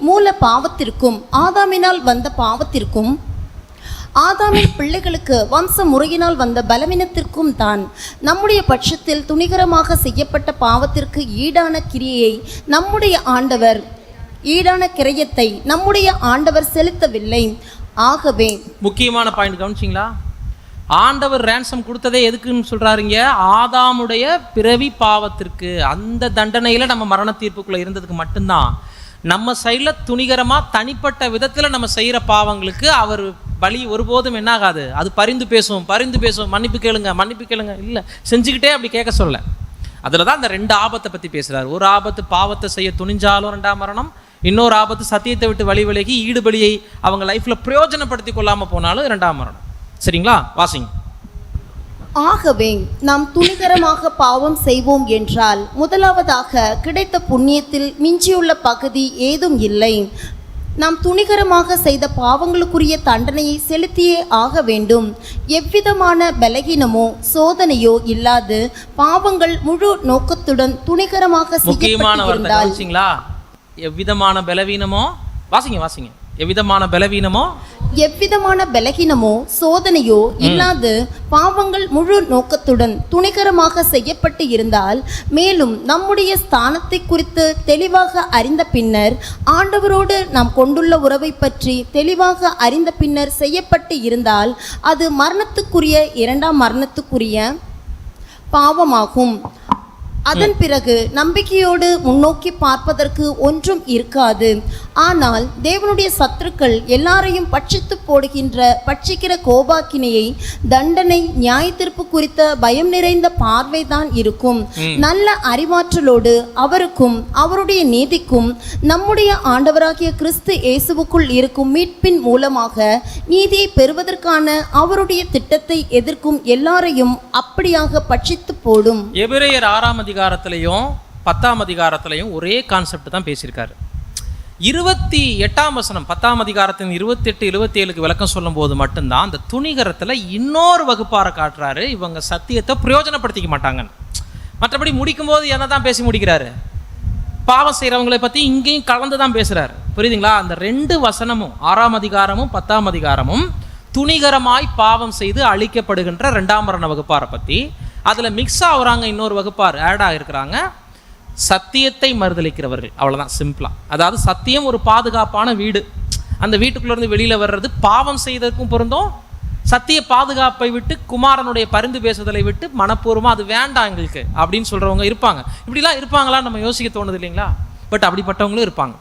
மூல பாவத்திற்கும் ஆதாமினால் வந்த பாவத்திற்கும் ஆதாமின் பிள்ளைகளுக்கு வம்ச முறையினால் வந்த பலவீனத்திற்கும் தான். நம்முடைய பட்சத்தில் துணிகரமாக செய்யப்பட்ட பாவத்திற்கு ஈடான கிரயத்தை நம்முடைய ஆண்டவர் செலுத்தவில்லை. ஆகவே முக்கியமான பாயிண்ட் கவனிச்சிங்களா? ஆண்டவர் ரேன்சம் கொடுத்ததே எதுக்குன்னு சொல்றாருங்க? ஆதாமுடைய பிறவி பாவத்திற்கு. அந்த தண்டனையில நம்ம மரண தீர்ப்புக்குள்ள இருந்ததுக்கு மட்டும்தான். நம்ம சைடில் துணிகரமாக தனிப்பட்ட விதத்தில் நம்ம செய்கிற பாவங்களுக்கு அவர் பலி ஒருபோதும் என்னாகாது, அது பரிந்து பேசும் மன்னிப்பு கேளுங்க இல்லை, செஞ்சுக்கிட்டே அப்படி கேட்க சொல்ல. அதில் தான் அந்த 2 ஆபத்தை பற்றி பேசுகிறார். ஒரு ஆபத்து பாவத்தை செய்ய துணிஞ்சாலும் 2ஆம் மரணம், இன்னொரு ஆபத்து சத்தியத்தை விட்டு வழி விலகி ஈடுபலியை அவங்க லைஃப்பில் பிரயோஜனப்படுத்தி கொள்ளாமல் போனாலும் 2ஆம் மரணம். சரிங்களா? வாசிங்க. ஆகவே நாம் துணிகரமாக பாவம் செய்வோம் என்றால் முதலாவதாக கிடைத்த புண்ணியத்தில் மிஞ்சியுள்ள பகுதி ஏதும் இல்லை. நாம் துணிகரமாக செய்த பாவங்களுக்குரிய தண்டனையை செலுத்தியே ஆக வேண்டும். எவ்விதமான பலகீனமோ சோதனையோ இல்லாது பாவங்கள் முழு நோக்கத்துடன் துணிகரமாக செய்யப்பட்டிருந்தால், எவ்விதமான பலவீனமோ வாசிங்க எவ்விதமான பலகீனமோ சோதனையோ இல்லாது பாவங்கள் முழு நோக்கத்துடன் துணிகரமாக செய்யப்பட்டு இருந்தால், மேலும் நம்முடைய ஸ்தானத்தை குறித்து தெளிவாக அறிந்த பின்னர், ஆண்டவரோடு நாம் கொண்டுள்ள உறவை பற்றி தெளிவாக அறிந்த பின்னர் செய்யப்பட்டு இருந்தால் அது மரணத்துக்குரிய 2ஆம் மரணத்துக்குரிய பாவமாகும். அதன் பிறகு நம்பிக்கையோடு முன்னோக்கி பார்ப்பதற்கு ஒன்றும் இருக்காது. ஆனால் தேவனுடைய சத்துருக்கள் எல்லாரையும் பட்சிக்கிற கோபாக்கினையை, தண்டனை, நியாய தீர்ப்பு குறித்த பயம் நிறைந்த பார்வைதான் இருக்கும். நல்ல அறிவாற்றலோடு அவருக்கும் அவருடைய நீதிக்கும் நம்முடைய ஆண்டவராகிய கிறிஸ்து இயேசுவுக்குள் இருக்கும் மீட்பின் மூலமாக நீதியை பெறுவதற்கான அவருடைய திட்டத்தை எதிர்க்கும் எல்லாரையும் அப்படியாக பட்சித்து போடும். எபிரேயர் 6ஆம் அதிகாரத்திலையும் 10ஆம் அதிகாரத்திலையும் ஒரே கான்செப்ட் தான் பேசியிருக்காரு. 28ஆம் வசனம் 10ஆம் அதிகாரத்தின் 28-27க்கு விளக்கம் சொல்லும் போது மட்டும்தான் அந்த துணிகரத்தில் இன்னொரு வகுப்பாரை காட்டுறாரு. இவங்க சத்தியத்தை பிரயோஜனப்படுத்திக்க மாட்டாங்கன்னு. மற்றபடி முடிக்கும் போது என்ன தான் பேசி முடிக்கிறாரு? பாவம் செய்கிறவங்களை பற்றி இங்கேயும் கலந்து தான் பேசுகிறாரு. புரியுதுங்களா? அந்த 2 வசனமும் 6ஆம் அதிகாரமும் 10ஆம் அதிகாரமும் துணிகரமாய் பாவம் செய்து அழிக்கப்படுகின்ற 2ஆம் மரண வகுப்பாரை பற்றி, அதில் மிக்ஸ் ஆகுறாங்க இன்னொரு வகுப்பார் ஆட் ஆகிருக்கிறாங்க, சத்தியத்தை மறுதலிக்கிறவர்கள். அவ்வளோதான் சிம்பிளாக. அதாவது சத்தியம் ஒரு பாதுகாப்பான வீடு. அந்த வீட்டுக்குள்ளேருந்து வெளியில் வர்றது பாவம் செய்ததற்கும் பொருந்தும், சத்திய பாதுகாப்பை விட்டு குமாரனுடைய பரிந்து பேசுதலை விட்டு மனப்பூர்வமாக அது வேண்டாம் எங்களுக்கு அப்படின்னு சொல்கிறவங்க இருப்பாங்க. இப்படிலாம் இருப்பாங்களா நம்ம யோசிக்க தோணுது இல்லைங்களா? பட் அப்படிப்பட்டவங்களும் இருப்பாங்க.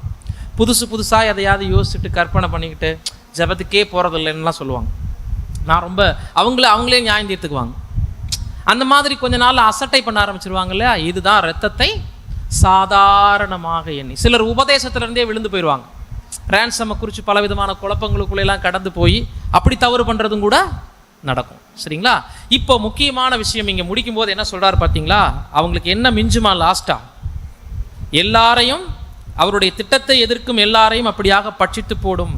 புதுசாக எதையாவது யோசிச்சுட்டு கற்பனை பண்ணிக்கிட்டு ஜெபத்துக்கே போகிறதில்லைன்னுலாம் சொல்லுவாங்க. நான் ரொம்ப அவங்களே நியாயம் தீர்த்துக்குவாங்க. அந்த மாதிரி கொஞ்ச நாள் அசட்டை பண்ண ஆரம்பிச்சிருவாங்க இல்லையா? இதுதான் இரத்தத்தை சாதாரணமாக எண்ணி. சிலர் உபதேசத்திலிருந்தே விழுந்து போயிடுவாங்க. ரேன்சமை குறித்து பலவிதமான குழப்பங்களுக்குள்ளெல்லாம் கடந்து போய் அப்படி தவறு பண்ணுறதும் கூட நடக்கும். சரிங்களா? இப்போ முக்கியமான விஷயம் இங்கே முடிக்கும் போது என்ன சொல்கிறார் பார்த்தீங்களா? அவங்களுக்கு என்ன மிஞ்சுமா லாஸ்ட்டாக? எல்லாரையும், அவருடைய திட்டத்தை எதிர்க்கும் எல்லாரையும் அப்படியாக பட்சித்து போடும்.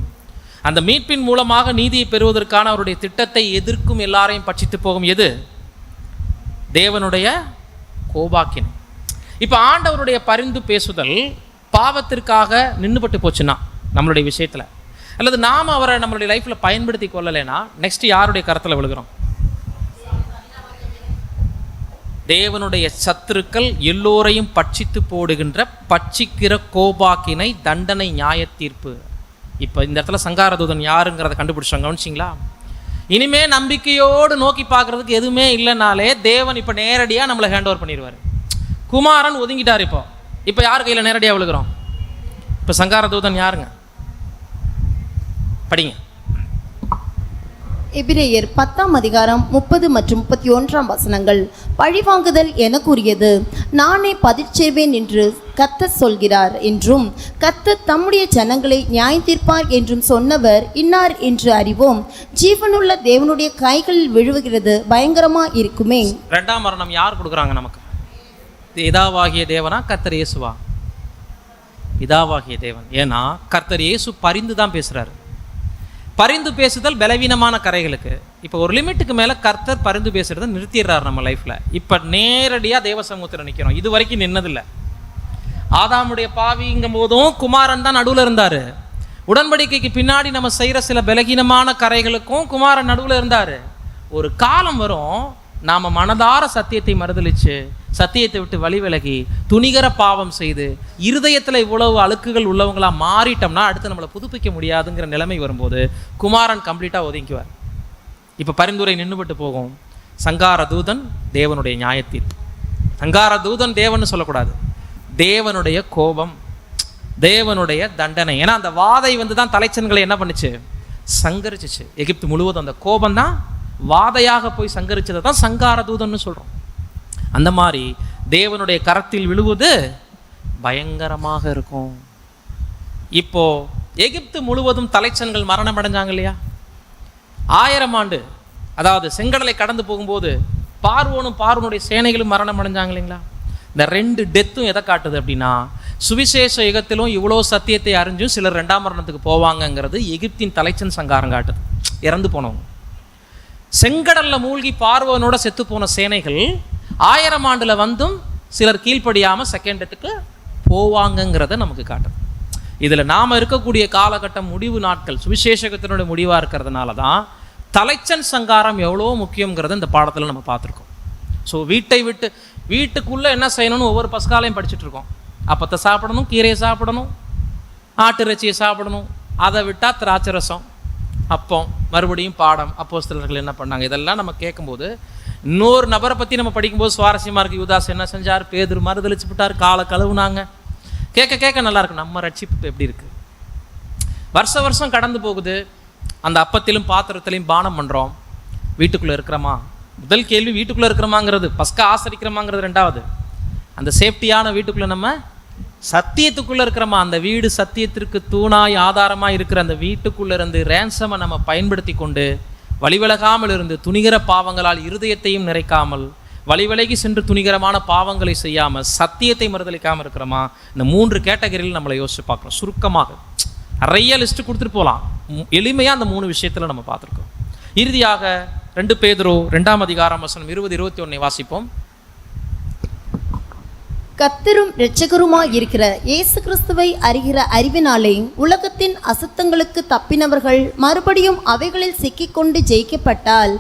அந்த மீட்பின் மூலமாக நீதியை பெறுவதற்கான அவருடைய திட்டத்தை எதிர்க்கும் எல்லாரையும் பட்சித்து போகும். எது? தேவனுடைய கோபாக்கினை. இப்போ ஆண்டவருடைய பரிந்து பேசுதல் பாவத்திற்காக நின்றுபட்டு போச்சுன்னா நம்மளுடைய விஷயத்தில், அல்லது நாம் அவரை நம்மளுடைய லைஃப்பில் பயன்படுத்தி கொள்ளலைன்னா நெக்ஸ்ட் யாருடைய கரத்தில் விழுகிறோம்? தேவனுடைய சத்துருக்கள் எல்லோரையும் பட்சித்து போடுகின்ற பட்சிக்கிற கோபாக்கினை, தண்டனை, நியாய தீர்ப்பு. இப்போ இந்த இடத்துல சங்காரதூதன் யாருங்கிறத கண்டுபிடிச்சாங்க. கவனிச்சிங்களா? இனிமே நம்பிக்கையோடு நோக்கி பார்க்குறதுக்கு எதுவுமே இல்லைனாலே தேவன் இப்போ நேரடியாக நம்மளை ஹேண்ட் ஓவர் பண்ணிடுவார். குமாரன் ஒதுங்கிட்டார். இப்போ யார் கையில் நேரடியாக விழுகிறோம்? இப்போ சங்காரதூதன் யாருங்க? படிங்க. எபிரேயர் 10ஆம் அதிகாரம் 30 மற்றும் 31ஆம் வசனங்கள். பழிவாங்குதல் எனக்குரியது, நானே பதிற்செய்வேன் என்று கர்த்தர் சொல்கிறார் என்றும், கர்த்தர் தம்முடைய ஜனங்களை நியாயம் தீர்ப்பார் என்றும் சொன்னவர் இன்னார் என்று அறிவோம். ஜீவனுள்ள தேவனுடைய கைகளில் விழுவுகிறது பயங்கரமா இருக்குமே. ரெண்டாம் மரணம் யார் கொடுக்குறாங்க நமக்கு? இதாவாகிய தேவனா கர்த்தர் இயேசுவா? இதாவாகிய தேவன். ஏன்னா கர்த்தர் இயேசு பரிந்து தான் பேசுகிறாரு. பரிந்து பேசுதல் பலவீனமான கரைகளுக்கு. இப்போ ஒரு லிமிட்டுக்கு மேலே கர்த்தர் பரிந்து பேசுகிறத நிறுத்திடுறாரு நம்ம லைஃப்பில். இப்போ நேரடியாக தேவ சமூகத்தில் நிற்கிறோம். இது வரைக்கும் நின்னதில்லை. ஆதாமுடைய பாவிங்கும் போதும் குமாரன் தான் நடுவில் இருந்தார். உடன்படிக்கைக்கு பின்னாடி நம்ம செய்கிற சில பலகீனமான கரைகளுக்கும் குமாரன் நடுவில் இருந்தார். ஒரு காலம் வரும், நாம் மனதார சத்தியத்தை மறுதலிச்சு சத்தியத்தை விட்டு வழி விலகி துணிகர பாவம் செய்து இருதயத்தில் இவ்வளவு அழுக்குகள் உள்ளவங்களாக மாறிட்டோம்னா அடுத்து நம்மளை புதுப்பிக்க முடியாதுங்கிற நிலைமை வரும்போது குமாரன் கம்ப்ளீட்டாக ஒதுங்கிக்குவார். இப்போ பரிந்துரை நின்றுபட்டு போகும். சங்கார தூதன் தேவனுடைய நியாயத்தீர்ப்பு. சங்கார தூதன் தேவன் சொல்லக்கூடாது, தேவனுடைய கோபம், தேவனுடைய தண்டனை. ஏன்னா அந்த வாதை தான் தலைச்சன்களை என்ன பண்ணுச்சு? சங்கரிச்சிச்சு. எகிப்து முழுவதும் அந்த கோபம் தான் வாதையாக போய் சங்கரிச்சதை தான் சங்கார தூதன்னு சொல்கிறோம். அந்த மாதிரி தேவனுடைய கரத்தில் விழுவது பயங்கரமாக இருக்கும். இப்போ எகிப்து முழுவதும் தலைச்சன்கள் மரணம் அடைஞ்சாங்க இல்லையா? 1000 ஆண்டு, அதாவது செங்கடலை கடந்து போகும்போது பார்வோனுடைய சேனைகளும் மரணம் அடைஞ்சாங்க இல்லைங்களா? இந்த 2 டெத்தும் எதை காட்டுது அப்படின்னா, சுவிசேஷ யுகத்திலும் இவ்வளோ சத்தியத்தை அறிஞ்சும் சிலர் 2ஆம் மரணத்துக்கு போவாங்கங்கிறது எகிப்தின் தலைச்சன் சங்காரம் காட்டுது. இறந்து போனவங்க. செங்கடலில் மூழ்கி பார்வோனோட செத்து போன சேனைகள் 1000 ஆண்டுல வந்தும் சிலர் கீழ்ப்படியாமல் செகண்ட் டெத்துக்கு போவாங்கங்கிறத நமக்கு காட்டுது. இதில் நாம் இருக்கக்கூடிய காலகட்டம் முடிவு நாட்கள் சுவிசேஷகத்தினுடைய முடிவாக இருக்கிறதுனால தான் தலைச்சன் சங்காரம் எவ்வளோ முக்கியங்கிறத இந்த பாடத்தில் நம்ம பார்த்துருக்கோம். ஸோ வீட்டுக்குள்ளே என்ன செய்யணும்னு ஒவ்வொரு பஸ்காலையும் படிச்சுட்டு இருக்கோம். அப்பத்தை சாப்பிடணும், கீரையை சாப்பிடணும், ஆட்டு இறைச்சியை சாப்பிடணும். அதை விட்டால் திராட்சை ரசம், அப்போ மறுபடியும் பாடம், அப்போஸ்தலர்கள் என்ன பண்ணாங்க, இதெல்லாம் நம்ம கேட்கும்போது இன்னொரு நபரை பற்றி நம்ம படிக்கும்போது சுவாரஸ்யமாக இருக்குது. யூதாஸ் என்ன செஞ்சார், பேதுரு மறுதளிச்சு விட்டார், காலை கழுவுனாங்க. கேட்க நல்லா இருக்கு. நம்ம ரட்சிப்பு எப்படி இருக்குது? வருஷம் கடந்து போகுது. அந்த அப்பத்திலும் பாத்திரத்திலையும் பானம் பண்ணுறோம். வீட்டுக்குள்ளே இருக்கிறோமா? முதல் கேள்வி வீட்டுக்குள்ளே இருக்கிறோமாங்கிறது. பஸ்கா ஆசரிக்கிறோமாங்கிறது ரெண்டாவது. அந்த சேஃப்டியான வீட்டுக்குள்ளே நம்ம சத்தியத்துக்குள்ளே இருக்கிறோமா? அந்த வீடு சத்தியத்திற்கு தூணாய் ஆதாரமாக இருக்கிற அந்த வீட்டுக்குள்ளே இருந்து ரேன்சமை நம்ம பயன்படுத்தி கொண்டு வழிவிலகாமல் இருந்து துணிகர பாவங்களால் இருதயத்தையும் நிறைக்காமல் வழிவிலகி சென்று துணிகரமான பாவங்களை செய்யாமல் சத்தியத்தை மறுதளிக்காமல் இருக்கிறோமா? இந்த 3 கேட்டகரியில் நம்மளை யோசிச்சு பார்க்குறோம். சுருக்கமாக நிறைய லிஸ்ட்டு கொடுத்துட்டு போகலாம். எளிமையாக அந்த 3 விஷயத்தில் நம்ம பார்த்துருக்கோம். இறுதியாக 2 பேதுரு 2ஆம் அதிகாரம் வசனம் 20-21 வாசிப்போம். கர்த்தரும் இரட்சகருமாய் இருக்கிற இயேசு கிறிஸ்துவை அறிகிற அறிவினாலே உலகத்தின் அசுத்தங்களுக்கு தப்பினவர்கள் மறுபடியும் அவைகளில் சிக்கிக்கொண்டு ஜெயிக்கப்பட்டால்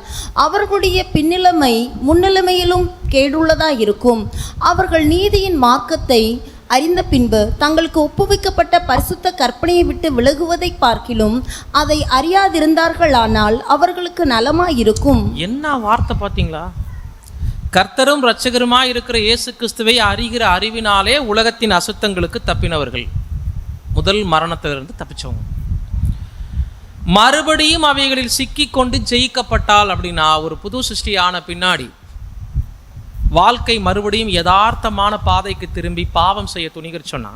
அவர்களுடைய பின்னிலைமை முன்னிலைமையிலும் கேடுள்ளதாய் இருக்கும். அவர்கள் நீதியின் மார்க்கத்தை அறிந்த பின்பு தங்களுக்கு ஒப்புவிக்கப்பட்ட பரிசுத்த கற்பனையை விட்டு விலகுவதை பார்க்கிலும் அதை அறியாதிருந்தார்களானால் அவர்களுக்கு நலமாயிருக்கும். என்ன வார்த்தை பார்த்தீங்களா? கர்த்தரும் இரட்சகருமாய் இருக்கிற இயேசு கிறிஸ்துவை அறிகிற அறிவினாலே உலகத்தின் அசுத்தங்களுக்கு தப்பினவர்கள், முதல் மரணத்திலிருந்து தப்பிச்சவங்க. மறுபடியும் அவைகளில் சிக்கி கொண்டு ஜெயிக்கப்பட்டால் அப்படின்னா, ஒரு புது சிருஷ்டியான பின்னாடி வாழ்க்கை மறுபடியும் யதார்த்தமான பாதைக்கு திரும்பி பாவம் செய்ய துணிகர் சொன்னா,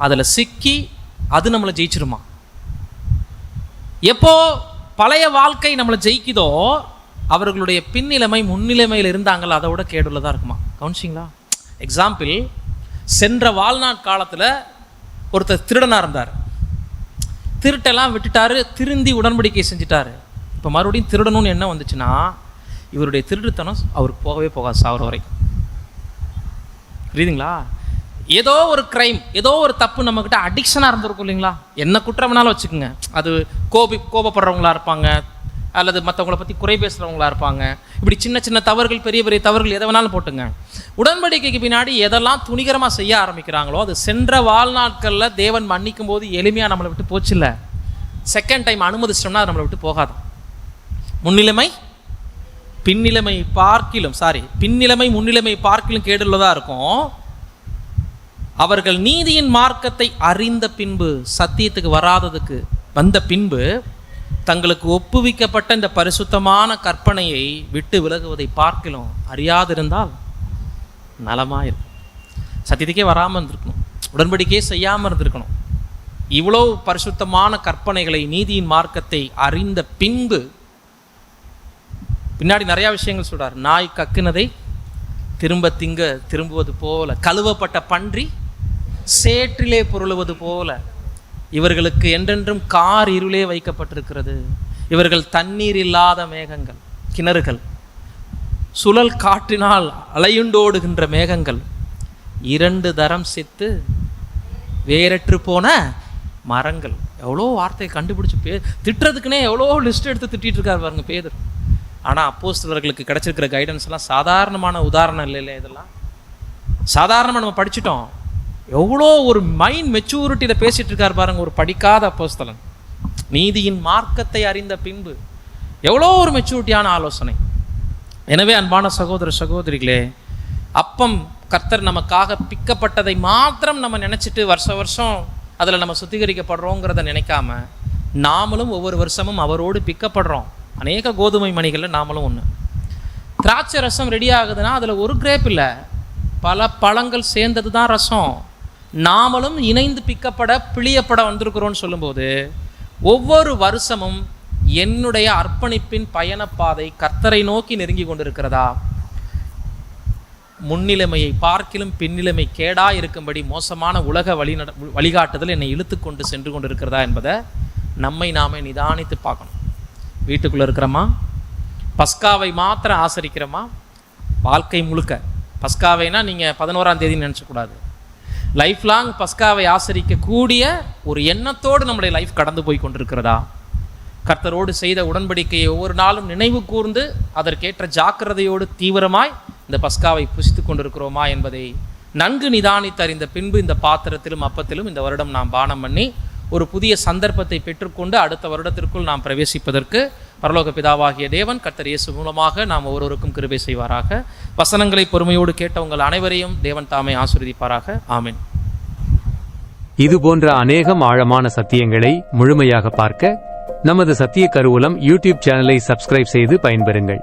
அதில் சிக்கி அது நம்மளை ஜெயிச்சிருமா? எப்போ பழைய வாழ்க்கை நம்மளை ஜெயிக்குதோ அவர்களுடைய பின்னிலைமை முன்னிலைமையில் இருந்தாங்களோ அதை விட கேடுள்ளதாக இருக்குமா? கவனிச்சிங்களா? எக்ஸாம்பிள், சென்ற வாழ்நாள் காலத்தில் ஒருத்தர் திருடனாக இருந்தார். திருட்டெல்லாம் விட்டுட்டாரு, திருந்தி உடன்படிக்கை செஞ்சுட்டாரு. இப்போ மறுபடியும் திருடணும்னு என்ன வந்துச்சுன்னா, இவருடைய திருடுத்தனம் அவருக்கு போகவே போகாது சாவர வரைக்கும். புரியுதுங்களா? ஏதோ ஒரு கிரைம், ஏதோ ஒரு தப்பு நம்மக்கிட்ட அடிக்ஷனாக இருந்திருக்கும் இல்லைங்களா? என்ன குற்றம் வேணாலும் வச்சுக்கோங்க. அது கோபப்படுறவங்களா இருப்பாங்க, அல்லது மற்றவங்களை பற்றி குறை பேசுகிறவங்களா இருப்பாங்க. இப்படி சின்ன சின்ன தவறுகள், பெரிய பெரிய தவறுகள் எதை வேணாலும் போட்டுங்க. உடன்படிக்கைக்கு பின்னாடி எதெல்லாம் துணிகரமாக செய்ய ஆரம்பிக்கிறாங்களோ அது சென்ற வாழ்நாட்களில் தேவன் மன்னிக்கும் போது எளிமையாக நம்மளை விட்டு போச்சு. இல்லை, செகண்ட் டைம் அனுமதிச்சிட்டோம்னா அது நம்மளை விட்டு போகாது. முன்னிலைமை பின்னிலைமை பார்க்கிலும் பின்னிலைமை முன்னிலைமை பார்க்கிலும் கேடுள்ளதாக இருக்கும். அவர்கள் நீதியின் மார்க்கத்தை அறிந்த பின்பு, சத்தியத்துக்கு வராததுக்கு வந்த பின்பு, தங்களுக்கு ஒப்புவிக்கப்பட்ட இந்த பரிசுத்தமான கற்பனையை விட்டு விலகுவதை பார்க்கலாம் அறியாதிருந்தால் நலமாயிருக்கும். சத்தியத்துக்கே வராமல் இருந்திருக்கணும், உடன்படிக்கையே செய்யாமல் இருந்திருக்கணும். இவ்வளோ பரிசுத்தமான கற்பனைகளை, நீதியின் மார்க்கத்தை அறிந்த பின்பு, பின்னாடி நிறையா விஷயங்கள் சொல்கிறார். நாய் கக்குனதை திரும்ப திங்க திரும்புவது போல, கழுவப்பட்ட பன்றி சேற்றிலே பொருளுவது போல இவர்களுக்கு என்றென்றும் கார் இருளே வைக்கப்பட்டிருக்கிறது. இவர்கள் தண்ணீர் இல்லாத மேகங்கள், கிணறுகள், சுழல் காற்றினால் அலையுண்டோடுகின்ற மேகங்கள், 2 தரம் செத்து வேறற்று போன மரங்கள். எவ்வளோ வார்த்தையை கண்டுபிடிச்சி திட்டுறதுக்குன்னே எவ்வளோ லிஸ்ட் எடுத்து திட்டிகிட்டு இருக்காரு பாருங்க பேதர். ஆனால் அப்போஸ்தலர்களுக்கு கிடைச்சிருக்கிற கைடன்ஸ் எல்லாம் சாதாரணமான உதாரணம் இல்லை. இதெல்லாம் சாதாரணமாக நம்ம படிச்சுட்டோம். எவ்வளோ ஒரு மைண்ட் மெச்சூரிட்டியில் பேசிகிட்டு இருக்கார் பாருங்க ஒரு படிக்காத அப்போஸ்தலன். நீதியின் மார்க்கத்தை அறிந்த பின்பு எவ்வளோ ஒரு மெச்சூரிட்டியான ஆலோசனை. எனவே அன்பான சகோதர சகோதரிகளே, அப்பம் கர்த்தர் நமக்காக பிக்கப்பட்டதை மாத்திரம் நம்ம நினச்சிட்டு வருஷம் அதில் நம்ம சுத்திகரிக்கப்படுறோங்கிறத நினைக்காம, நாமளும் ஒவ்வொரு வருஷமும் அவரோடு பிக்கப்படுறோம். அநேக கோதுமை மணிகளில் நாமளும் ஒன்று. திராட்சை ரசம் ரெடி ஆகுதுன்னா அதில் ஒரு கிரேப் இல்லை, பல பழங்கள் சேர்ந்தது தான் ரசம். நாமளும் இணைந்து பிக்கப்பட பிழியப்பட வந்திருக்கிறோன்னு சொல்லும்போது, ஒவ்வொரு வருஷமும் என்னுடைய அர்ப்பணிப்பின் பயணப்பாதை கர்த்தரை நோக்கி நெருங்கி கொண்டிருக்கிறதா? முன்னிலைமையை பார்க்கிலும் பின்னிலைமை கேடா இருக்கும்படி மோசமான உலக வழிகாட்டுதல் என்னை இழுத்து கொண்டு சென்று கொண்டிருக்கிறதா என்பதை நம்மை நாமே நிதானித்து பார்க்கணும். வீட்டுக்குள்ளே இருக்கிறோமா? பஸ்காவை மாத்திரம் ஆசரிக்கிறோமா? வாழ்க்கை முழுக்க பஸ்காவைனா நீங்கள் 11ஆம் தேதி நினச்சக்கூடாது. லைஃப் லாங் பஸ்காவை ஆசரிக்கக்கூடிய ஒரு எண்ணத்தோடு நம்முடைய லைஃப் கடந்து போய் கொண்டிருக்கிறதா? கர்த்தரோடு செய்த உடன்படிக்கையை ஒவ்வொரு நாளும் நினைவு கூர்ந்து அதற்கேற்ற ஜாக்கிரதையோடு தீவிரமாய் இந்த பஸ்காவை புசித்து கொண்டிருக்கிறோமா என்பதை நன்கு நிதானித்து அறிந்த பின்பு இந்த பாத்திரத்திலும் அப்பத்திலும் இந்த வருடம் நாம் பானம் பண்ணி ஒரு புதிய சந்தர்ப்பத்தை பெற்றுக்கொண்டு அடுத்த வருடத்திற்குள் நாம் பிரவேசிப்பதற்கு பரலோக பிதாவாகிய தேவன் கர்த்தர் இயேசு மூலமாக நாம் ஒவ்வொருவருக்கும் கிருபை செய்வாராக. வசனங்களை பொறுமையோடு கேட்ட உங்கள் அனைவரையும் தேவன் தாமே ஆசீர்வதிப்பாராக. ஆமென். இது போன்ற அநேகம் ஆழமான சத்தியங்களை முழுமையாக பார்க்க நமது சத்திய கருவூலம் யூடியூப் சேனலை சப்ஸ்கிரைப் செய்து பயன்பெறுங்கள்.